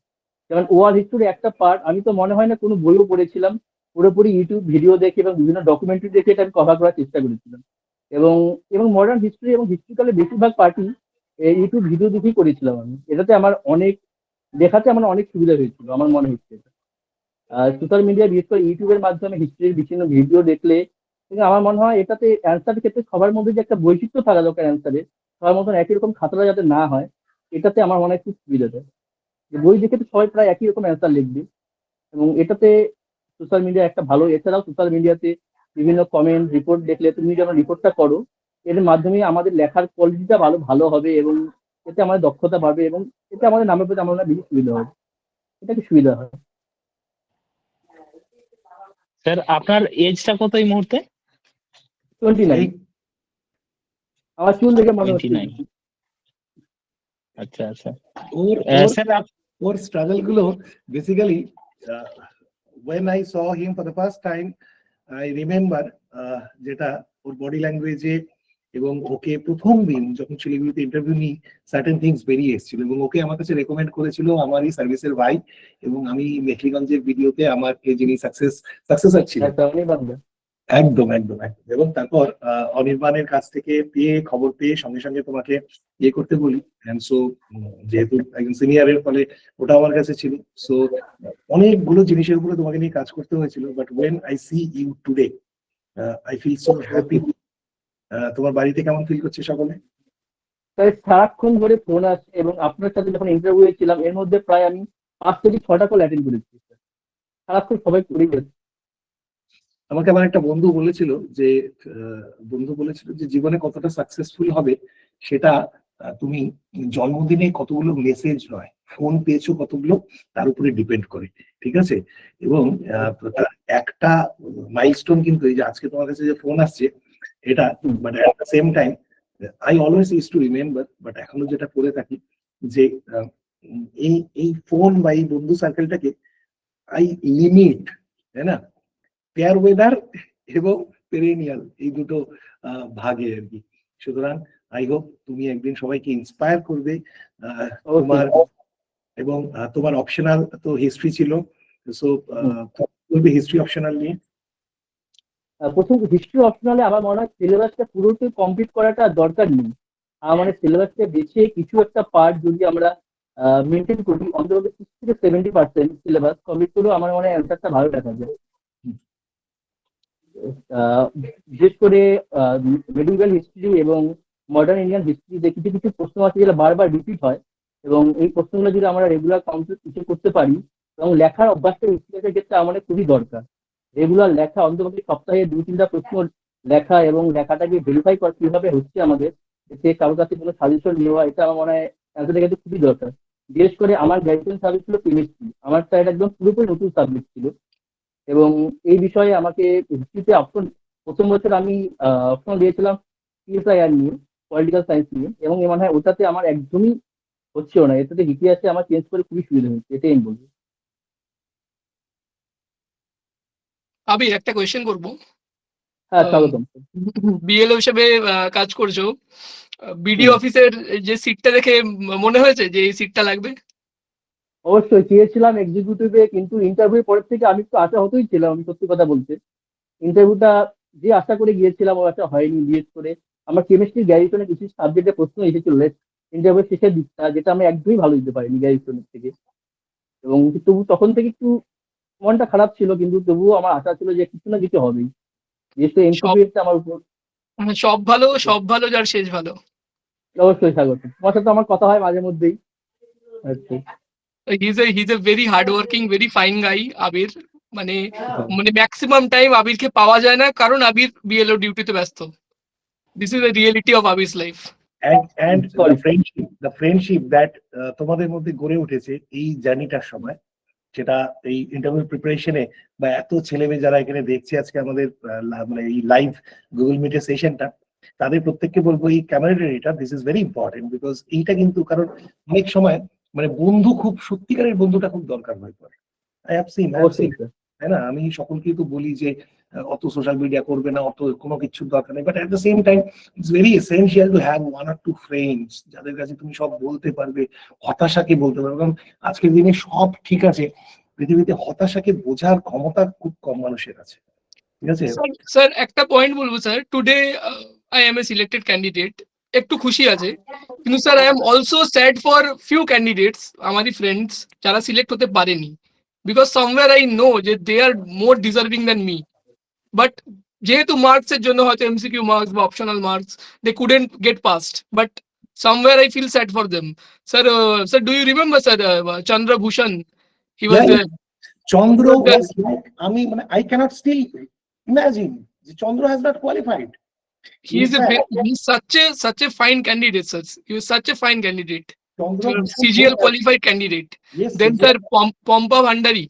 যেমন ওয়ার্ল্ড হিস্ট্রি একটা পার্ট, আমি তো মনে হয় না কোনো বইও পড়েছিলাম, পুরোপুরি ইউটিউব ভিডিও দেখে এবং বিভিন্ন ডকুমেন্টারি দেখে এটা আমি কভার করার চেষ্টা করেছিলাম। এবং এবং মডার্ন হিস্ট্রি এবং হিস্ট্রিক্যালের বেশিরভাগ পার্টি ইউটিউব ভিডিও দেখেই করেছিলাম আমি। এটাতে আমার অনেক দেখাতে আমার অনেক সুবিধা হয়েছিল আমার মনে হচ্ছে। আর সোশ্যাল মিডিয়া, বিশেষ করে ইউটিউবের মাধ্যমে হিস্ট্রির বিভিন্ন ভিডিও দেখলে, কিন্তু আমার মনে হয় এটাতে অ্যান্সারের ক্ষেত্রে সবার মধ্যে যে একটা বৈচিত্র্য থাকা দরকার অ্যান্সারে, সবার মতন একই রকম খাতাটা যাতে না হয়, এটাতে আমার মনে হয় খুব সুবিধা দেয়। যে বই দেখে তো সবাই প্রায় একই রকম অ্যান্সার লিখবে, এবং এটাতে সোশ্যাল মিডিয়া একটা ভালো। এছাড়াও সোশ্যাল মিডিয়াতে বিভিন্ন কমেন্ট রিপোর্ট দেখলে, তুমি যখন রিপোর্টটা করো, এর মাধ্যমে আমাদের লেখার কোয়ালিটিটা ভালো হবে, এবং এতে আমাদের দক্ষতা বাড়বে, এবং এতে আমাদের নামের প্রতি আমার বেশি সুবিধা হবে। এটা কি সুবিধা হয়। স্যার, আপনার এজটা কত এই মুহূর্তে? 29। আমার চুল দেখে মনে হচ্ছে 29। আচ্ছা আচ্ছা স্যার, ওর স্ট্রাগল গুলো basically when I saw him for the first time, I remember যেটা ওর বডি ল্যাঙ্গুয়েজে এবং ওকে প্রথম দিন যখন ছেলেগুলোতে ইন্টারভিউ নিই, সার্টেন থিংস বেরিয়ে এসেছিল, এবং ওকে আমার কাছে রেকমেন্ড করেছিল আমারই সার্ভিসের ভাই, এবং আমি মেখলিগঞ্জের ভিডিওতে আমাকে যিনি সাকসেসর ছিলেন। একদম একদম একদম। এবং তারপর অনির্বাণের কাছ থেকে খবর পেয়ে সঙ্গে সঙ্গে তোমাকে ইয়ে করতে বলি, এন্ড সো যেহেতু একজন সিনিয়রের ফলে ওটা আমার কাছে ছিল। সো অনেকগুলো জিনিসের উপরে তোমাকে নিয়ে কাজ করতে হয়েছিল, but when I see you today I feel so happy. তোমার বাড়িতে কেমন ফিল করছে সকলে? তাই সারাক্ষণ ধরে ফোন আসছে, এবং আপনার সাথে যখন ইন্টারভিউ ছিলাম এর মধ্যে প্রায় আমি 5 থেকে 6টা কল অ্যাটেন্ড করেছি। সারাক্ষণ সবাই করে গেছে। আমাকে আমার একটা বন্ধু বলেছিল যে জীবনে কতটা সাকসেসফুল হবে সেটা তুমি জন্মদিনে কতগুলো মেসেজ নয়, ফোন পেয়েছো কতগুলো, তার উপরে ডিপেন্ড করে। ঠিক আছে? এবং একটা মাইলস্টোন কিন্তু এই যে আজকে তোমার কাছে যে ফোন আসছে, এটা but at the same time I always use to remember, but এখনো যেটা করে থাকি যে এই এই ফোন বা এই বন্ধু সার্কেলটাকে আই লিমিট, তাই না, ফেয়ার ওয়েদার এবং পেরেনিয়াল এই দুটো ভাগে আর কি। সুতরাং আই হোপ তুমি একদিন সবাইকে ইন্সপায়ার করবে। তোমার এবং তোমার অপশনাল তো হিস্ট্রি ছিল, সো বলবে হিস্ট্রি অপশনাল নিয়ে। প্রথম হিস্ট্রি অপশনালে আমার মনে হয় সিলেবাসটা পুরোটাই কমপ্লিট করাটা দরকার নেই। আমার মানে সিলেবাসটা বেছে কিছু একটা পার্ট যদি আমরা মেনটেন করি, অন্তত 60 থেকে 70% সিলেবাস কমপ্লিট করলেও আমার মনে হয় অ্যান্সারটা ভালো দেখা যায়। বিশেষ করে মেডিকেল হিস্ট্রি এবং মডার্ন ইন্ডিয়ান হিস্ট্রিতে কিছু কিছু প্রশ্ন আছে যেগুলো বারবার রিপিট হয়, এবং এই প্রশ্নগুলো যদি আমরা রেগুলার কমপ্লিট করতে পারি, এবং লেখার অভ্যাসটা ইতিহাসের ক্ষেত্রে আমাদের খুবই দরকার। রেগুলার লেখা, অন্তত সপ্তাহে 2-3টা প্রশ্ন লেখা এবং লেখাটাকে ভেরিফাই করা কিভাবে হচ্ছে আমাদের, এতে কারোর কাছে কোনো সাজেশন নেওয়া, এটা আমার মনে হয় অ্যান্সারটা কিন্তু খুবই দরকার। বিশেষ করে আমার গ্র্যাজুয়েশন সাবজেক্ট ছিল কেমিস্ট্রি, আমারটা এটা একদম পুরোপুরি নতুন সাবজেক্ট ছিল, এবং এই বিষয়ে আমাকে হিস্ট্রিতে অপশন প্রথম বছর আমি অপশন দিয়েছিলাম PSIR নিয়ে, পলিটিক্যাল সায়েন্স নিয়ে, এবং এ মনে হয় ওটাতে আমার একদমই হচ্ছেও না, এটাতে ইতিহাসে আমার চেঞ্জ করে খুবই সুবিধা হচ্ছে, এটাই আমি বলবো। আবির, একটা কোয়েশ্চেন করবো। হ্যাঁ, স্বাগতম। বিএলও হিসেবে কাজ করছো, বিডি হুম। অফিসের যে সিটটা দেখে মনে হয়েছে যে এই সিটটা লাগবে? অবশ্যই চেয়েছিলাম এক্সিকিউটিভে, কিন্তু ইন্টারভিউ পরের থেকে আমি একটু আশা হতেই ছিলাম, আমি সত্যি কথা বলতে। ইন্টারভিউটা যে আশা করে গিয়েছিলাম ও আশা হয়নি। বিশেষ করে আমার কেমিস্ট্রি গ্র্যাজুয়েশনে কিছু সাবজেক্টে প্রশ্ন এসেছিল ইন্টারভিউ শেষের দিকটা, যেটা আমি একদমই ভালো দিতে পারিনি গ্র্যাজুয়েশনের থেকে, এবং তবু তখন থেকে একটু মনটা খারাপ ছিল, কিন্তু তবুও আমার আশা ছিল যে কিছু না কিছু হবেই, যেহেতু সব এমসিকিউ আমার উপর। সব ভালো যার শেষ ভালো। অবশ্যই স্বাগত, তোমার সাথে আমার কথা হয় মাঝে মধ্যেই। আচ্ছা। he's a very hardworking, very fine guy, আবির। মানে ম্যাক্সিমাম টাইম আবিরকে পাওয়া যায় না, কারণ আবির বিএলও ডিউটিতে ব্যস্ত। This is the reality of Abir's life. and the friendship that তোমাদের মধ্যে গড়ে উঠেছে এই জার্নিটার সময়, সেটা এই ইন্টারভিউ প্রিপারেশনে বা এত ছেলে মেয়ে যারা এখানে দেখছে আজকে আমাদের মানে এই লাইভ গুগল মিটের সেশনটা, তাদের প্রত্যেককে বলবো এই ক্যামেরাটা this is very important, because এইটা কিন্তু, কারণ অনেক সময় মানে বন্ধু খুব সত্যিকারের বন্ধুটা খুব দরকার হয়ে পড়ে। আই হ্যাভ সিন, তাই না? আমি সকলকেই তো বলি যে অত সোশ্যাল মিডিয়া করবে না, অত কোনো কিছুর দরকার নেই, but at the same time it's very essential to have 1 or 2 friends যাদের কাছে তুমি সব বলতে পারবে, হতাশাকে বলতে পারবে। কারণ আজকের দিনে সব ঠিক আছে, পৃথিবীতে হতাশাকে বোঝার ক্ষমতা খুব কম মানুষের আছে, ঠিক আছে? স্যার একটা পয়েন্ট বলবো sir, today I am a selected candidate, একটু খুশি আছে, কিন্তু sir I am also sad for few candidates, আমারই ফ্রেন্ডস যারা সিলেক্ট হতে পারেনি, বিকজ সামওয়্যার আই নো যে they are more deserving than me, but যেহেতু মার্কস এর জন্য হয়তো এমসিকিউ মার্কস বা optional marks they couldn't get passed, but somewhere I feel sad for them. Sir sir do you remember sir Chandrabhushan? He was Chandra was like, I mean, I cannot still imagine that Chandra has not qualified. he's such a fine candidate, sir. He was such a fine candidate. Chandra CGL qualified candidate. Yes. Then sir Pompa Bhandari.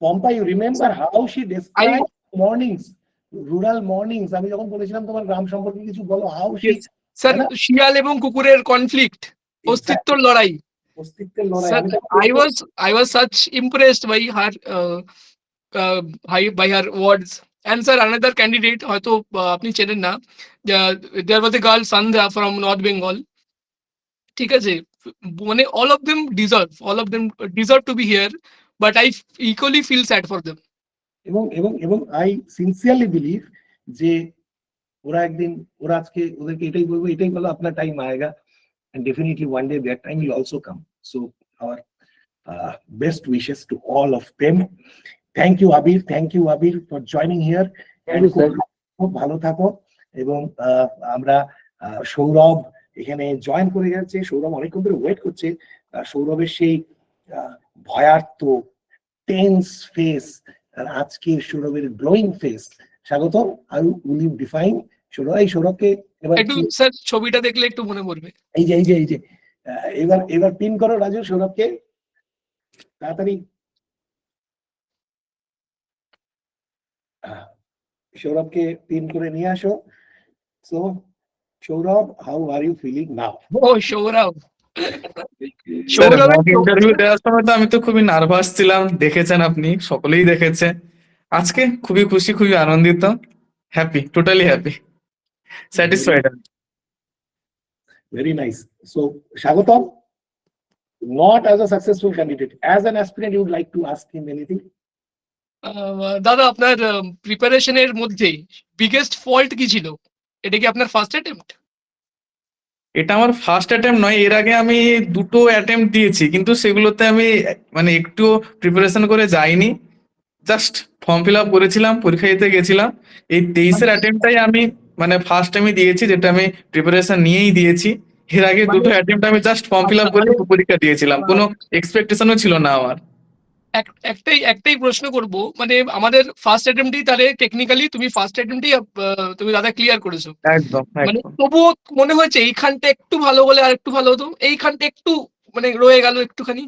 Pompa, you remember how she described mornings, rural mornings? আমি যখন বলেছিলাম তোমার গ্রাম সম্পর্কে কিছু বলো, how she, sir শিয়াল এবং কুকুরের কনফ্লিক্ট, অস্তিত্বের লড়াই। অস্তিত্বের লড়াই। I was such impressed by her by her words. And sir, another candidate হয়তো আপনি চেনেন না, there was a girl Sandhya from North Bengal, ঠিক আছে? মানে all of them deserve to be here, but I equally feel sad for them. এবং I sincerely believe যে ওরা একদিন, ওরা আজকে ওদেরকে এটাই বলবো, এটাই বলো আপনার time আয়েগা, and definitely one day that time will also come. So our best wishes to all of them. Thank you Abir for joining here. খুব ভালো থাকো। এবং আমরা সৌরভ এখানে জয়েন করে গেছে, সৌরভ অনেকক্ষণ ধরে ওয়েট করছে। সৌরভের সেই ভয়ার্থ টেন্স ফেস আর আজকের সৌরভের গ্লোয়িং ফেস, স্বাগত। আর উইল ইউ ডিফাইন সৌরভ? এই সৌরভকে এবার একটু স্যার ছবিটা দেখলে একটু মনে পড়বে। এই যে এবার পিন করো রাজু, সৌরভকে তাড়াতাড়ি, সৌরভকে পিন করে নিয়ে আসো। So Saurabh, how are you feeling now? ও সৌরভ, স্যার সৌরভের মক ইন্টারভিউ দেওয়ার সময় তো আমি তো খুবই নার্ভাস ছিলাম, দেখেছেন আপনি, সকলেই দেখেছে। আজকে খুবই খুশি, খুবই আনন্দিত, happy, totally happy, satisfied. Very nice. So, Shagotam, not as a successful candidate, as an aspirant, you would like to ask him anything? দাদা আপনার প্রিপারেশনের মধ্যে বিগেস্ট ফল্ট কি ছিল? এটা কি আপনার ফার্স্ট অ্যাটেম্প্ট? এটা আমার ফার্স্ট অ্যাটেম্প নয়, এর আগে আমি দুটো অ্যাটেম্প দিয়েছি, কিন্তু সেগুলোতে আমি মানে একটু প্রিপারেশন করে যাইনি, জাস্ট ফর্ম ফিল আপ করেছিলাম, পরীক্ষা দিতে গেছিলাম। এই 23-এর অ্যাটেম্পটাই আমি মানে ফার্স্ট আমি দিয়েছি, যেটা আমি প্রিপারেশন নিয়েই দিয়েছি। এর আগে দুটো অ্যাটেম্প আমি জাস্ট ফর্ম ফিল আপ করে পরীক্ষা দিয়েছিলাম, কোনো এক্সপেকটেশনও ছিল না আমার। একটাই প্রশ্ন করব, মানে আমাদের ফার্স্ট অ্যাটেম্পটেই তাহলে টেকনিক্যালি তুমি ফার্স্ট অ্যাটেম্পটেই তুমি দাদা ক্লিয়ার করেছো, একদম মানে একদম। তবুও মনে হয়েছে এইখানটা একটু ভালো হলে আর একটু ভালো হতো, এইখানটা একটু মানে রয়ে গেল একটুখানি?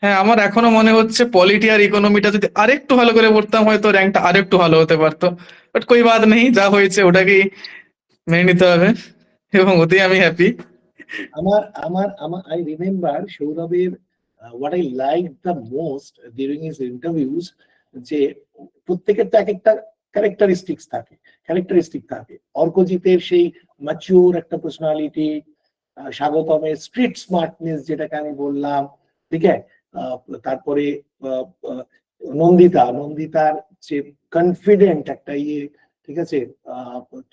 হ্যাঁ, আমার এখনো মনে হচ্ছে পলিটি আর ইকোনমিটা যদি আরেকটু ভালো করে পড়তাম হয়তো র্যাঙ্কটা আরেকটু ভালো হতে পারতো, বাট কই বাদ নেই, যা হয়েছে ওটাকেই মেনে নিতে হবে, এবং ওতেই আমি happy. I remember Saurabheর what I liked the most during his interviews, যে প্রত্যেকের তো এক একটা ক্যারেক্টারিস্টিক থাকে। অর্কজিতের সেই ম্যাচিউর একটা পার্সোনালিটি, স্বাগতমের স্ট্রিট স্মার্টনেস যেটাকে আমি বললাম, ঠিক আছে। তারপরে নন্দিতার যে কনফিডেন্ট একটা ইয়ে, ঠিক আছে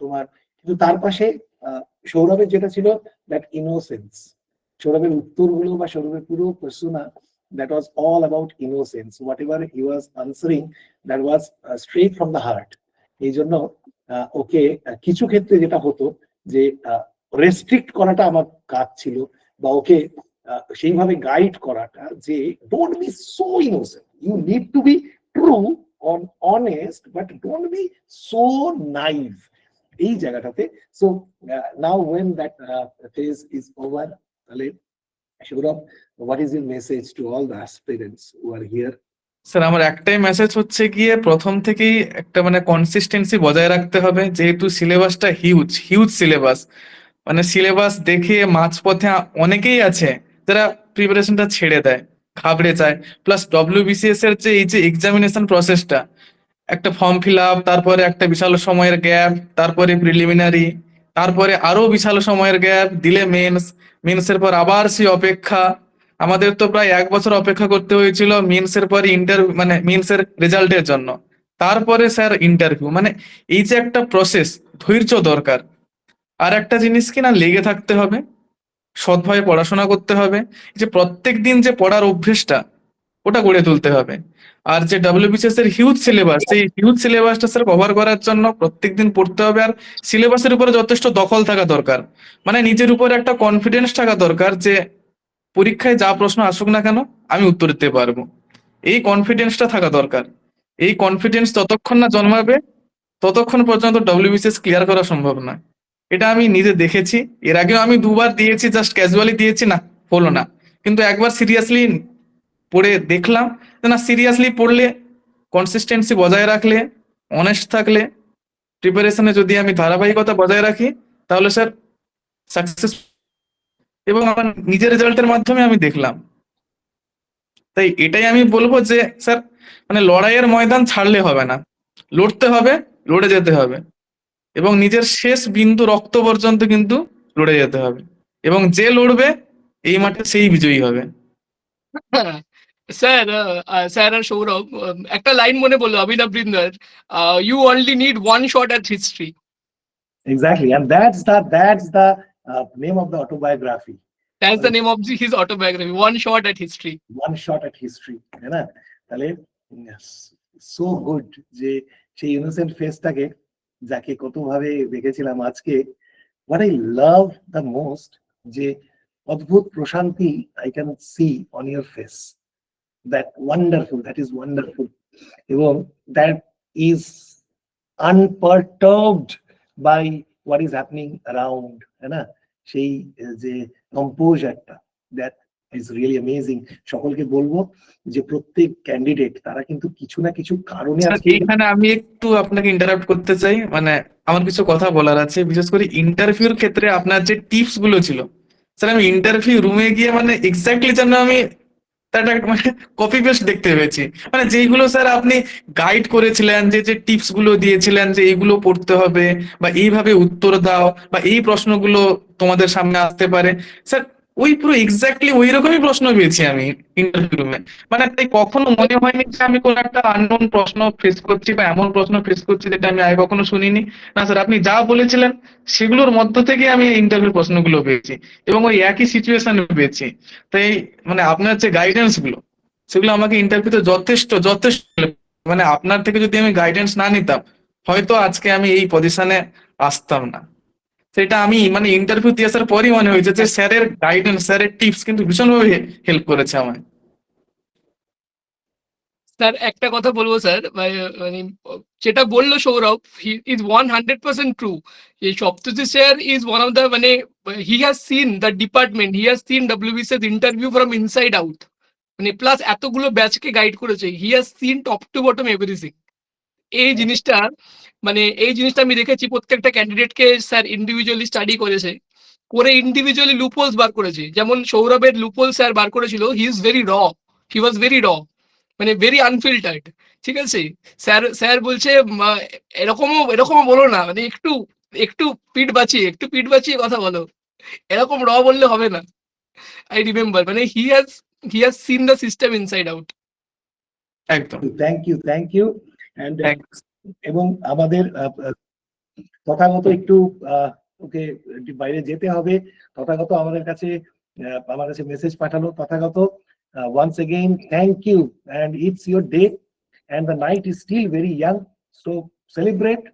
তোমার। কিন্তু তার পাশে সৌরভের যেটা ছিল দ্যাট ইনোসেন্স, সৌরভের উত্তরগুলো বা সৌরভের পুরো persona, that was all about innocence. Whatever he was answering, that was straight from the heart. এই জন্য ওকে কিছু ক্ষেত্রে যেটা হতো যে রেস্ট্রিক্ট করাটা আমার কাজ ছিল, বা ওকে সেইভাবে গাইড করাটা যে don't be so innocent, you need to be true on honest, but don't be so naive, এই জায়গাটাতে। So now when that phase is over, তাহলে Saurabh, what is your message to all the aspirants who are here? Sir আমার একটাই message হচ্ছে গিয়ে, প্রথম থেকেই একটা মানে কনসিস্টেন্সি বজায় রাখতে হবে, যেহেতু সিলেবাসটা হিউজ সিলেবাস, মানে সিলেবাস দেখে মাঝপথে অনেকেই আছে যারা প্রিপারেশনটা ছেড়ে দেয়, ঘাবড়ে যায়। প্লাস ডব্লিউবিসিএস এর যে এই যে এক্সামিনেশন প্রসেসটা, একটা ফর্ম ফিল আপ, তারপরে একটা বিশাল সময়ের গ্যাপ, তারপরে প্রিলিমিনারি, তারপরে আরো বিশাল সময়ের গ্যাপ, দিলে মেন্সের পর আবার সেই অপেক্ষা। আমাদের তো প্রায় 1 বছর অপেক্ষা করতে হয়েছিল মেন্সের পরে মানে মেন্সের রেজাল্টের জন্য, তারপরে স্যার ইন্টারভিউ। মানে এই যে একটা প্রসেস, ধৈর্য দরকার। আর একটা জিনিস কি না, লেগে থাকতে হবে, সৎভাবে পড়াশোনা করতে হবে, এই যে প্রত্যেক দিন যে পড়ার অভ্যেসটা, ওটা গড়ে তুলতে হবে। আর যে ডব্লিউবিসিএস এর হিউজ সিলেবাস, সেই হিউজ সিলেবাসটা স্যার কভার করার জন্য প্রত্যেকদিন পড়তে হবে। আর সিলেবাসের উপরে যথেষ্ট দখল থাকা দরকার, মানে নিজের উপরে একটা কনফিডেন্স থাকা দরকার যে পরীক্ষায় যা প্রশ্ন আসুক না কেন আমি উত্তর দিতে পারবো, এই কনফিডেন্সটা থাকা দরকার। এই কনফিডেন্স যতক্ষণ না জন্মাবে ততক্ষণ পর্যন্ত ডব্লিউবিসিএস ক্লিয়ার করা সম্ভব না। এটা আমি নিজে দেখেছি, এর আগেও আমি 2বার দিয়েছি, জাস্ট ক্যাজুয়ালি দিয়েছি, না হলো না। কিন্তু একবার সিরিয়াসলি পড়ে দেখলাম যে না, সিরিয়াসলি পড়লে, কনসিস্টেন্সি বজায় রাখলে, অনেস্ট থাকলে, প্রিপারেশনে যদি আমি ধারাবাহিকতা বজায় রাখি, তাহলে স্যার সাকসেস। এবং আমার নিজের রেজাল্টের মাধ্যমে আমি দেখলাম। তাই এটাই আমি বলবো যে স্যার, মানে লড়াইয়ের ময়দান ছাড়লে হবে না, লড়তে হবে, লড়ে যেতে হবে, এবং নিজের শেষ বিন্দু রক্ত পর্যন্ত কিন্তু লড়ে যেতে হবে, এবং যে লড়বে এই মাঠে সেই বিজয়ী হবে। স্যার, স্যার আর সৌরভ, একটা লাইন মনে পড়লো অভিনব বৃন্দার, you only need one shot at history. Exactly, and that's the name of the autobiography. That's the name of his autobiography, One Shot at History. One shot at history, है ना? তাহলে so good যে সেই innocent ফেসটাকে, যাকে কতভাবে দেখেছিলাম আজকে, what I love the most, যে অদ্ভুত প্রশান্তি I can see on your face. That is wonderful, এবং that is unperturbed by what is happening around, है ना? সেই যে কম্পোজারটা, that ইজ রিয়েলি অ্যামেজিং। সকলকে বলবো যে প্রত্যেক ক্যান্ডিডেট তারা কিন্তু কিছু না কিছু কারণে স্যার আজকে এইখানে আমি একটু আপনাকে ইন্টারাপ্ট করতে চাই, মানে আমার কিছু কথা বলার আছে, বিশেষ করে ইন্টারভিউর ক্ষেত্রে আপনার যে টিপস গুলো ছিল। স্যার আমি ইন্টারভিউ রুমে গিয়ে মানে এক্স্যাক্টলি যেন আমি তার একটা মানে কপি পেস্ট দেখতে পেয়েছি, মানে যেইগুলো স্যার আপনি গাইড করেছিলেন, যে যে টিপস গুলো দিয়েছিলেন যে এইগুলো পড়তে হবে বা এইভাবে উত্তর দাও বা এই প্রশ্নগুলো তোমাদের সামনে আসতে পারে, স্যার ওই পুরো এক্স্যাক্টলি ওই রকমই প্রশ্ন পেয়েছি আমি ইন্টারভিউ রুমে। মানে তাই কখনো মনে হয়নি যে আমি কোনো একটা আননোন প্রশ্ন ফেস করছি বা এমন প্রশ্ন ফেস করছি যেটা আমি আগে কখনো শুনিনি। না স্যার, আপনি যা বলেছিলেন সেগুলোর মধ্য থেকে আমি ইন্টারভিউ প্রশ্নগুলো পেয়েছি এবং ওই একই সিচুয়েশন পেয়েছি। তাই মানে আপনার যে গাইডেন্স গুলো সেগুলো আমাকে ইন্টারভিউতে যথেষ্ট যথেষ্ট, মানে আপনার থেকে যদি আমি গাইডেন্স না নিতাম হয়তো আজকে আমি এই পজিশনে আসতাম না। সেটা আমি মানে ইন্টারভিউ দিয়ে আসার পরই মনে হয়েছে যে স্যারের গাইডেন্স, স্যারের টিপস কিন্তু ভীষণভাবে হেল্প করেছে আমায়। স্যার একটা কথা বলবো স্যার, মানে যেটা বললো সৌরভ, হি ইজ 100% ট্রু। এই সপ্তজি sir is one of the, মানে he has seen the department, he has seen WBCS interview from inside out, মানে প্লাস এতগুলো ব্যাচকে গাইড করেছে, he has seen top to bottom everything. এই জিনিসটা আমি দেখেছি, প্রত্যেকটা ক্যান্ডিডেটকে স্যার ইন্ডিভিজুয়ালি স্টাডি করেছে, করে ইন্ডিভিজুয়ালি লুপোলস বার করেছে। যেমন সৌরভের লুপোল স্যার বার করেছিল, হি ইজ ভেরি র, হি ওয়াজ ভেরি র, মানে ভেরি আনফিল্টার্ড। ঠিক আছে, স্যার বলছে এরকমও বলো না, মানে একটু একটু পিঠ বাঁচিয়ে কথা বলো, এরকম র বললে হবে না। আই রিমেম্বার, মানে he has seen the system inside out. একদম, থ্যাংক ইউ এন্ড থ্যাংকস। এবং আমাদের তথাগত একটু ওকে বাইরে যেতে হবে। তথাগত আমার কাছে মেসেজ পাঠালো। Tathagata, once again thank you, and it's your day and the night is still very young, so celebrate.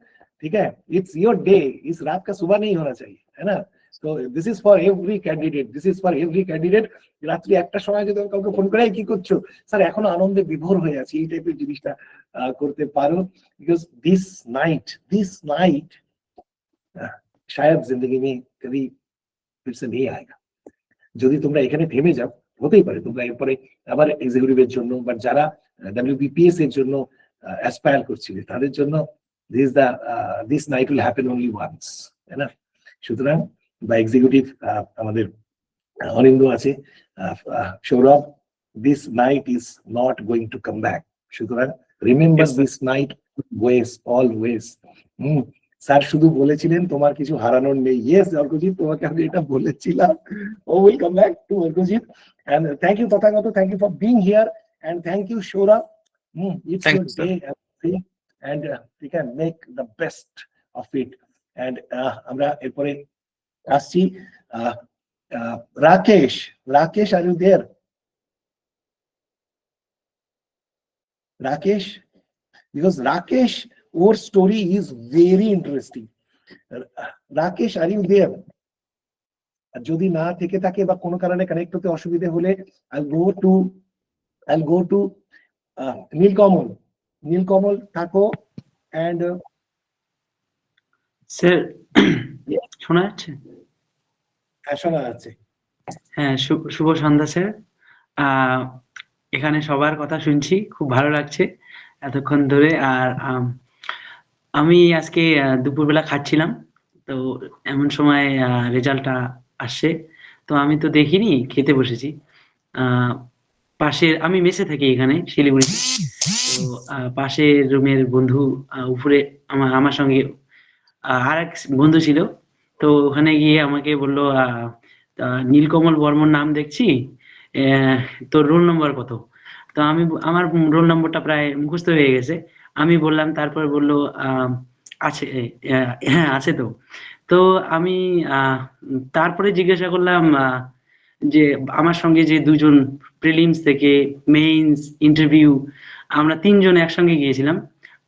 ठीक है, it's your day, इस रात का सुबह नहीं होना चाहिए, है ना? So this is for every candidate. রাত্রি 1টার সময় যদি কাউকে ফোন করে কি করছো, স্যার এখনো আনন্দে বিভোর হয়ে আছি, এই টাইপের জিনিসটা করতে পারো। বিকজ দিস নাইট शायद जिंदगी में कभी फिर से नहीं आएगा। যদি তোমরা এখানে থেমে যাও, হতেই পারে তোমরা এরপরে আবার এক্সিকিউটিভের জন্য বা যারা WBPS এর জন্য অ্যাসপায়ার করছিলে তাদের জন্য this night will happen only once, তাই না? সুতরাং বা এক্সিকিউটিভ আমাদের অনিন্দ আছে, Sourav, this night is not going to come back. সুতরাং remember this night always. Sir শুধু বলেছিলেন তোমার কিছু হারানোর নেই। ইয়েস অর্কজিৎ, তোমাকে আমি এটা বলেছিলাম। ও will come back to Arkajit. And thank you Tathagata, thank you for being here, and thank you Sourav. It's Thank your you, sir. Day and we can make the best of it. And আমরা এরপরে আসছি Rakesh. Are you there? Rakesh, because Rakesh, our story is very interesting. Rakesh, are you there? যদি না থেকে থাকে বা কোনো কারণে কানেক্ট হতে অসুবিধা হলে I'll go to নীলকমল থাকো। and স্যার শোনা যাচ্ছে? শোনা যাচ্ছে। হ্যাঁ, শুভ সন্ধ্যা স্যার। এখানে সবার কথা শুনছি, খুব ভালো লাগছে এতক্ষণ ধরে। আর আমি আজকে দুপুরবেলা খাচ্ছিলাম, তো এমন সময় রেজাল্টটা আসছে, তো আমি তো দেখিনি, খেতে বসেছি। পাশের, আমি মেসে থাকি এখানে শিলিগুড়িতে, তো পাশের রুমের বন্ধু উপরে আমার সঙ্গে আর এক বন্ধু ছিল, তো ওখানে গিয়ে আমাকে বললো নীলকমল বর্মন নাম দেখছি, তোর রোল নম্বর কত? তো আমি আমার রোল নম্বরটা প্রায় মুখস্থ হয়ে গেছে, আমি বললাম, তারপর বললো আছে, হ্যাঁ আছে। তো আমি তারপরে জিজ্ঞাসা করলাম যে আমার সঙ্গে যে দুজন প্রিলিমস থেকে মেইনস ইন্টারভিউ, আমরা 3 জন একসঙ্গে গিয়েছিলাম।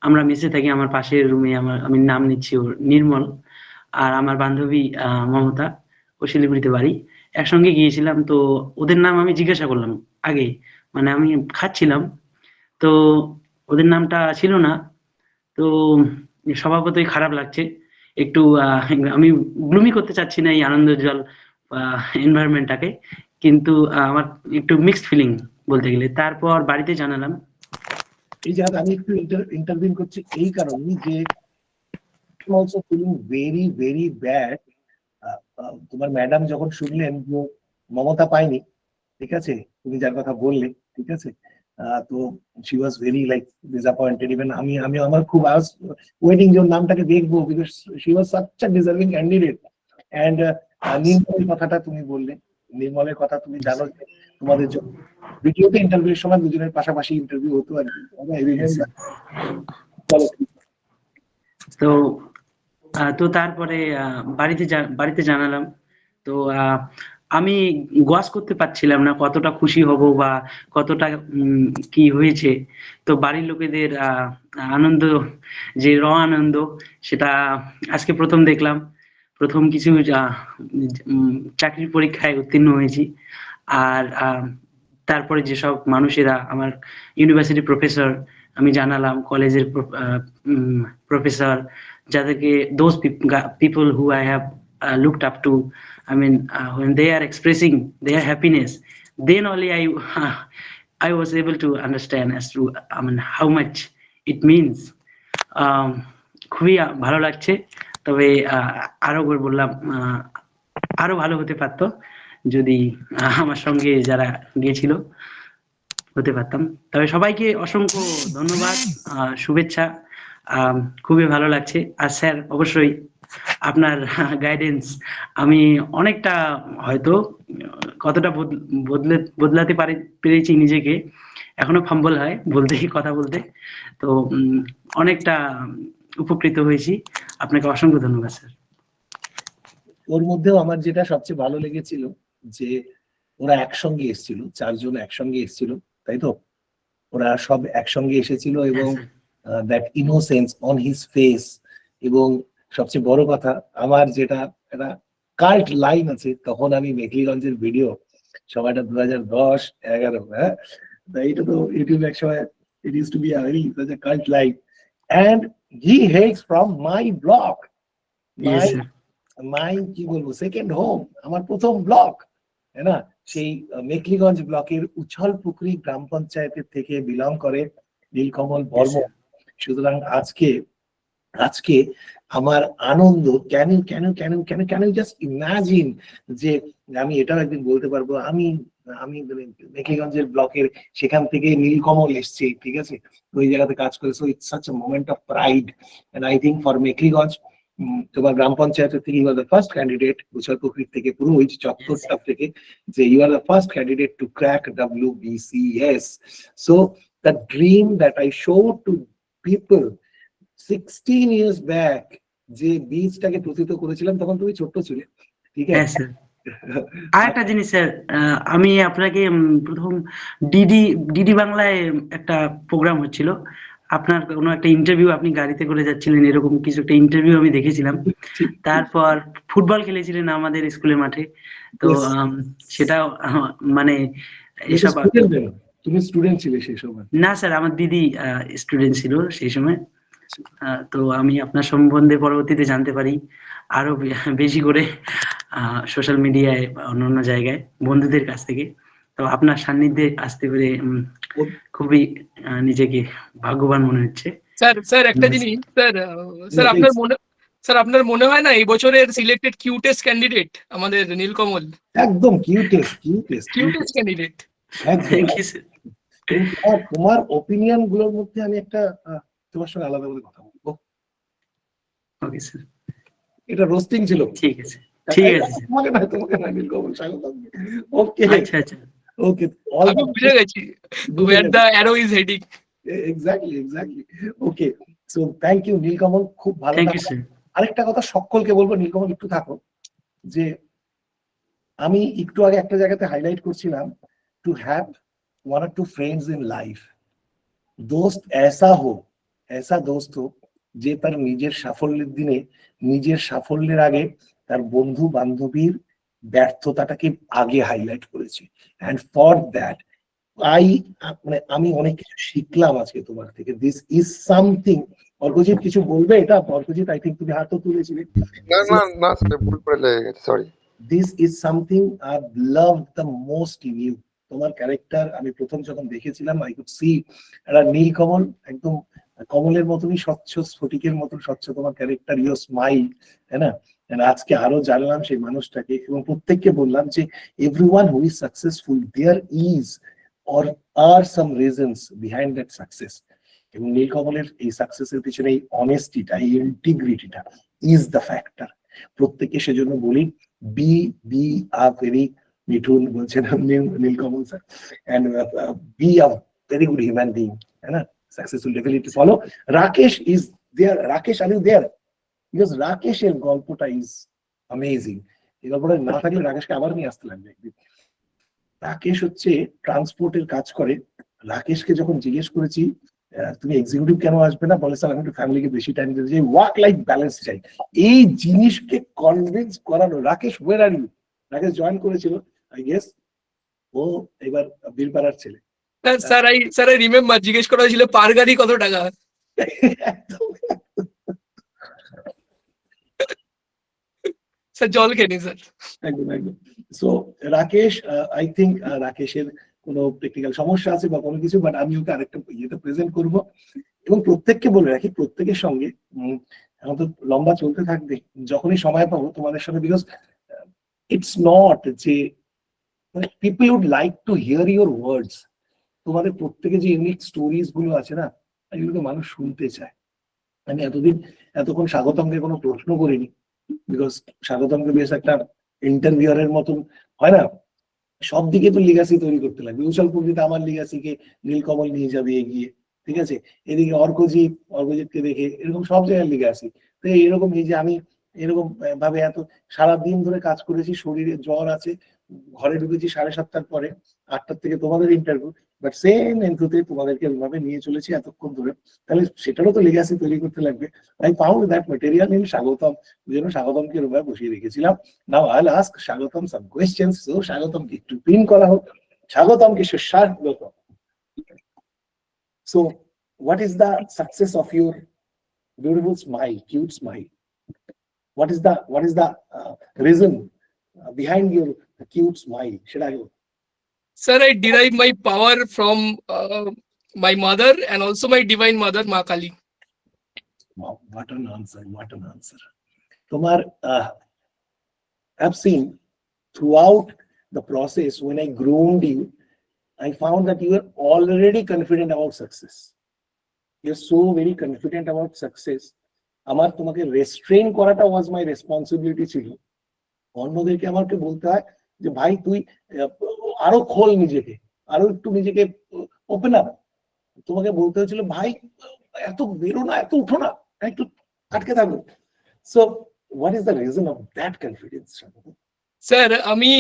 আমরা মেসে থাকি, আমার পাশের রুমে, আমি নাম নিচ্ছি ওর, নির্মল, আর আমার বান্ধবী মমতা, ও শিলিগুড়িতে বাড়ি, একসঙ্গে গিয়েছিলাম। তো ওদের নাম আমি জিজ্ঞাসা করলাম আগে, মানে আমি খাচ্ছিলাম, তো ওদের নামটা ছিল না। তো স্বভাবতই খারাপ লাগছে একটু, আমি গ্লুমি করতে চাচ্ছি না এই আনন্দোজ্জ্বল এনভায়রনমেন্টটাকে, কিন্তু আমার একটু মিক্সড ফিলিং বলতে গেলে। তারপর বাড়িতে জানালাম। এই জায়গাতে আমি একটু ইন্টারভিউ করছি এই কারণে যে also feeling very very bad. তোমার ম্যাডাম যখন শুনলেন যে মমতা পায়নি, ঠিক আছে, তুমি যার কথা বললে, ঠিক আছে, তো she was very like disappointed. Even আমি আমি আমার খুব আই ওয়াজ ওয়েটিং যে ওর নামটাকে দেখবো, because she was such a deserving candidate. And নির্মলের কথাটা তুমি বললে, নির্মলের কথা তুমি জানো যে তোমাদের ভিডিওতে ইন্টারভিউর সময় দুজনের পাশাপাশি ইন্টারভিউ হতো আর কি। তো তো তারপরে বাড়িতে জানালাম। তো আমি গোয়াস করতে পারছিলাম না কতটা খুশি হব বা কতটা কি হয়েছে। তো বাড়ির লোকেদের আনন্দ, যে আনন্দ, সেটা আজকে প্রথম দেখলাম। প্রথম কিছু চাকরির পরীক্ষায় উত্তীর্ণ হয়েছি। আর তারপরে যেসব মানুষেরা আমার ইউনিভার্সিটি প্রফেসর, আমি জানালাম কলেজের প্রফেসর, যাদেরকে those people who I have looked up to, I mean, when they are expressing their happiness, then only I was able to understand as to how much it means. খুবই ভালো লাগছে। তবে আরো বললাম আরো ভালো হতে পারতো যদি আমার সঙ্গে যারা গিয়েছিল হতে পারতাম। তবে সবাইকে অসংখ্য ধন্যবাদ, শুভেচ্ছা। খুবই ভালো লাগছে। আর স্যার, অবশ্যই আপনার গাইডেন্স আমি অনেকটা হয়তো কতটা বদলাতে পেরেছি নিজেকে, এখনো ফাম্বল হয় কথা বলতে। তো অনেকটা উপকৃত হয়েছি। আপনাকে অসংখ্য ধন্যবাদ স্যার। ওর মধ্যেও আমার যেটা সবচেয়ে ভালো লেগেছিল যে ওরা একসঙ্গে এসেছিল, 4 জন একসঙ্গে এসেছিল, তাই তো? ওরা সব একসঙ্গে এসেছিল এবং that innocence on his face. এবং সবচেয়ে বড় কথা, আমার যেটা একটা কাল্ট লাইন আছে, তখন আমি মেখলিগঞ্জের ভিডিও, সময়টা 2010-11, হ্যাঁ, এটা তো ইউটিউব এক সময় it use to be a very cult line, and he hates from my block, my কি বলবো, সেকেন্ড হোম, আমার প্রথম ব্লক, তাই না? সেই মেখলিগঞ্জ ব্লকের উছলপুকুরি গ্রাম পঞ্চায়েতের থেকে বিলং করে নীলকমল বর্মন। সুতরাং আজকে আমার আনন্দ, ক্যান ইউ জাস্ট ইমাজিন যে আমি এটাও একদিন বলতে পারবো আমি মেখলিগঞ্জের ব্লকের সেখান থেকে নীলকমল এসছে, ঠিক আছে, ওই জায়গাতে কাজ করে। So it's such a moment of pride, and I think for Mekhliganj, তোমার গ্রাম পঞ্চায়েতের থেকে you are the first candidate, Uchhalpukuri থেকে পুরো ওই চত্বরটা থেকে, যে you are the first candidate to crack WBCS. So the dream that I show to people 16 years back, যে বীজটাকে প্রথিত করেছিলাম, তখন তুমি ছোট্ট ছিলে, ঠিক আছে? আরেকটা জিনিস স্যার, আমি আপনাকে প্রথম ডিডি বাংলায় একটা প্রোগ্রাম হচ্ছিল, আপনার কোনো একটা ইন্টারভিউ, আপনি গাড়িতে করে যাচ্ছিলেন, এরকম কিছু একটা ইন্টারভিউ আমি দেখেছিলাম। তারপর ফুটবল খেলেছিলেন আমাদের স্কুলের মাঠে। তো সেটাও মানে এসব। তুমি স্টুডেন্ট ছিলে সেই সময়? না স্যার, আমার দিদি স্টুডেন্ট ছিল সেই সময়। তো আমি আপনার সম্বন্ধে পরবর্তীতে জানতে পারি আরো বেশি করে সোশ্যাল মিডিয়ায় বা অন্যান্য জায়গায় বন্ধুদের কাছ থেকে। তো আপনার সান্নিধ্যে আসতে পেরে খুবই নিজেকে ভাগ্যবান মনে হচ্ছে। স্যার একটা জিনিস, স্যার আপনার মনে হয় না এই বছরের সিলেক্টেড কিউটেস্ট ক্যান্ডিডেট আমাদের নীলকমল? একদম কিউটেস্ট ক্যান্ডিডেট। তোমার ওপিনিয়ন গুলোর মধ্যে আমি একটা তোমার সঙ্গে আলাদা করে কথা বলবো। ওকে স্যার, এটা রোস্টিং ছিল। ঠিক আছে। তোমাকে না নীলকমল স্বাগত। ওকে, আচ্ছা, ওকে, আমি বুঝে গেছি where the arrow is heading. Exactly. Okay, so thank you Nilkamal, খুব ভালো থাকো। আরেকটা কথা সকলকে বলবো, নীলকমল একটু থাকো, যে আমি একটু আগে একটা জায়গাতে হাইলাইট করছিলাম, to have 1 or 2 friends in life, दोस्त ऐसा दोस्त हो যে তার নিজের সাফল্যের দিনে, নিজের সাফল্যের আগে তার বন্ধু বান্ধবীর ব্যর্থতাটাকে আগে হাইলাইট করেছে। এন্ড ফর দ্যাট আমি অনেক কিছু শিখলাম আজকে তোমার থেকে। This is something. অর্কজিৎ কিছু বলবে? এটা অর্কজিৎ, আই থিঙ্ক তুমি হাতও তুলেছিলে। না স্যার, ভুল করে লেগে গেছে, sorry. This is something I love the most in you. তোমার ক্যারেক্টার আমি প্রথম যখন দেখেছিলাম, আই কুড সি একটা নীল কমল, একদম কমলের মতনই স্বচ্ছ, স্ফটিকের মতন স্বচ্ছ তোমার ক্যারেক্টার, ইউর স্মাইল, তাই না? And আজকে আরো জানলাম সেই মানুষটাকে, এবং প্রত্যেককে বললাম যে everyone who is successful, there is or are some reasons behind that success. এবং নীলকমলের এই সাকসেসের পিছনে এই অনেস্টিটা, এই ইন্টিগ্রিটিটা ইজ দ্য ফ্যাক্টর। প্রত্যেককে সেজন্য বলি বি আ ভেরি, মিঠুন বলছেন Nilkamal sir, and be a very good human being, তাই না? Success will definitely follow. Rakesh is there. Rakesh, are you there? Because রাকেশের গল্পটা ইজ অ্যামেজিং। এই গল্পটা না থাকলে রাকেশকে আবার নিয়ে আসতে লাগবে একদিন। রাকেশ হচ্ছে ট্রান্সপোর্টের কাজ করে। রাকেশকে যখন জিজ্ঞেস করেছি তুমি এক্সিকিউটিভ কেন আসবে না, বলে স্যার আমি একটু ফ্যামিলিকে বেশি টাইম দিতে চাই, ওয়ার্ক লাইফ ব্যালেন্স চাই। এই জিনিসকে কনভিন্স করানো। Rakesh where are you? Rakesh join করেছিল আই গেস, ও এবার বীরপাড়ার ছেলে। স্যার আই রিমেম্বার জিজ্ঞেস করা হয়েছিল পার গাড়ি কত টাকা। স্যার জল খেনি স্যার। একদম একদম। সো রাকেশ, আই থিঙ্ক রাকেশের কোনো টেকনিক্যাল সমস্যা আছে বা কোনো কিছু, বাট আমি ওকে আরেকটা ইয়েতে প্রেজেন্ট করব। এবং প্রত্যেককে বলে রাখি, প্রত্যেকের সঙ্গে এখন তো লম্বা চলতে থাকবে, যখনই সময় পাবো তোমাদের সঙ্গে, বিকজ ইটস নট যে মানে people would like to hear your words. তোমাদের প্রত্যেকে যে ইউনিক স্টোরিজ গুলো আছে না, এগুলো মানুষ শুনতে চায়। আমি এতক্ষণ স্বাগতমকে কোনো প্রশ্ন করিনি, বিকজ স্বাগতমকে বেশ একটা ইন্টারভিউয়ারের মতন হয় না, সব দিকে তো লিগাসি তৈরি করতে লাগবে। উছলপুরিতে আমার লিগাসিকে নীলকমল নিয়ে যাবে এগিয়ে, ঠিক আছে? এদিকে অর্কজিৎকে দেখে এরকম সব জায়গায় লিগাসি। তো এরকম এই যে আমি এরকম ভাবে এত সারাদিন ধরে কাজ করেছি, শরীরে জ্বর আছে, ঘরে ঢুকেছি 7:30টার পরে, 8টার থেকে তোমাদের ইন্টারভিউ, বাট সেম এন্থুতে তোমাদেরকে ভাবে নিয়ে চলেছি এতক্ষণ ধরে, তাহলে সেটারও তো লিগাসি তৈরি করতে লাগবে। I found that material in স্বাগতম, ওই জন্য স্বাগতমকে রুমে বসিয়ে রেখেছিলাম। নাও আই উইল আস্ক স্বাগতম সাম কোয়েশ্চেন্স। সো স্বাগতমকে একটু পিন করা হোক। স্বাগতমকে সুস্বাগত। So what is the success of your beautiful smile, cute smile? What is the reason behind your cute smile? Should I go? Sir, I derive my power from my mother and also my divine mother, Ma Kali. Wow, what an answer! What an answer! Tomar, I've seen throughout the process when I groomed you, I found that you are already confident about success. You're so very confident about success. আমার তোমাকে restrain করাটা ওয়াজ my responsibility ছিল। অন্যদেরকে আমাকে বলতে হয় যে ভাই তুই আরো খোল নিজেকে, আরো একটু নিজেকে ওপেন আপ। তোমাকে বলতে হয়েছিল ভাই এত বেরো না, এত উঠো না, একটু আটকে থাকো। So what is the reason of that confidence? Sir আমি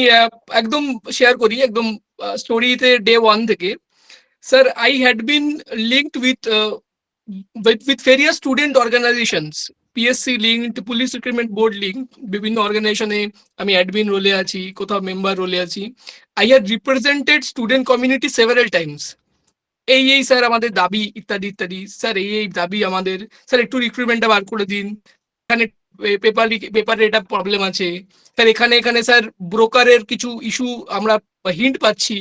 একদম শেয়ার করি, একদম স্টোরিতে ডে 1 থেকে। Sir I had been linked with various student organizations, PSC linked, police recruitment board link, বিভিন্ন অর্গানাইজেশনে আমি অ্যাডমিন রোলে আছি, কোথাও মেম্বার রোলে আছি। I had represented student community several Times. এই স্যার আমাদের দাবি ইত্যাদি ইত্যাদি, স্যার এই দাবি আমাদের, স্যার একটু রিক্রুটমেন্টটা বার করে দিন, এখানে পেপারে এটা প্রবলেম আছে, স্যার এখানে স্যার ব্রোকারের কিছু ইস্যু আমরা হিন্ট পাচ্ছি।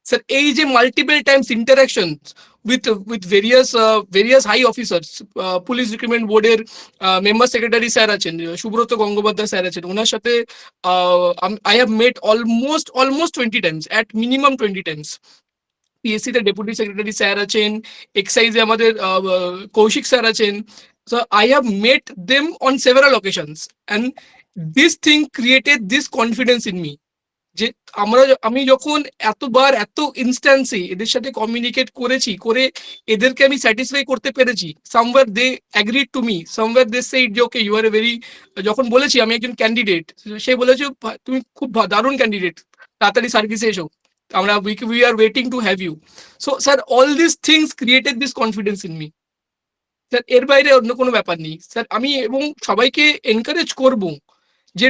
স্যার এই যে multiple Times interaction with various high officers, police recruitment বোর্ডের মেম্বার সেক্রেটারি স্যার আছেন, সুব্রত গঙ্গোপাধ্যায় স্যার আছেন, ওনার সাথে I have met almost 20 times, at minimum 20 times. PSC তে ডেপুটি সেক্রেটারি স্যার আছেন, এক্সাইজে আমাদের কৌশিক স্যার আছেন। So I have met them on several occasions and this thing created this confidence in me যে আমি যখন এতবার এত ইনস্ট্যান্সে এদের সাথে কমিউনিকেট করে এদেরকে আমি স্যাটিসফাই করতে পেরেছি, somewhere they agreed to me, somewhere they said যে okay you R a very, যখন বলেছি আমি একজন ক্যান্ডিডেট, সে বলেছে তুমি খুব দারুণ ক্যান্ডিডেট, তাড়াতাড়ি সার্ভিসে এসো, আমরা we are waiting to have you. So sir all this things created this confidence in me. Sir এর বাইরে অন্য কোনো ব্যাপার নেই স্যার। আমি এবং সবাইকে এনকারেজ করব যে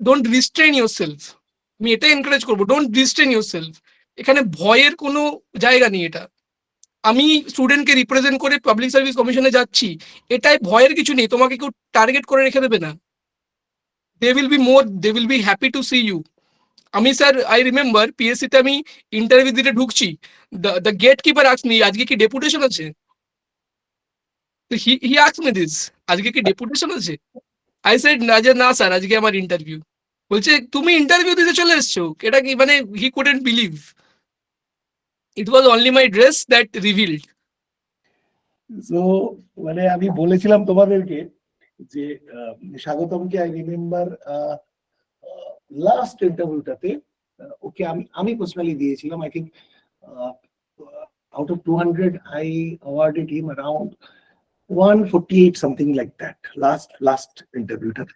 ডোন্ট রিস্ট্রেন ইউর সেলফ। আমি এটা এনকারেজ করবো, ডোন্ট রিস্ট্রেন ইউর সেলফ। এখানে ভয়ের কোনো জায়গা নেই। এটা আমি স্টুডেন্টকে রিপ্রেজেন্ট করে পাবলিক সার্ভিস কমিশনে যাচ্ছি, এটাই ভয়ের কিছু নেই। তোমাকে কেউ টার্গেট করে রেখে দেবে না। they will be happy to see you. আমি স্যার আই রিমেম্বার পিএসসি তে আমি ইন্টারভিউ দিতে ঢুকছি, the gate keeper ask me আজকে কি ডেপুটেশন আছে, তো হি আস্ক মি দিস, আজকে কি ডেপুটেশন আছে? আই সেড না স্যার আজকে আমার ইন্টারভিউ। বলছে তুমি ইন্টারভিউ দিতে চলে এসছো, এটা কি মানে he couldn't believe. It was only my dress that revealed. So মানে আমি বলেছিলাম তোমাদেরকে যে স্বাগতমকে আই রিমেম্বার লাস্ট ইন্টারভিউটাতে ওকে আমি পার্সোনালি দিয়েছিলাম, I think out of 200 I awarded him around 148 something like that last ইন্টারভিউটাতে,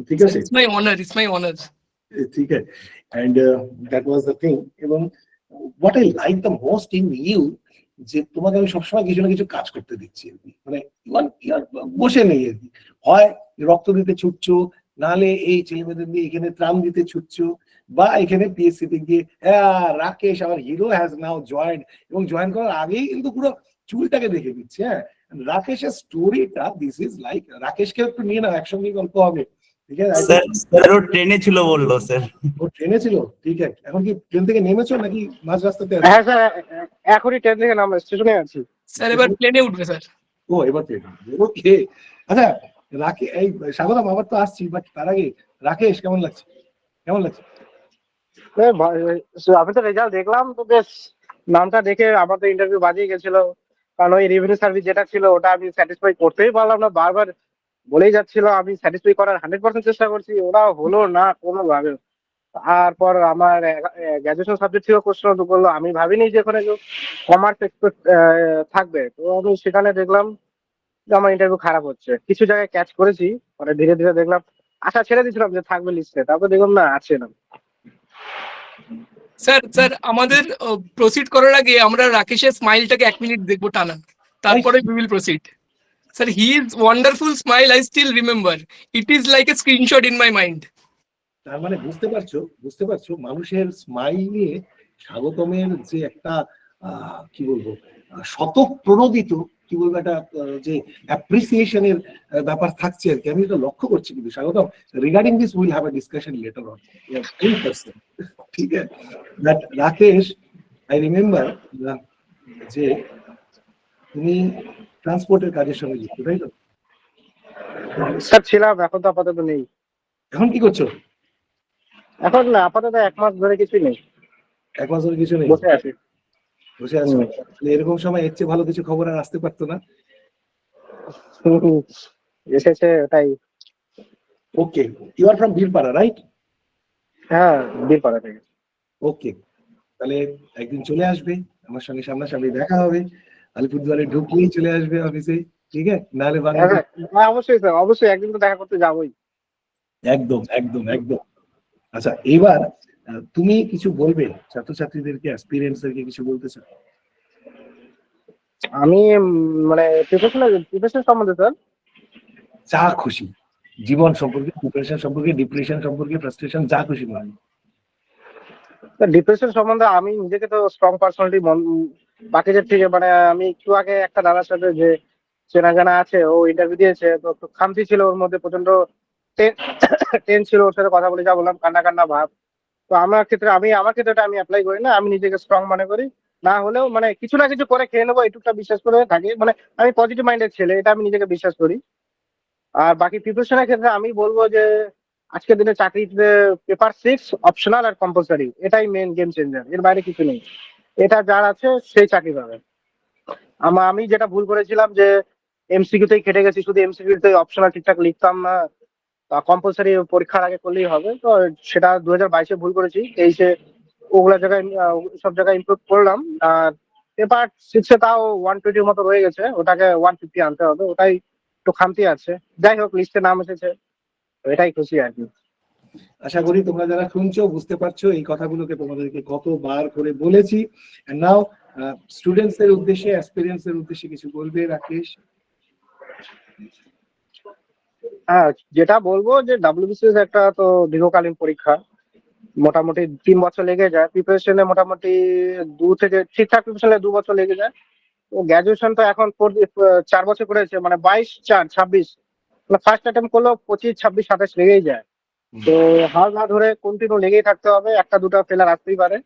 ঠিক আছে? It's my honour. ঠিক আছে, and that was the thing. এবং what I like the most in you, যে তোমাকে আমি সবসময় কিছু না কিছু কাজ করতে দিচ্ছি আর কি, মানে বসে নেই আর কি, হয় রক্ত দিতে ছুটছো, নাহলে এই ছেলেমেয়েদের দিয়ে এখানে ত্রাণ দিতে ছুটছো, বা এখানে পিএসসি তে গিয়ে রাকেশ আমার হিরো হ্যাজ নাও জয়েন্ট, এবং জয়েন করার আগেই কিন্তু পুরো চুলটাকে দেখে দিচ্ছে। হ্যাঁ, রাকেশের স্টোরিটা দিস ইজ লাইক, রাকেশকে একটু নিয়ে নাও, একসঙ্গে গল্প হবে, ঠিক আছে? স্যার ও ট্রেনে ছিল বললো স্যার। ও ট্রেনে ছিল, ঠিক আছে। এখন কি ট্রেন থেকে নেমেছো নাকি মাঝ রাস্তাতে? হ্যাঁ স্যার, এখনই ট্রেন থেকে নামলাম, স্টেশনে আছি। স্যার এবার প্লেনে উঠবে স্যার। ও এবার ট্রেনে, ওকে। আচ্ছা এই স্বাগতম, আবার তো আসছি, বাট তার আগে রাকেশ কেমন লাগছে? আমি তো রেজাল্ট দেখলাম, তো বেশ নামটা দেখে আমার তো ইন্টারভিউ বাজিয়ে গেছিল, কারণ ওই রেভিনিউ সার্ভিস যেটা ছিল ওটা আমি স্যাটিসফাই করতেই পারলাম না, বারবার বলেই যাচ্ছিল। আমি স্যাটিসফাই করার 100% চেষ্টা করছি, ওরা হলো না কোনোভাবে। তারপর আমার গ্র্যাজুয়েশন সাবজেক্ট ছিল কোশ্চেন করলো, আমি ভাবিনি যে ওখানে কমার্স এক্সপেক্ট থাকবে, তো আমি সেখানে দেখলাম যে আমার ইন্টারভিউ খারাপ হচ্ছে। কিছু জায়গায় ক্যাচ করেছি, মানে ধীরে ধীরে দেখলাম, আশা ছেড়ে দিয়েছিলাম যে থাকবে লিস্টে, তারপর দেখলাম না, আছে না। স্যার আমাদের প্রসিড করার আগে আমরা রাকেশের স্মাইলটাকে 1 মিনিট দেখবো টানা, তারপরে we will proceed. Sir he is wonderful smile, I still remember, it is like a screenshot in my mind. তার মানে বুঝতে পারছো মানুষের স্মাইল নিয়ে স্বাগতমের যে একটা কি বলবো শতপ্রণোদিত কি বলবো একটা যে অ্যাপ্রিসিয়েশনের ব্যাপার থাকছে আর কি, আমি এটা লক্ষ্য করছি। কিন্তু স্বাগতম, regarding this will have a discussion letter on, ঠিক আছে? দ্যাট রাকেশ, আই রিমেম্বার যে তুমি ট্রান্সপোর্টের কাজের সঙ্গে যুক্ত, তাই তো? স্যার ছিলাম, এখন তো আপাতত নেই। এখন কি করছো? এখন না, আপাতত 1 মাস ধরে কিছুই নেই। 1 মাস ধরে কিছু নেই, বসে আছি। এরকম সময় এর চেয়ে ভালো কিছু খবর আর আসতে পারতো না? এসেছে ওটাই। Okay, you are from Birpara, right? হ্যাঁ, বীরপাড়া থেকে। ওকে, তাহলে একদিন চলে আসবে আমার সঙ্গে, সামনাসামনি দেখা হবে, আলিপুরদুয়ারে ঢুকলেই চলে আসবে অফিসে, ঠিক আছে? নাহলে হ্যাঁ অবশ্যই স্যার, অবশ্যই একদিন তো দেখা করতে যাবোই। একদম একদম একদম। আচ্ছা, এবার তুমি কিছু বলবে ছাত্রছাত্রীদেরকে, অ্যাসপিরেন্টসদেরকে কিছু বলতে চাও? আমি মানে প্রিপারেশন সম্বন্ধে স্যার যা খুশি, জীবন সম্পর্কে, প্রিপারেশন সম্পর্কে, ডিপ্রেশন সম্পর্কে, ফ্রাস্ট্রেশন, যা খুশি বলো। ডিপ্রেশন সম্বন্ধে আমি নিজেকে তো স্ট্রং পার্সোনালিটি বাকিদের থেকে, মানে আমি একটু আগে একটা দাদার সাথে যে চেনা জানা আছে, ও ইন্টারভিউ দিয়েছে, তো একটু খামতি ছিল ওর মধ্যে, প্রচন্ড টেন ছিল, ওর সাথে কথা বলে যা বললাম, কান্না ভাব। তো আমার ক্ষেত্রে আমি অ্যাপ্লাই করি না, আমি নিজেকে স্ট্রং মনে করি। না হলেও মানে কিছু না কিছু করে খেয়ে নেবো, এটুকটা বিশ্বাস করে থাকি, মানে আমি পজিটিভ মাইন্ডের ছেলে, এটা আমি নিজেকে বিশ্বাস করি। আর বাকি প্রিপারেশনের ক্ষেত্রে আমি বলবো যে আজকের দিনে চাকরিতে পেপার 6 অপশনাল আর কম্পালসারি, এটাই মেন গেম চেঞ্জার, এর বাইরে কিছু নেই। এটা যার আছে সেই চাকরি পাবে। আমি যেটা ভুল করেছিলাম যে এমসিকিউতেই কেটে গেছি, শুধু এমসিকিউতে অপশনাল ঠিকঠাক লিখতাম না, কম্পালসারি পরীক্ষার আগে করলেই হবে, তো সেটা 2022-এ ভুল করেছি। 23-এ ওগুলা জায়গায় সব জায়গায় ইমপ্রুভ করলাম। আর পেপার 6-এ তাও 120 মতো রয়ে গেছে, ওটাকে 150 আনতে হবে, ওটাই একটু খামতি আছে। যাই হোক, লিস্টে নাম এসেছে, এটাই খুশি আর কি। আশা করি তোমরা যারা শুনছো বুঝতে পারছো এই কথাগুলোকে তোমাদেরকে কতবার করে বলেছি। এন্ড নাও স্টুডেন্টস এর উদ্দেশ্যে, অ্যাসপিরেন্টস এর উদ্দেশ্যে কিছু বলবে রাকেশ? হ্যাঁ, যেটা বলবো যে ডাব্লিউবিসিএস একটা তো দীর্ঘকালীন পরীক্ষা, মোটামুটি 3 বছর লেগে যায় প্রিপারেশনে, মোটামুটি 2 থেকে ঠিকঠাক প্রিপারেশনে 2 বছর লেগে যায়। তো গ্র্যাজুয়েশন তো এখন 4 বছর করেছে, মানে 22, 4, 26, মানে ফার্স্ট অ্যাটেম্প করলেও 25, 26, 27 লেগেই যায়। তো হাল না ধরে কন্টিনিউ লেগেই থাকতে হবে, একটা দুটো ফেলার আসতেই পারে,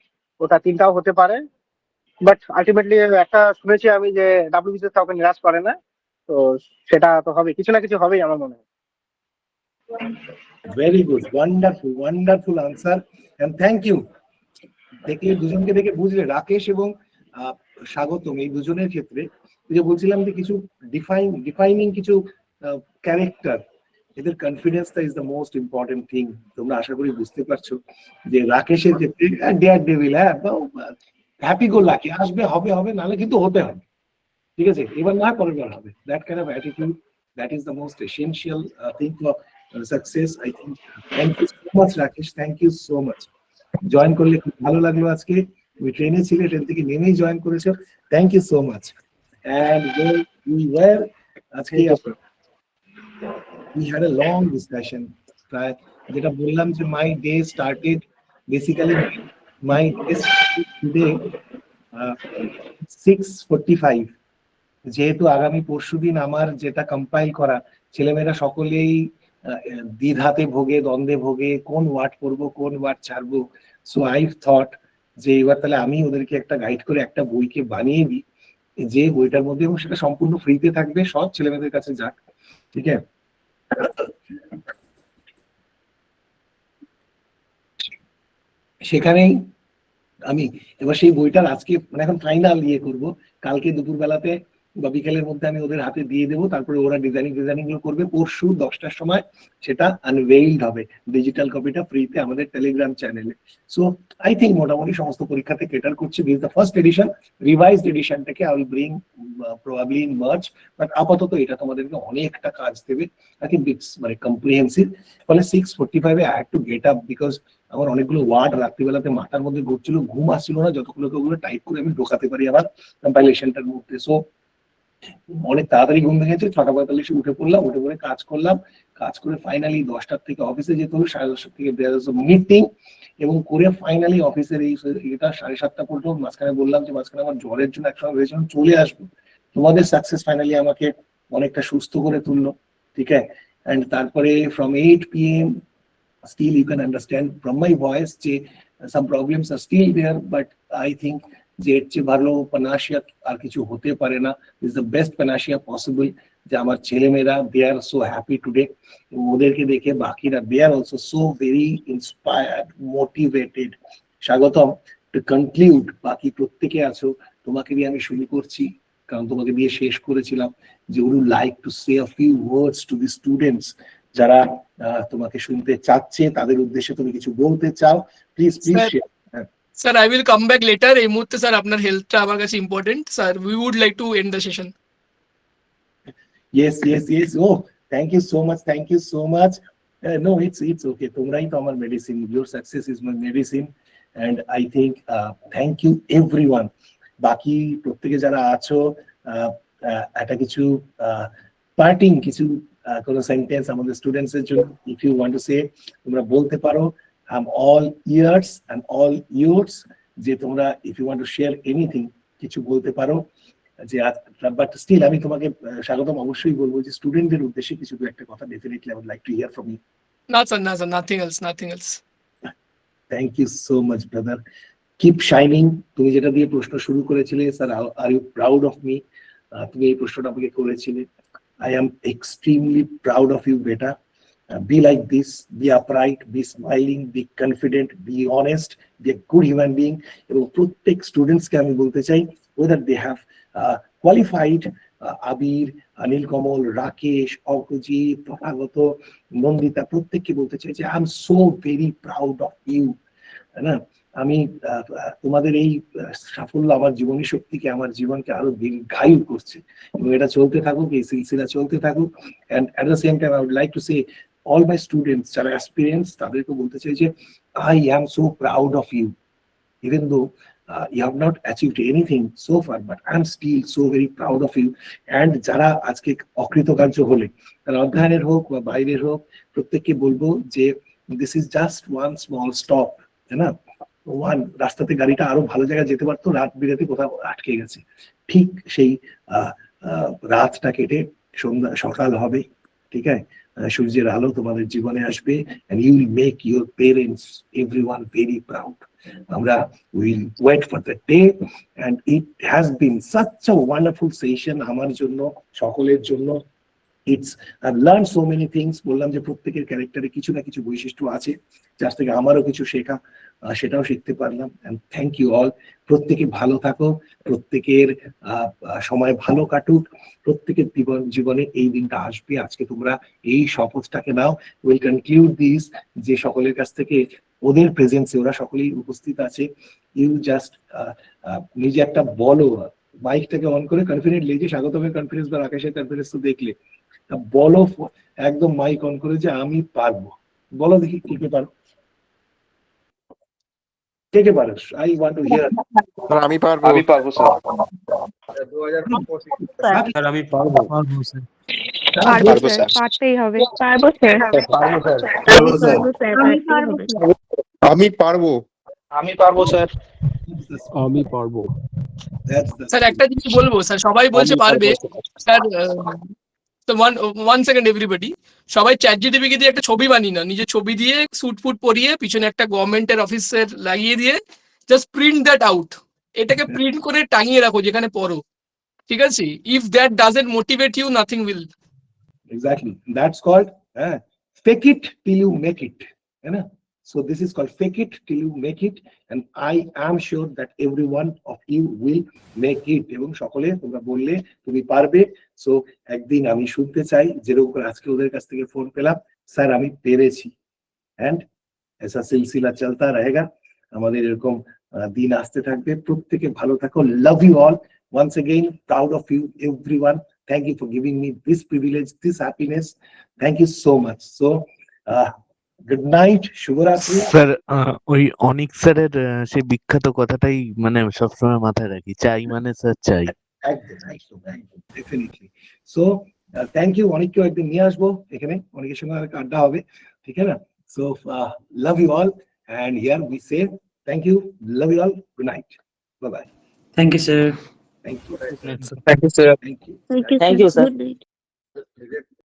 ওটা তিনটাও হতে পারে, বাট আলটিমেটলি একটা শুনেছি আমি যে ডাব্লিউবিসিএস কাউকে নিরাশ করে না, তো সেটা তো হবে, কিছু না কিছু হবেই আমার মনে হয়। Very good, wonderful wonderful answer, and thank you. দেখলে দুজনকে দেখে বুঝলে রাকেশ এবং স্বাগতম এই দুজনের ক্ষেত্রে যে বলছিলাম যে কিছু ডিফাইনিং কিছু ক্যারেক্টার, এদের কনফিডেন্সটা is the most important thing. তোমরা আশা করি বুঝতে পারছো যে রাকেশের ক্ষেত্রে ডেয়ার ডেভিল, হ্যাঁ হ্যাপি গো লাকি, আসবে হবে হবে, নাহলে কিন্তু হতে হবে, ঠিক আছে, এবার না পরের বার হবে, that kind of attitude, that is the most essential thing for success I think. Thank you so much Rakesh, thank you so much. Join করলে খুব ভালো লাগলো আজকে, তুমি ট্রেনে ছিলে, ট্রেন থেকে নেমেই জয়েন করেছো, thank you so much. And we were আজকে we had a long discussion, প্রায় যেটা বললাম যে my day started basically my day started today 6:45, যেহেতু আগামী পরশুদিন আমার যেটা কম্পাইল করা, ছেলেমেয়েরা সকলেই দ্বিধাতে ভোগে, দ্বন্দ্বে ভোগে, কোন ওয়ার্ড পড়বো কোন ওয়ার্ড ছাড়বো। সো আই থট যে এবার তাহলে আমি ওদেরকে একটা গাইড করে একটা বইকে বানিয়ে দিই, যে বইটার মধ্যে, এবং সেটা সম্পূর্ণ ফ্রিতে থাকবে, সব ছেলেমেয়েদের কাছে যাক, ঠিক আছে। সেখানেই আমি এবার সেই বইটার আজকে মানে এখন ফাইনাল করব, কালকে দুপুর বেলাতে বা বিকেলের মধ্যে আমি ওদের হাতে দিয়ে দেবো, তারপরে ওরা ডিজাইনিং গুলো করবে, পরশু 10টার সময় সেটা আনভেইলড হবে, ডিজিটাল কপিটা ফ্রিতে আমাদের টেলিগ্রাম চ্যানেলে। সো আই থিঙ্ক মোটামুটি সমস্ত পরীক্ষাতে কেটার করছে। This the first edition, revised এডিশনটাকে I will bring probably in March, but আপাতত এটা তোমাদেরকে অনেকটা কাজ দেবে, আই থিঙ্ক ইটস মানে কম্প্রিহেন্সিভ। ফলে 6:45 I had to get up, because আমার অনেকগুলো ওয়ার্ড রাত্রিবেলাতে মাথার মধ্যে ঘুরছিল, ঘুম আসছিল না, যতগুলোকে ওগুলো টাইপ করে আমি ঢোকাতে পারি আমার কম্পাইলেশনটার মধ্যে। সো অনেক তাড়াতাড়ি ঘুম ভেঙেছে, 6:45 উঠে পড়লাম, উঠে পড়ে কাজ করলাম, কাজ করে ফাইনালি 10টার থেকে অফিসে যেতে হলো, 10:30 থেকে মিটিং, এবং করে ফাইনালি অফিসের এই এটা 7:30 পর্যন্ত। মাঝখানে বললাম যে মাঝখানে আমার জ্বরের জন্য একসময় ভেবেছিলাম চলে আসবো, তোমাদের সাকসেস ফাইনালি আমাকে অনেকটা সুস্থ করে তুললো, ঠিক আছে। এন্ড তারপরে from 8 PM still you can understand from my voice যে some problems are still there, but I think যে এর চেয়ে ভালো panacea আর কিছু হতে পারে না, is the best panacea possible, যে আমার ছেলেমেয়েরা they are so happy today, ওদেরকে দেখে বাকিরা they are also so very inspired, motivated. স্বাগতম, to conclude, বাকি প্রত্যেকে আছো, তোমাকে দিয়ে আমি শুরু করছি, কারণ তোমাকে দিয়ে শেষ করেছিলাম, যে would you like to say a few words to the students যারা তোমাকে শুনতে চাচ্ছে, তাদের উদ্দেশ্যে তুমি কিছু বলতে চাও, please share. Sir I will come back later, এই মুহূর্তে স্যার আপনার হেলথটা আমার কাছে important sir, we would like to end the session. Yes, oh thank you so much. No, it's okay, তোমরাই তো আমার medicine, your success is my medicine, and I think thank you everyone. বাকি প্রত্যেকে যারা আছো, একটা কিছু পার্টিং কিছু কোন সেন্টেন্স আমাদের স্টুডেন্টস এর জন্য if you want to say, তোমরা বলতে পারো। I am all ears and all yours, যে তোমরা if you want to share anything কিছু বলতে পারো। যে বাট স্টিল আমি তোমাকে স্বাগতম অবশ্যই বলবো যে স্টুডেন্টদের উদ্দেশ্যে কিছু একটা কথা definitely I would like to hear from you. না sir nothing else. Thank you so much brother, keep shining. তুমি যেটা দিয়ে প্রশ্ন শুরু করেছিলে, sir are you proud of me, তুমি এই প্রশ্নটা আমাকে করেছিলে, I am extremely proud of you, beta. Be like this, be upright, be smiling, be confident, be honest, be a good human being. এবং প্রত্যেক স্টুডেন্টসকে আমি বলতে চাই, whether they have qualified, আবির, অনিল কমল, রাকেশ, অঙ্কজিৎ, তথাগত, নন্দিতা, প্রত্যেককে বলতে চাই যে I am so very proud of you. না, আমি তোমাদের এই সাফল্য আমার জীবনী শক্তিকে, আমার জীবনকে আরো দীর্ঘায়ু করছে, এবং এটা চলতে থাকুক, এই সিলসিলা চলতে থাকুক। And at the same time I would like to say all my students যারা অ্যাসপিরেন্টস, তাদেরকে বলতে চাই যে I am so proud of you, even though you have not achieved anything so far, but I'm still so very proud of you. And যারা আজকে অকৃতকার্য হলে, তারা অধ্যয়নের হোক বা বাইরের হোক, প্রত্যেককে বলবো যে this is just one small stop, তাই না? রাস্তাতে গাড়িটা আরো ভালো জায়গায় যেতে পারতো, রাত বিরাতে কোথাও আটকে গেছে, ঠিক সেই রাতটা কেটে সকাল হবে, ঠিক আছে? সূর্যের আলো তোমাদের জীবনে আসবে, and you will make your parents everyone very proud. আমরা will wait for the day, and it has been such a wonderful session আমার জন্য, সকলের জন্য। I've learned so many things. বললাম যে প্রত্যেকের ক্যারেক্টারে কিছু না কিছু বৈশিষ্ট্য আছে যার থেকে আমারও কিছু শেখা, সেটাও শিখতে পারলাম। and thank you all. প্রত্যেকে ভালো থাকো, প্রত্যেকের সময় ভালো কাটুক, প্রত্যেকের জীবনে এই দিনটা আসবে। আজকে তোমরা এই শপথটাকে নাও। উইল কনক্লুড দিস, যে সকলের কাছ থেকে ওদের প্রেজেন্সে ওরা সকলেই উপস্থিত আছে, ইউ জাস্ট নিজে একটা বলো, মাইকটাকে অন করে কনফিডেন্টলি, যে স্বাগতমের কনফিডেন্স বা আকাশের কনফিডেন্স তো দেখলে, বলো একদম মাইক অন করে যে আমি পারবো। বলো দেখি কে কে পারো, কে কে পারো? I want to here. আমি পারবো, আমি পারবো স্যার। 2025 স্যার আমি পারবো, পারবো স্যার, পারবো স্যার, পারতেই হবে, পারবো স্যার, পারবো স্যার, পারবো স্যার, আমি পারবো, আমি পারবো, আমি পারবো স্যার, আমি পারবো। স্যার একটা জিনিস বলবো, স্যার সবাই বলছে পারবে স্যার, তো ওয়ান সেকেন্ড এভরিবডি, সবাই চ্যাট জিটিপি দিয়ে একটা ছবি বানিয়ে না, নিজের ছবি দিয়ে স্যুট ফুট পরিয়ে পিছনে একটা গভর্নমেন্টের অফিসের লাগিয়ে দিয়ে জাস্ট প্রিন্ট দ্যাট আউট, এটাকে প্রিন্ট করে টাঙিয়ে রাখো যেখানে পড়ো, ঠিক আছে? If that doesn't motivate you, nothing will. Exactly, that's called fake it till you make it, है ना? So this is called fake it till you make it, and I am sure that every one of you will make it. এবং সকলে তোমরা বললে তুমি পারবে। So একদিন আমি শুনতে চাই, যেরকম আজকে ওদের কাছ থেকে ফোন পেলাম, স্যার আমি পেরেছি। and ऐसा सिलसिला चलता रहेगा, আমাদের এরকম দিন আসতে থাকবে। প্রত্যেকে ভালো থাকো, love you all, once again proud of you everyone. Thank you for giving me this privilege, this happiness. Thank you so much. So good night, শুভরাত্রি। স্যার ওই অনিক স্যারের সেই বিখ্যাত কথাটাই মানে সবসময় মাথায় রাখি, চাই মানে স্যার চাই। একদম একদম একদম ডেফিনেটলি। সো থ্যাংক ইউ, অনেককেও একদিন নিয়ে আসবো এখানে, অনেকের সঙ্গে আড্ডা হবে, ঠিক আছে না? So love you all, and here we say thank you, love you all, good night, bye bye. Thank you sir. Thank you. Thank you sir. Thank you. Thank you, sir. Sir. Good night.